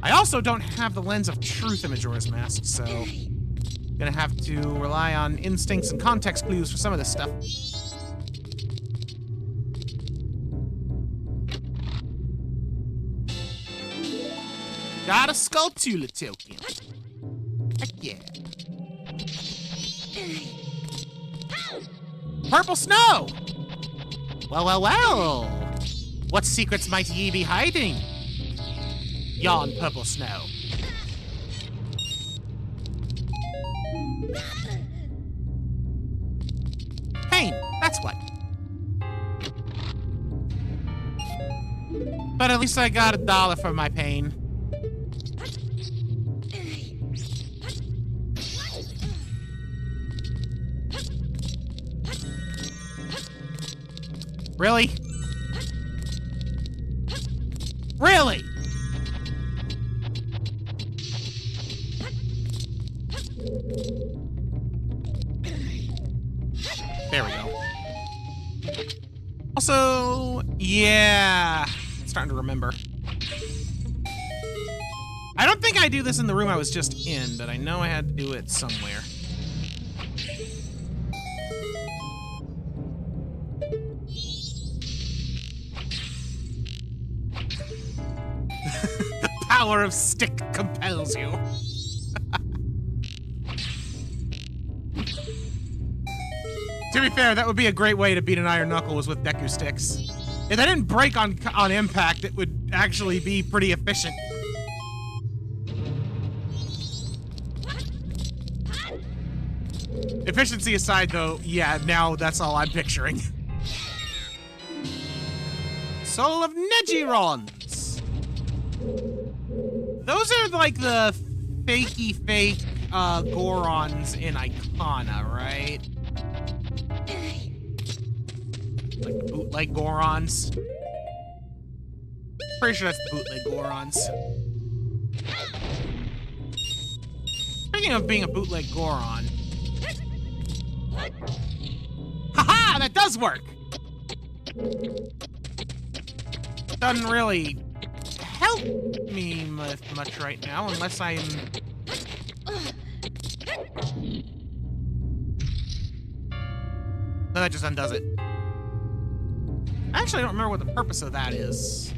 I also don't have the Lens of Truth in Majora's Mask, so... I'm gonna have to rely on instincts and context clues for some of this stuff. Got a Skulltula token. Heck yeah. Purple snow! Well, well, well. What secrets might ye be hiding? Yon purple snow. Pain, that's what. But at least I got $1 for my pain. Really? Really? There we go. Also, yeah, I'm starting to remember. I don't think I do this in the room I was just in, but I know I had to do it somewhere. The power of stick compels you. To be fair, that would be a great way to beat an iron knuckle was with Deku sticks. If they didn't break on impact, it would actually be pretty efficient. Efficiency aside, though, yeah, now that's all I'm picturing. Soul of Negirons. Those are like the fakey fake Gorons in Icona, right? Like the bootleg Gorons. Pretty sure that's the bootleg Gorons. Speaking of being a bootleg Goron. Haha! That does work! Doesn't really help me much right now, unless I'm... No, that just undoes it. Actually, I don't remember what the purpose of that is.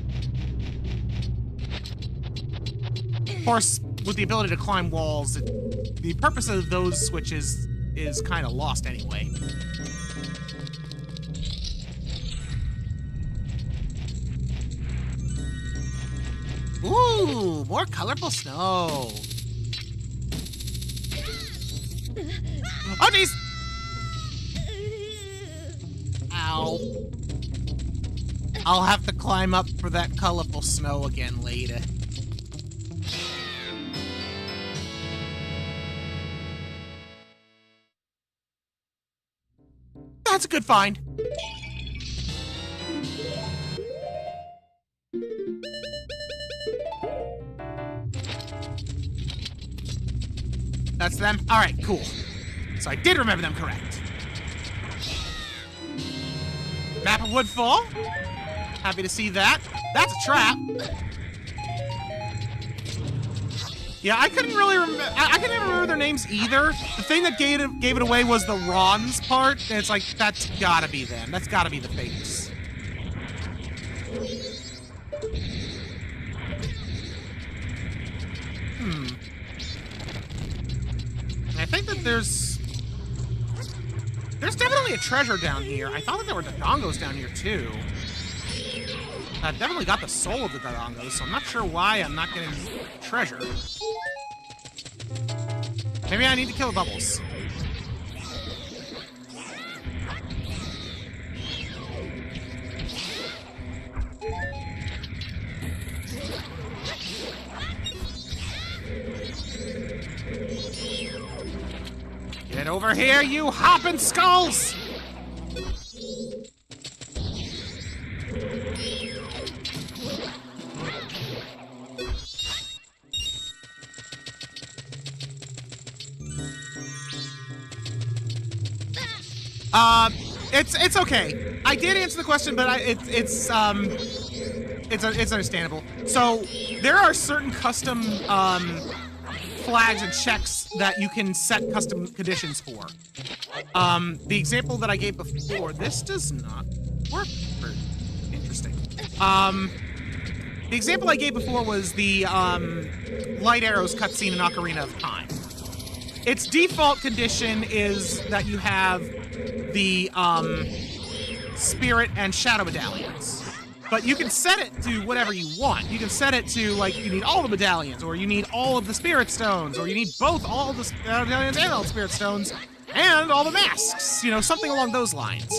Of course, with the ability to climb walls, the purpose of those switches is kind of lost anyway. Ooh, more colorful snow. Oh, jeez! Ow. I'll have to climb up for that colorful snow again later. That's a good find. That's them? Alright, cool. So I did remember them correct. Map of Woodfall. Happy to see that. That's a trap. Yeah, I couldn't really remember. I couldn't even remember their names either. The thing that gave it away was the Ron's part. And it's like, that's gotta be them. That's gotta be the fakes. I think that there's definitely a treasure down here. I thought that there were Dodongos down here too. I've definitely got the soul of the Dodongos, so I'm not sure why I'm not getting treasure. Maybe I need to kill the bubbles. Get over here, you hopping skulls! It's okay. I did answer the question, but it's understandable. So there are certain custom flags and checks that you can set custom conditions for. The example that I gave before, this does not work. Interesting. The example I gave before was the light arrows cutscene in Ocarina of Time. Its default condition is that you have the spirit and shadow medallions. But you can set it to whatever you want. You can set it to, like, you need all the medallions, or you need all of the spirit stones, or you need both all the medallions and all the spirit stones, and all the masks. You know, something along those lines.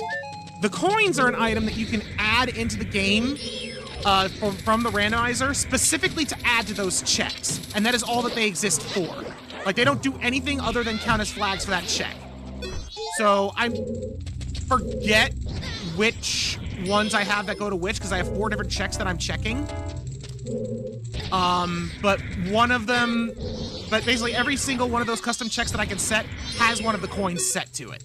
The coins are an item that you can add into the game from the randomizer, specifically to add to those checks. And that is all that they exist for. Like, they don't do anything other than count as flags for that check. So, I forget which ones I have that go to which, because I have 4 different checks that I'm checking. But one of them, but basically every single one of those custom checks that I can set has one of the coins set to it.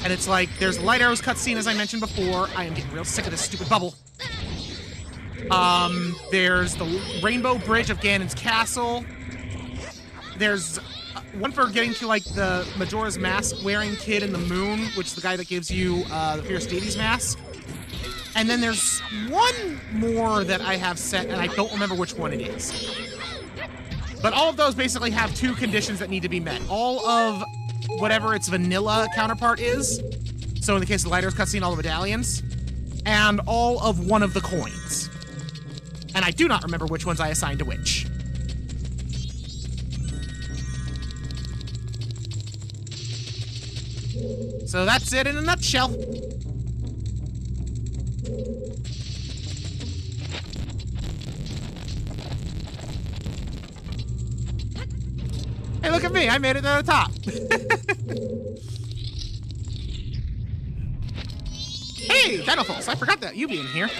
And it's like, there's the light arrows cutscene, as I mentioned before. I am getting real sick of this stupid bubble. There's the Rainbow Bridge of Ganon's Castle. There's one for getting to, like, the Majora's Mask wearing kid in the moon, which is the guy that gives you the Fierce Deity's mask. And then there's one more that I have set, and I don't remember which one it is. But all of those basically have 2 conditions that need to be met. All of whatever its vanilla counterpart is, so in the case of the Light Arrows cutscene, all the medallions, and all of one of the coins. And I do not remember which ones I assigned to which. So that's it in a nutshell. Hey, look at me. I made it to the top. Hey, Dinofalls. I forgot that you being here.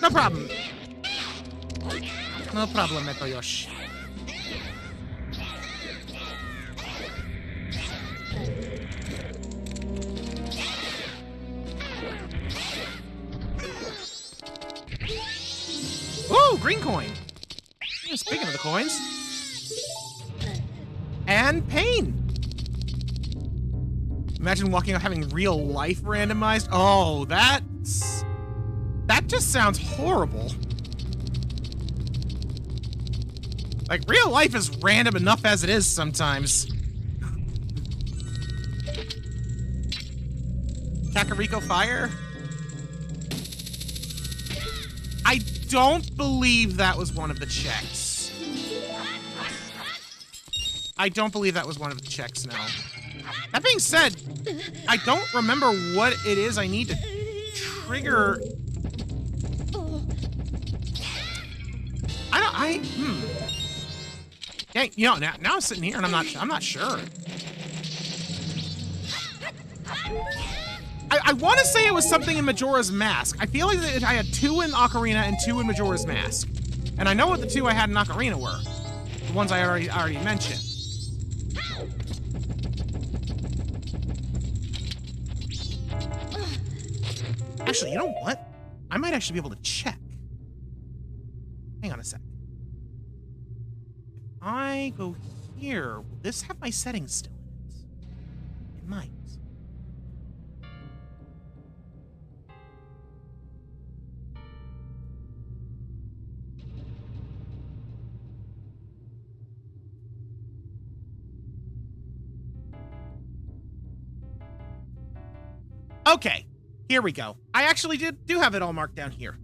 No problem. No problem, Metoyoshi. Ooh, green coin. Yeah, speaking of the coins. And pain. Imagine walking out having real life randomized. Oh, that just sounds horrible. Like, real life is random enough as it is sometimes. Kakariko Fire? I don't believe that was one of the checks. I don't believe that was one of the checks, no. That being said, I don't remember what it is I need to trigger. Dang, you know, now I'm sitting here and I'm not sure. I want to say it was something in Majora's Mask. I feel like I had 2 in Ocarina and 2 in Majora's Mask. And I know what the two I had in Ocarina were. The ones I already mentioned. Actually, you know what? I might actually be able to check. Hang on a sec. If I go here, will this have my settings still in it? It might. Okay, here we go. I actually do have it all marked down here.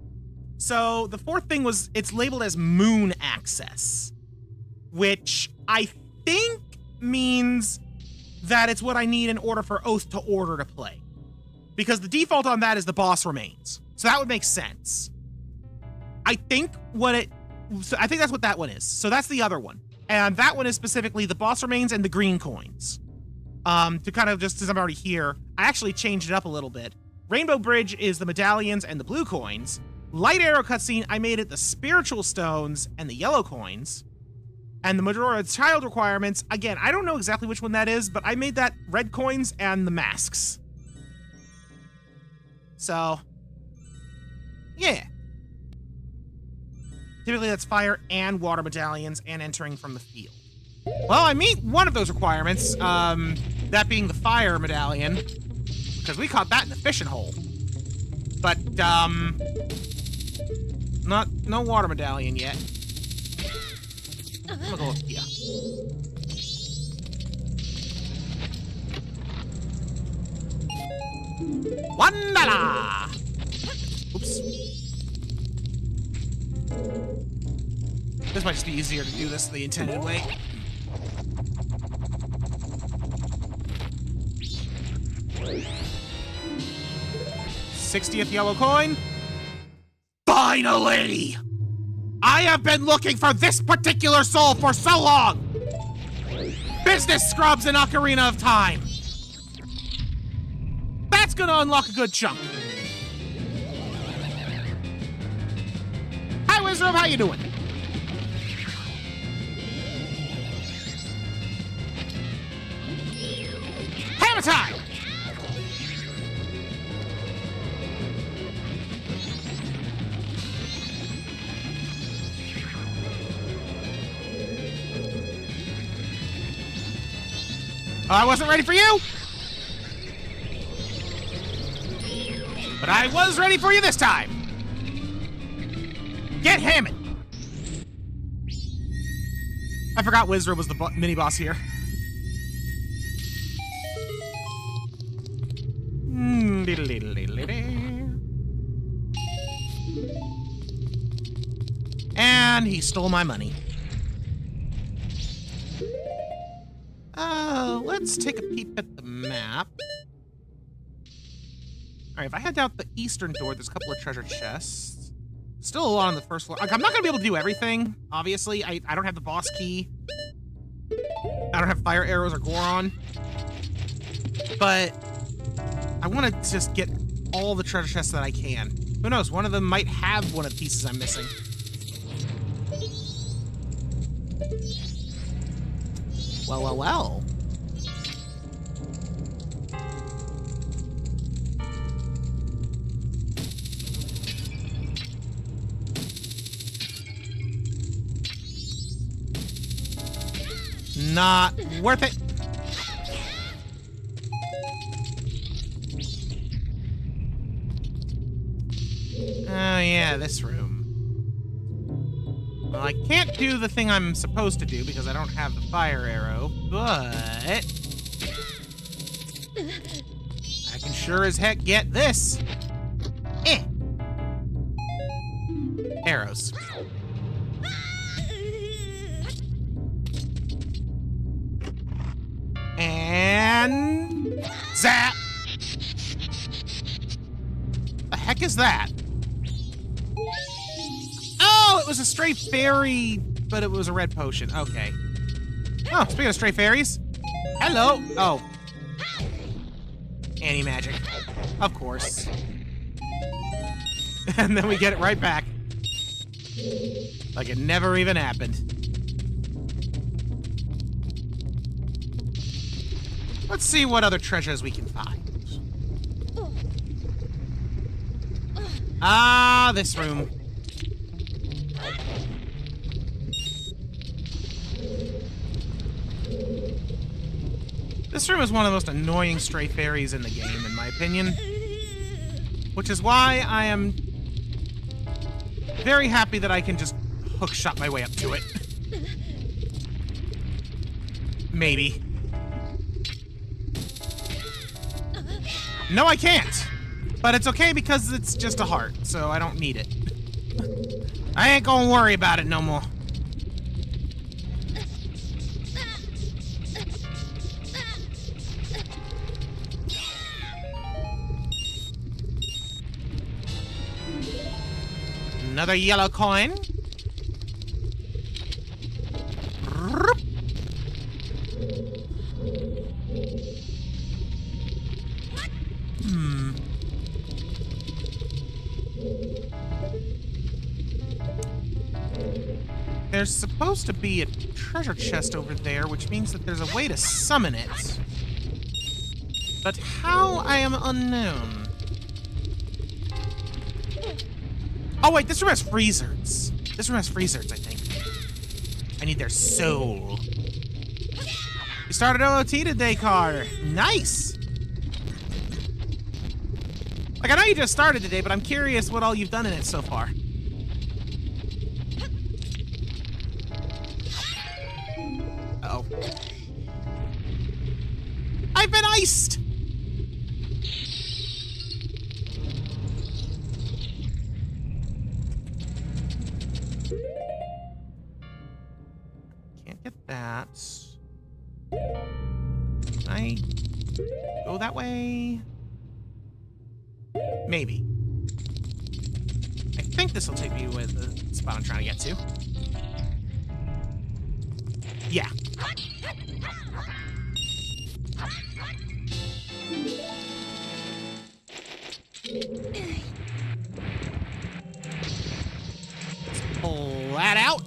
So the fourth thing was, it's labeled as moon access, which I think means that it's what I need in order for Oath to Order to play. Because the default on that is the boss remains. So that would make sense. I think that's what that one is. So that's the other one. And that one is specifically the boss remains and the green coins. To kind of just, since I'm already here, I actually changed it up a little bit. Rainbow Bridge is the medallions and the blue coins. Light Arrow cutscene, I made it the spiritual stones and the yellow coins. And the Majora Child requirements, again, I don't know exactly which one that is, but I made that red coins and the masks. So, yeah. Typically that's fire and water medallions and entering from the field. Well, I meet one of those requirements, that being the fire medallion, because we caught that in the fishing hole. But, no water medallion yet. I'm gonna go up here. Wandala! Oops. This might just be easier to do this the intended way. $60th yellow coin. Finally! I have been looking for this particular soul for so long! Business scrubs in Ocarina of Time! That's gonna unlock a good chunk. Hi, Wizrobe, how you doing? Hammer time! I wasn't ready for you! But I was ready for you this time! Get hammered! I forgot Wizard was the mini-boss here. And he stole my money. Let's take a peep at the map. Alright, if I head out the eastern door, there's a couple of treasure chests. Still a lot on the first floor. Like, I'm not gonna be able to do everything, obviously. I don't have the boss key. I don't have fire arrows or Goron. But I want to just get all the treasure chests that I can. Who knows, one of them might have one of the pieces I'm missing. Well, well, well. Not worth it. Oh yeah, this room. Well, I can't do the thing I'm supposed to do because I don't have the fire arrow, but I can sure as heck get this. Arrows. And zap. The heck is that? Oh, it was a stray fairy, but it was a red potion. Okay. Oh, speaking of stray fairies. Hello. Oh. Anti-magic. Of course. And then we get it right back. Like it never even happened. Let's see what other treasures we can find. Ah, this room. This room is one of the most annoying stray fairies in the game, in my opinion. Which is why I am very happy that I can just hookshot my way up to it. Maybe. No, I can't. But it's okay because it's just a heart, so I don't need it. I ain't gonna worry about it no more. Another yellow coin. There's supposed to be a treasure chest over there, which means that there's a way to summon it. But how, I am unknown. Oh wait, this room has freezers. This room has freezers, I think. I need their soul. You started OOT today, Carter. Nice! Like, I know you just started today, but I'm curious what all you've done in it so far. Uh-oh. I've been iced! Can't get that. Can I go that way? Maybe. I think this will take me to the spot I'm trying to get to. Yeah. Let's pull that out.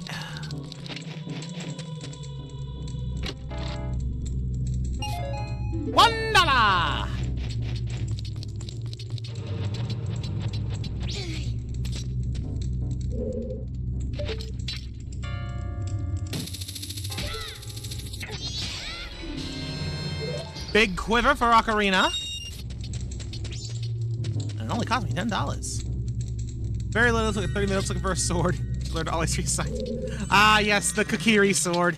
$1! Big quiver for Ocarina. And it only cost me $10. Very little, took 30 minutes looking for a sword. Learned all these sides. Ah, yes, the Kokiri sword.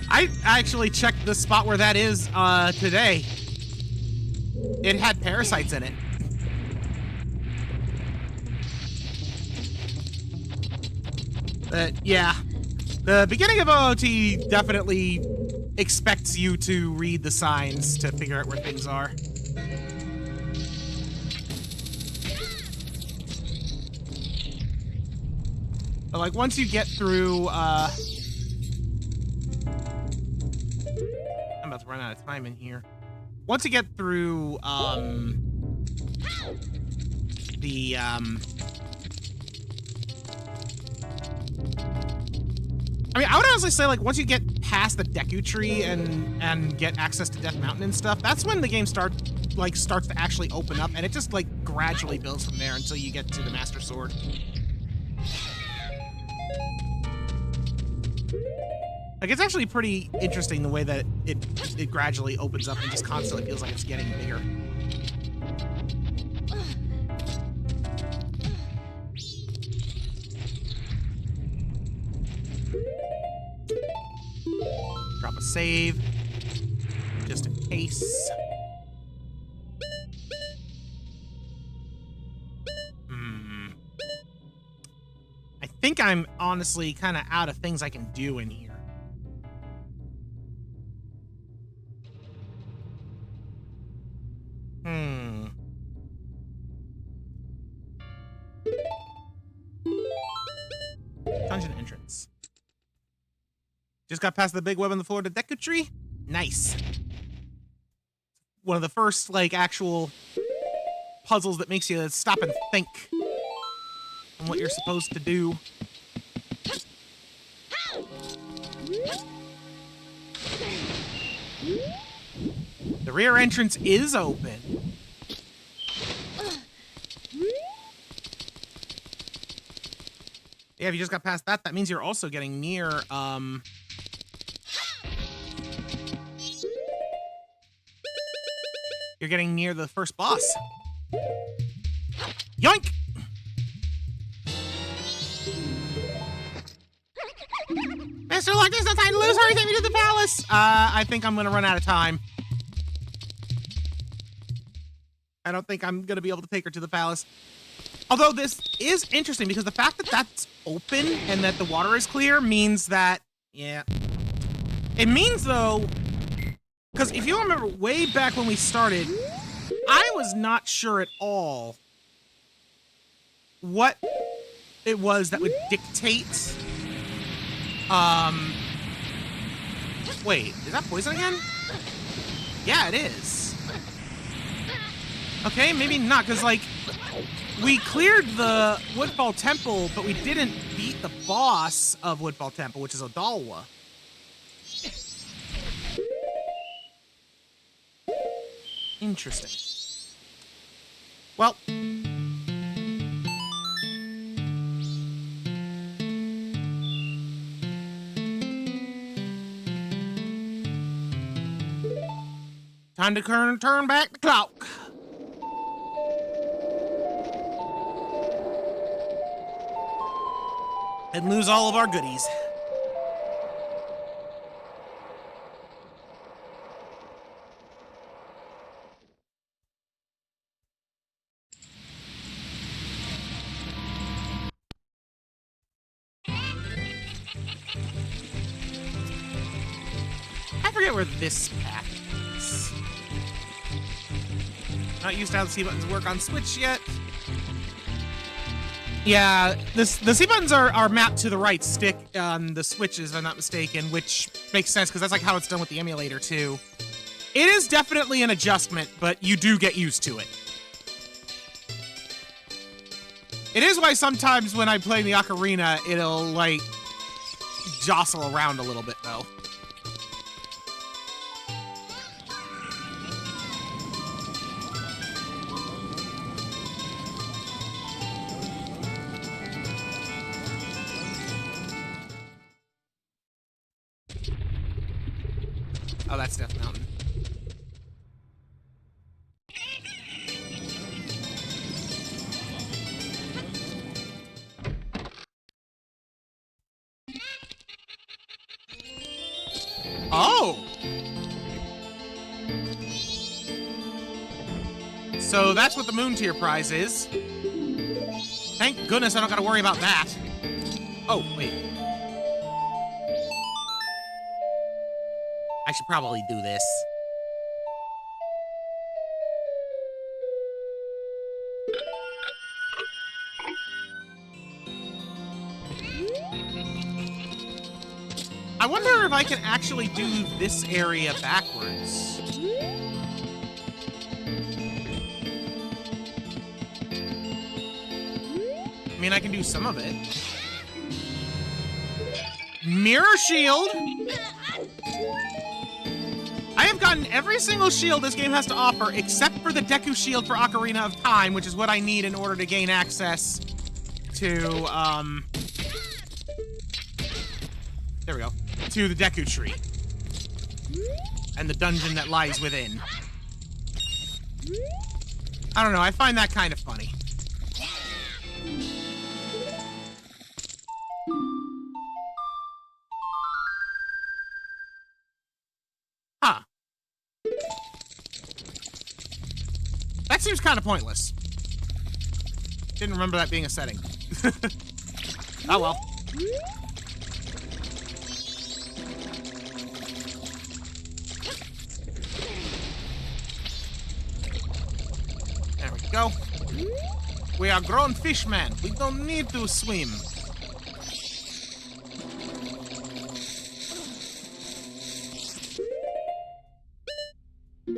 I actually checked the spot where that is today. It had parasites in it. But yeah. The beginning of OOT definitely expects you to read the signs to figure out where things are. But like once you get through, I'm about to run out of time in here. Once you get through, I mean, I would honestly say, like, once you get past the Deku Tree and get access to Death Mountain and stuff, that's when the game starts to actually open up, and it just, like, gradually builds from there until you get to the Master Sword. Like, it's actually pretty interesting the way that it gradually opens up and just constantly feels like it's getting bigger. Drop a save, just in case. I think I'm honestly kind of out of things I can do in here. Dungeon entrance. Just got past the big web on the floor to Deku Tree. Nice. One of the first, like, actual puzzles that makes you stop and think on what you're supposed to do. The rear entrance is open. Yeah, if you just got past that, that means you're also getting near, you're getting near the first boss. Yoink! Mr. Luck, there's no time to lose. Hurry, take me to the palace. I think I'm gonna run out of time. I don't think I'm gonna be able to take her to the palace. Although this is interesting because the fact that that's open and that the water is clear means that, yeah. It means though, because if you remember way back when we started, I was not sure at all what it was that would dictate, wait, is that poison again? Yeah, it is. Okay, maybe not, because like, we cleared the Woodfall Temple, but we didn't beat the boss of Woodfall Temple, which is Odalwa. Interesting. Well. Time to turn back the clock. And lose all of our goodies. I forget where this path is. Not used to how the C buttons work on Switch yet. Yeah, the C buttons are mapped to the right stick on the Switches, if I'm not mistaken, which makes sense because that's like how it's done with the emulator too. It is definitely an adjustment, but you do get used to it. It is why sometimes when I'm playing the Ocarina, it'll like jostle around a little bit though. Oh, that's Death Mountain. Oh! So that's what the Moon Tier prize is. Thank goodness I don't gotta worry about that. Oh, wait. I should probably do this. I wonder if I can actually do this area backwards. I mean, I can do some of it. Mirror shield! I have gotten every single shield this game has to offer, except for the Deku Shield for Ocarina of Time, which is what I need in order to gain access to, there we go. To the Deku Tree. And the dungeon that lies within. I don't know, I find that kind of funny. Huh. That seems kind of pointless. Didn't remember that being a setting. Oh well. There we go. We are grown fishmen. We don't need to swim.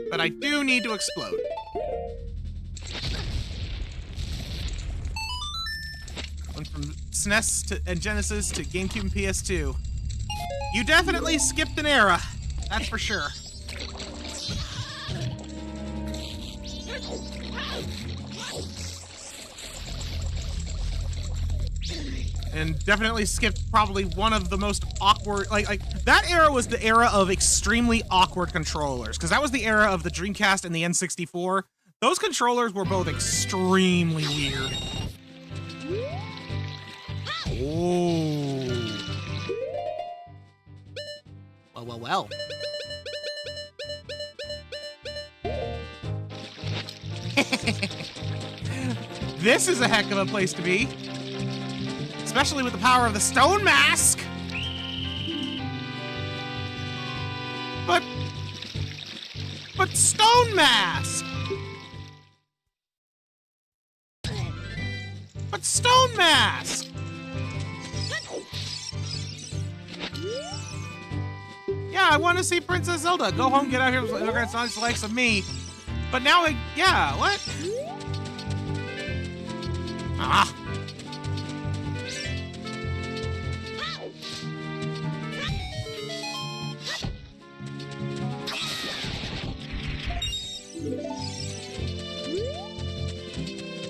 But I do need to explode. SNES and Genesis to GameCube and PS2. You definitely skipped an era. That's for sure. And definitely skipped probably one of the most awkward, like that era was the era of extremely awkward controllers, because that was the era of the Dreamcast and the N64. Those controllers were both extremely weird. Oh. Well. This is a heck of a place to be. Especially with the power of the stone mask. But stone mask. But stone mask. Yeah, I want to see Princess Zelda. Go home, get out here, look at the likes of me. But now, yeah, what? Ah.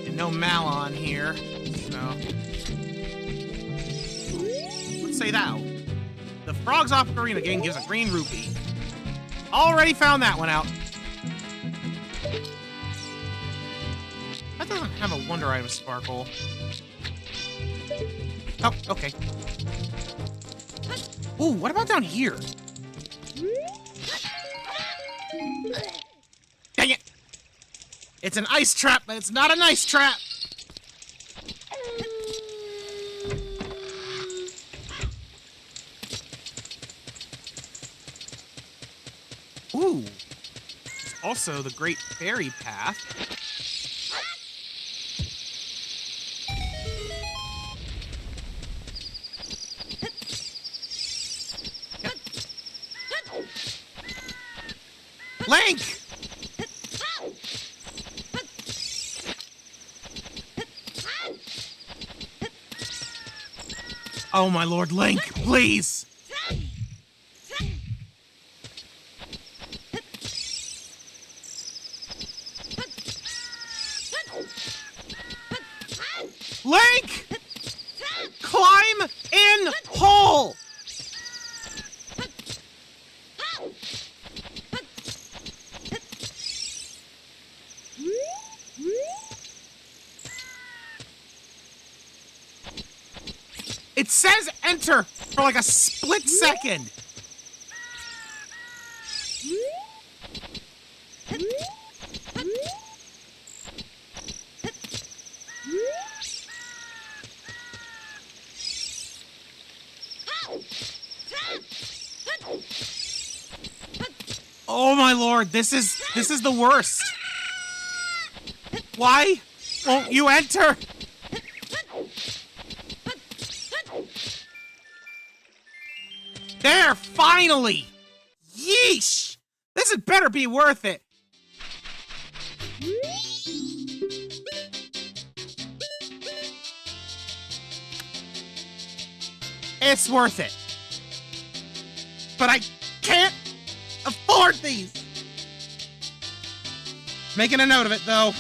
And no Malon here, so. Let's say thou. The Frogs Ocarina game gives a green rupee. Already found that one out. That doesn't have a wonder item sparkle. Oh, okay. Ooh, what about down here? Dang it! It's an ice trap, but it's not a nice trap! Ooh. There's also the Great Fairy Path. Yep. Link! Oh my lord, Link, please! Link! Climb in hole! It says enter for like a split second. Oh my lord, this is the worst. Why won't you enter? There, finally! Yeesh! This had better be worth it. It's worth it. But I can't afford these. Making a note of it, though.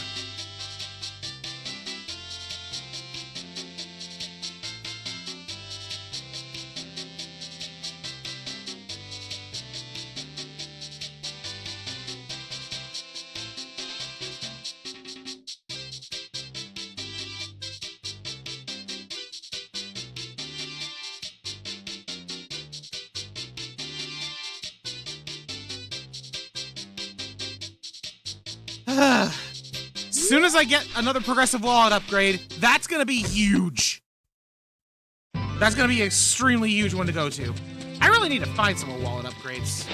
As soon as I get another progressive wallet upgrade, that's gonna be huge. That's gonna be an extremely huge one to go to. I really need to find some more wallet upgrades.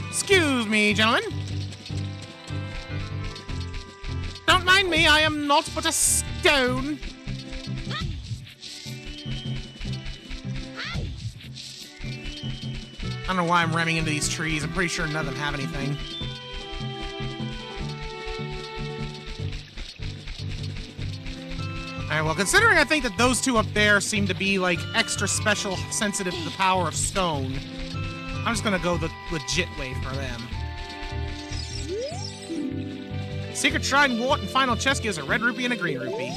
Excuse me, gentlemen. Don't mind me, I am not but a stone. I don't know why I'm ramming into these trees. I'm pretty sure none of them have anything. Alright, well, considering I think that those two up there seem to be, like, extra special sensitive to the power of stone, I'm just gonna go the legit way for them. Secret Shrine Wart and Final Chest gives a red rupee and a green rupee.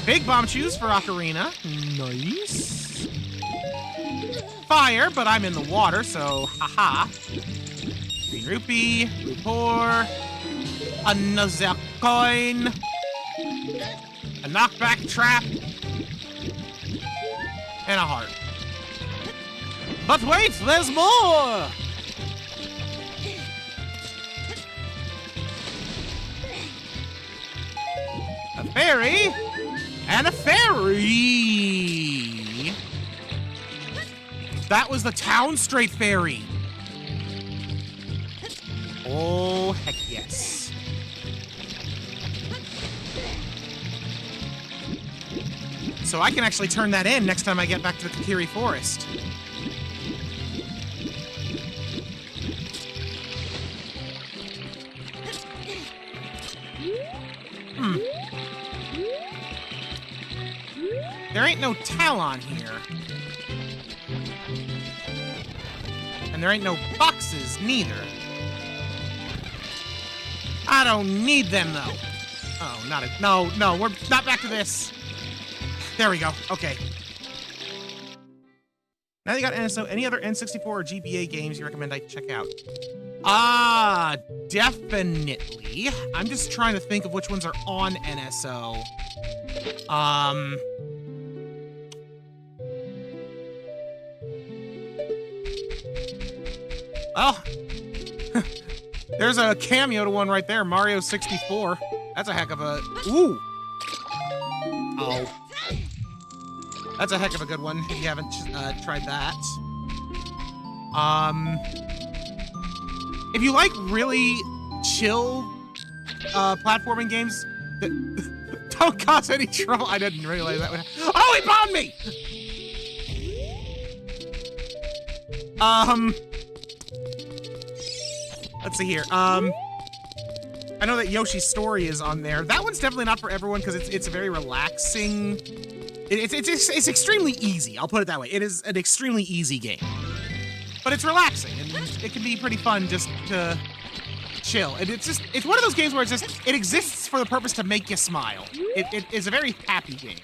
Big Bomb Choose for Ocarina. Nice. Fire, but I'm in the water, so haha. Green rupee, Rupor, another coin, a knockback trap, and a heart. But wait, there's more! A fairy, and a fairy! That was the Town Straight Fairy. Oh, heck yes. So I can actually turn that in next time I get back to the Kakiri Forest. There ain't no Talon here. And there ain't no boxes, neither. I don't need them, though. Oh, no, we're not back to this. There we go, okay. Now you got NSO, any other N64 or GBA games you recommend I check out? Definitely. I'm just trying to think of which ones are on NSO. Well, there's a cameo to one right there, Mario 64. That's a heck of a... Ooh! Oh. That's a heck of a good one, if you haven't tried that. If you like really chill platforming games that don't cause any trouble... I didn't realize that would... Oh, he bombed me! Let's see here. I know that Yoshi's Story is on there. That one's definitely not for everyone because it's a very relaxing... It's extremely easy. I'll put it that way. It is an extremely easy game, but it's relaxing and it can be pretty fun just to chill. And it's one of those games where it exists for the purpose to make you smile. It is a very happy game.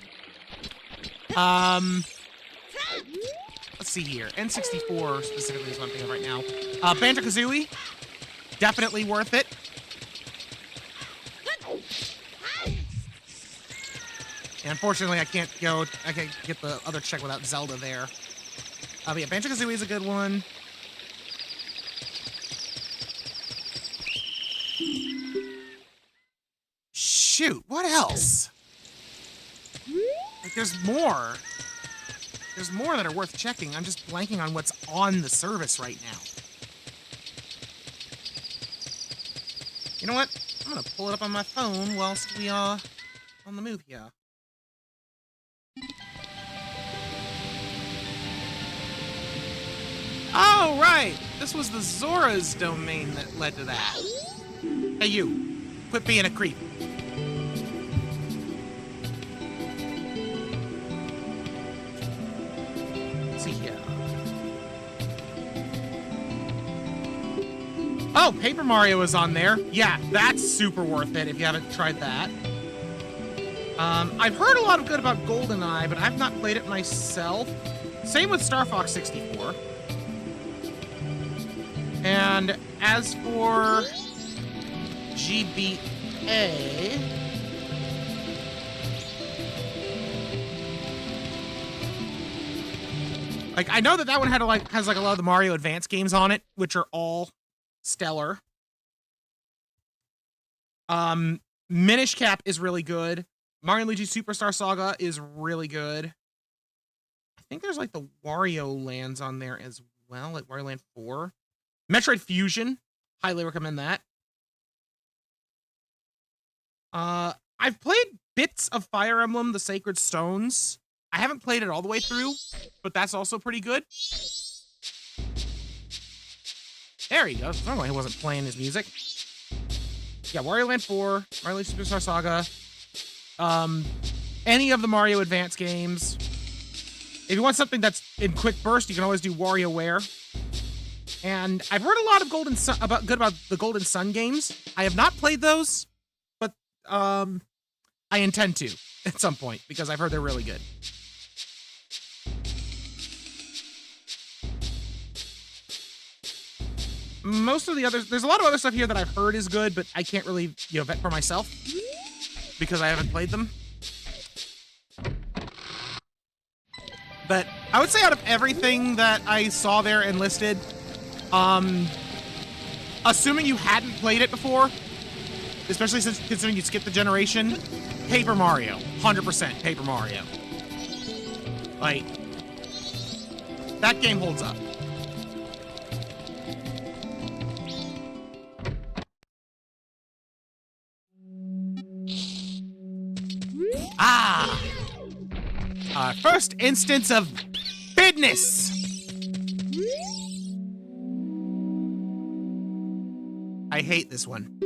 Let's see here. N64 specifically is what I'm thinking of right now. Banjo-Kazooie, definitely worth it. And unfortunately, I can't get the other check without Zelda there. But yeah, Banjo-Kazooie is a good one. Shoot, what else? Like, there's more. There's more that are worth checking. I'm just blanking on what's on the service right now. You know what? I'm gonna pull it up on my phone whilst we are on the move here. Oh, right! This was the Zora's domain that led to that. Hey, you. Quit being a creep. Let's see here. Oh, Paper Mario is on there. Yeah, that's super worth it if you haven't tried that. I've heard a lot of good about GoldenEye, but I've not played it myself. Same with Star Fox 64. And as for GBA, like I know that one has like a lot of the Mario Advance games on it, which are all stellar. Minish Cap is really good. Mario & Luigi Superstar Saga is really good. I think there's like the Wario Lands on there as well, like Wario Land 4. Metroid Fusion, highly recommend that. I've played bits of Fire Emblem, The Sacred Stones. I haven't played it all the way through, but that's also pretty good. There he goes. I don't know why he wasn't playing his music. Yeah, Wario Land 4, Mario Superstar Saga, any of the Mario Advance games. If you want something that's in quick burst, you can always do WarioWare. And I've heard a lot of about the Golden Sun games. I have not played those, but I intend to at some point because I've heard they're really good. Most of the others, there's a lot of other stuff here that I've heard is good, but I can't really, vet for myself because I haven't played them. But I would say out of everything that I saw there and listed, assuming you hadn't played it before, especially since considering you skipped the generation, Paper Mario, 100% Paper Mario. Like, that game holds up. Our first instance of business. I hate this one.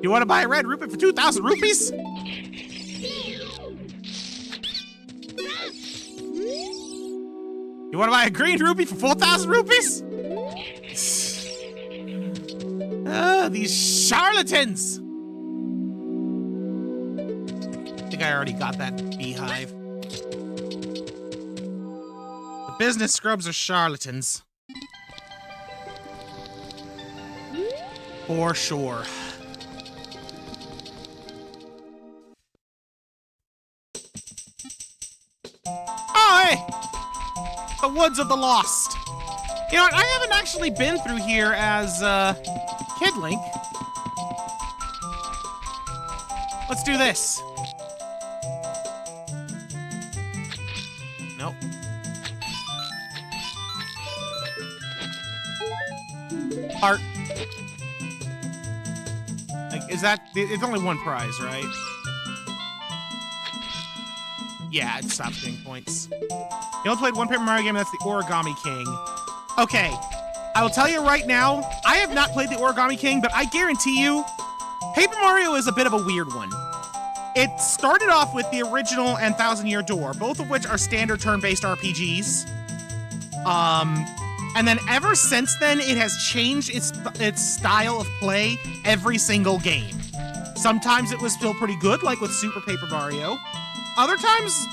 You want to buy a red rupee for 2,000 rupees? You want to buy a green rupee for 4,000 rupees? These charlatans! I think I already got that beehive. The business scrubs are charlatans. For sure. Oh, hey! The Woods of the Lost. You know what? I haven't actually been through here as, Kid Link. Let's do this. Nope. Heart. Like, is that... It's only one prize, right? Yeah, it stops getting points. You only played one Paper Mario game, that's the Origami King. Okay. I will tell you right now, I have not played the Origami King, but I guarantee you, Paper Mario is a bit of a weird one. It started off with the original and Thousand Year Door, both of which are standard turn-based RPGs. And then ever since then, it has changed its style of play every single game. Sometimes it was still pretty good, like with Super Paper Mario. Other times,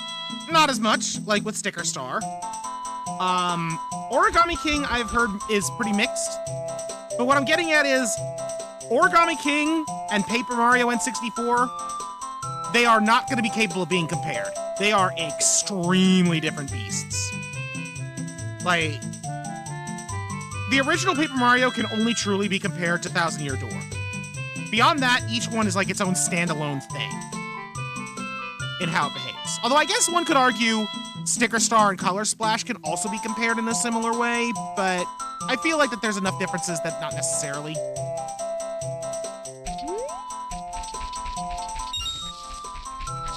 not as much, like with Sticker Star. Origami King, I've heard, is pretty mixed. But what I'm getting at is, Origami King and Paper Mario N64, they are not going to be capable of being compared. They are extremely different beasts. Like, the original Paper Mario can only truly be compared to Thousand Year Door. Beyond that, each one is like its own standalone thing in how it behaves. Although I guess one could argue Sticker Star and Color Splash can also be compared in a similar way, but I feel like that there's enough differences that not necessarily.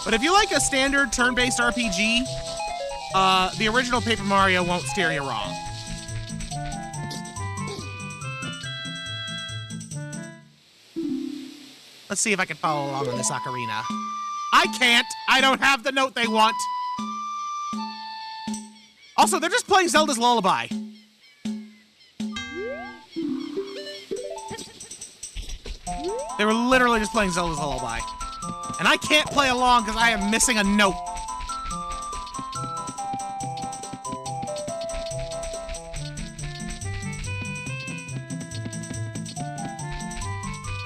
But if you like a standard turn-based RPG, the original Paper Mario won't steer you wrong. Let's see if I can follow along on this ocarina. I can't! I don't have the note they want! Also, they're just playing Zelda's Lullaby. They were literally just playing Zelda's Lullaby. And I can't play along because I am missing a note.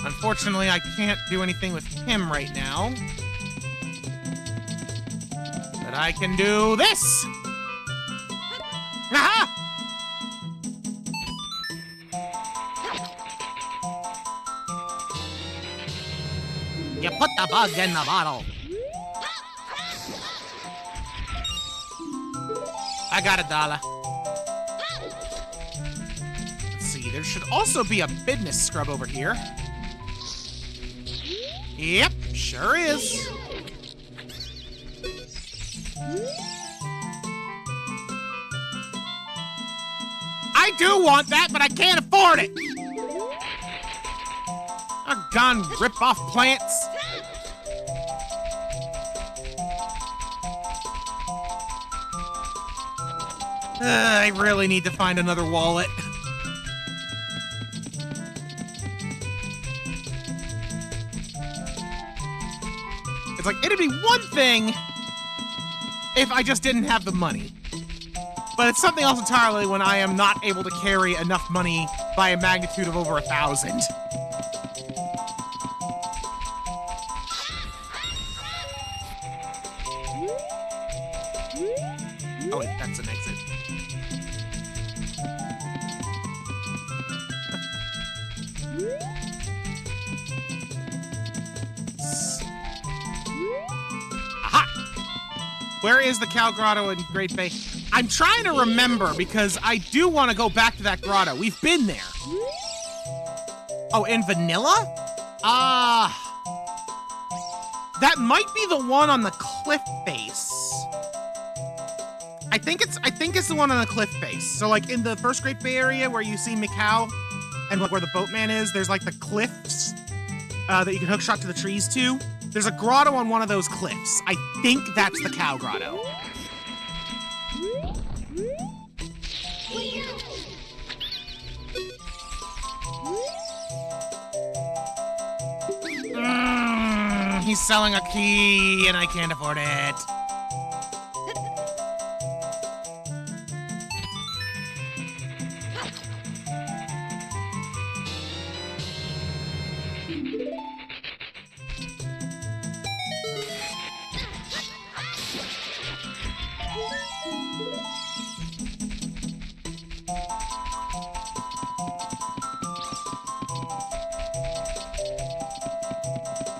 Unfortunately, I can't do anything with him right now. But I can do this! Aha! You put the bug in the bottle. I got $1. Let's see, there should also be a business scrub over here. Yep, sure is. I do want that, but I can't afford it. Doggone rip-off plants. I really need to find another wallet. It's like, it'd be one thing if I just didn't have the money. But it's something else entirely when I am not able to carry enough money by a magnitude of over 1,000. Oh wait, that's an exit. Aha! Where is the Cow Grotto in Great Bay? I'm trying to remember because I do want to go back to that grotto. We've been there. Oh, in Vanilla? That might be the one on the cliff face. I think it's the one on the cliff face. So like in the first Great Bay area where you see Mikau and like where the boatman is, there's like the cliffs that you can hook shot to the trees to. There's a grotto on one of those cliffs. I think that's the Cow Grotto. He's selling a key and I can't afford it.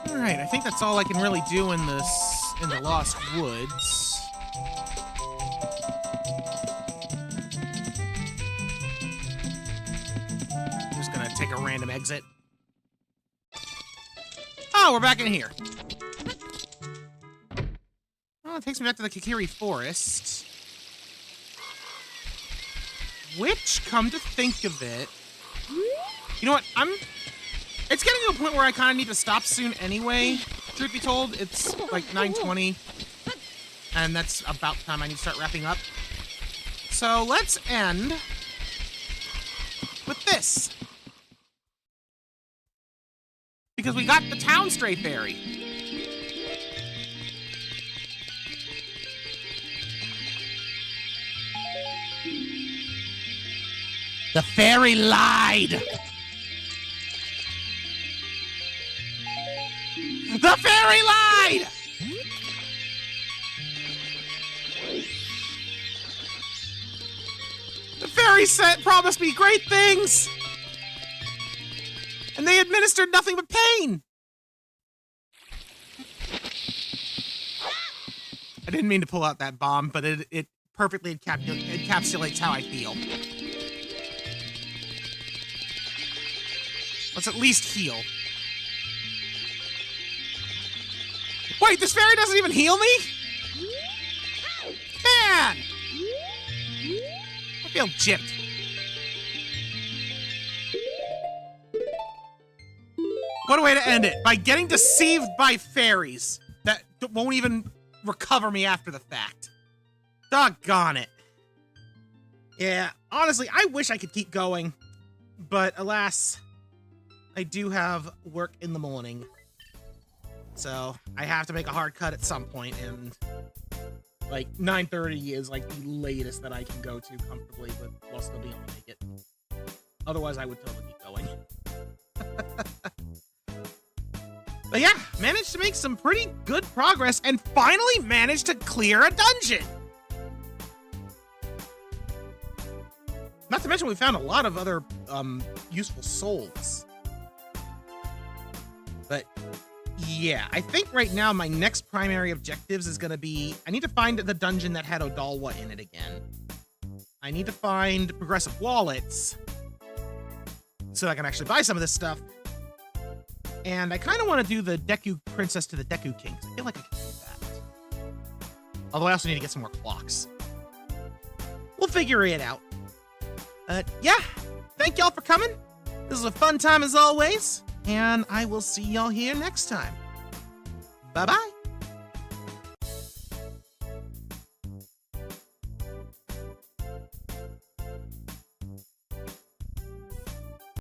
Alright, I think that's all I can really do in the Lost Woods. I'm just gonna take a random exit. Oh, we're back in here. Oh, it takes me back to the Kikiri Forest. Which, come to think of it... You know what, It's getting to a point where I kind of need to stop soon anyway. Truth be told, it's like 9:20, and that's about the time I need to start wrapping up. So let's end with this. Because we got the town stray fairy. The fairy lied! The fairy lied! The fairy promised me great things! And they administered nothing but pain! I didn't mean to pull out that bomb, but it perfectly encapsulates how I feel. Let's at least heal. Wait, this fairy doesn't even heal me? Man! I feel gypped. What a way to end it. By getting deceived by fairies that won't even recover me after the fact. Doggone it. Yeah, honestly, I wish I could keep going. But alas, I do have work in the morning. So I have to make a hard cut at some point, and like 9:30 is like the latest that I can go to comfortably, but while still being able to make it. Otherwise, I would totally keep going. But yeah, managed to make some pretty good progress and finally managed to clear a dungeon. Not to mention we found a lot of other useful souls. But yeah, I think right now my next primary objectives is going to be, I need to find the dungeon that had Odalwa in it again. I need to find progressive wallets so I can actually buy some of this stuff. And I kind of want to do the Deku Princess to the Deku King. I feel like I can do that. Although I also need to get some more clocks. We'll figure it out. Yeah, thank y'all for coming. This was a fun time as always, and I will see y'all here next time. Bye-bye.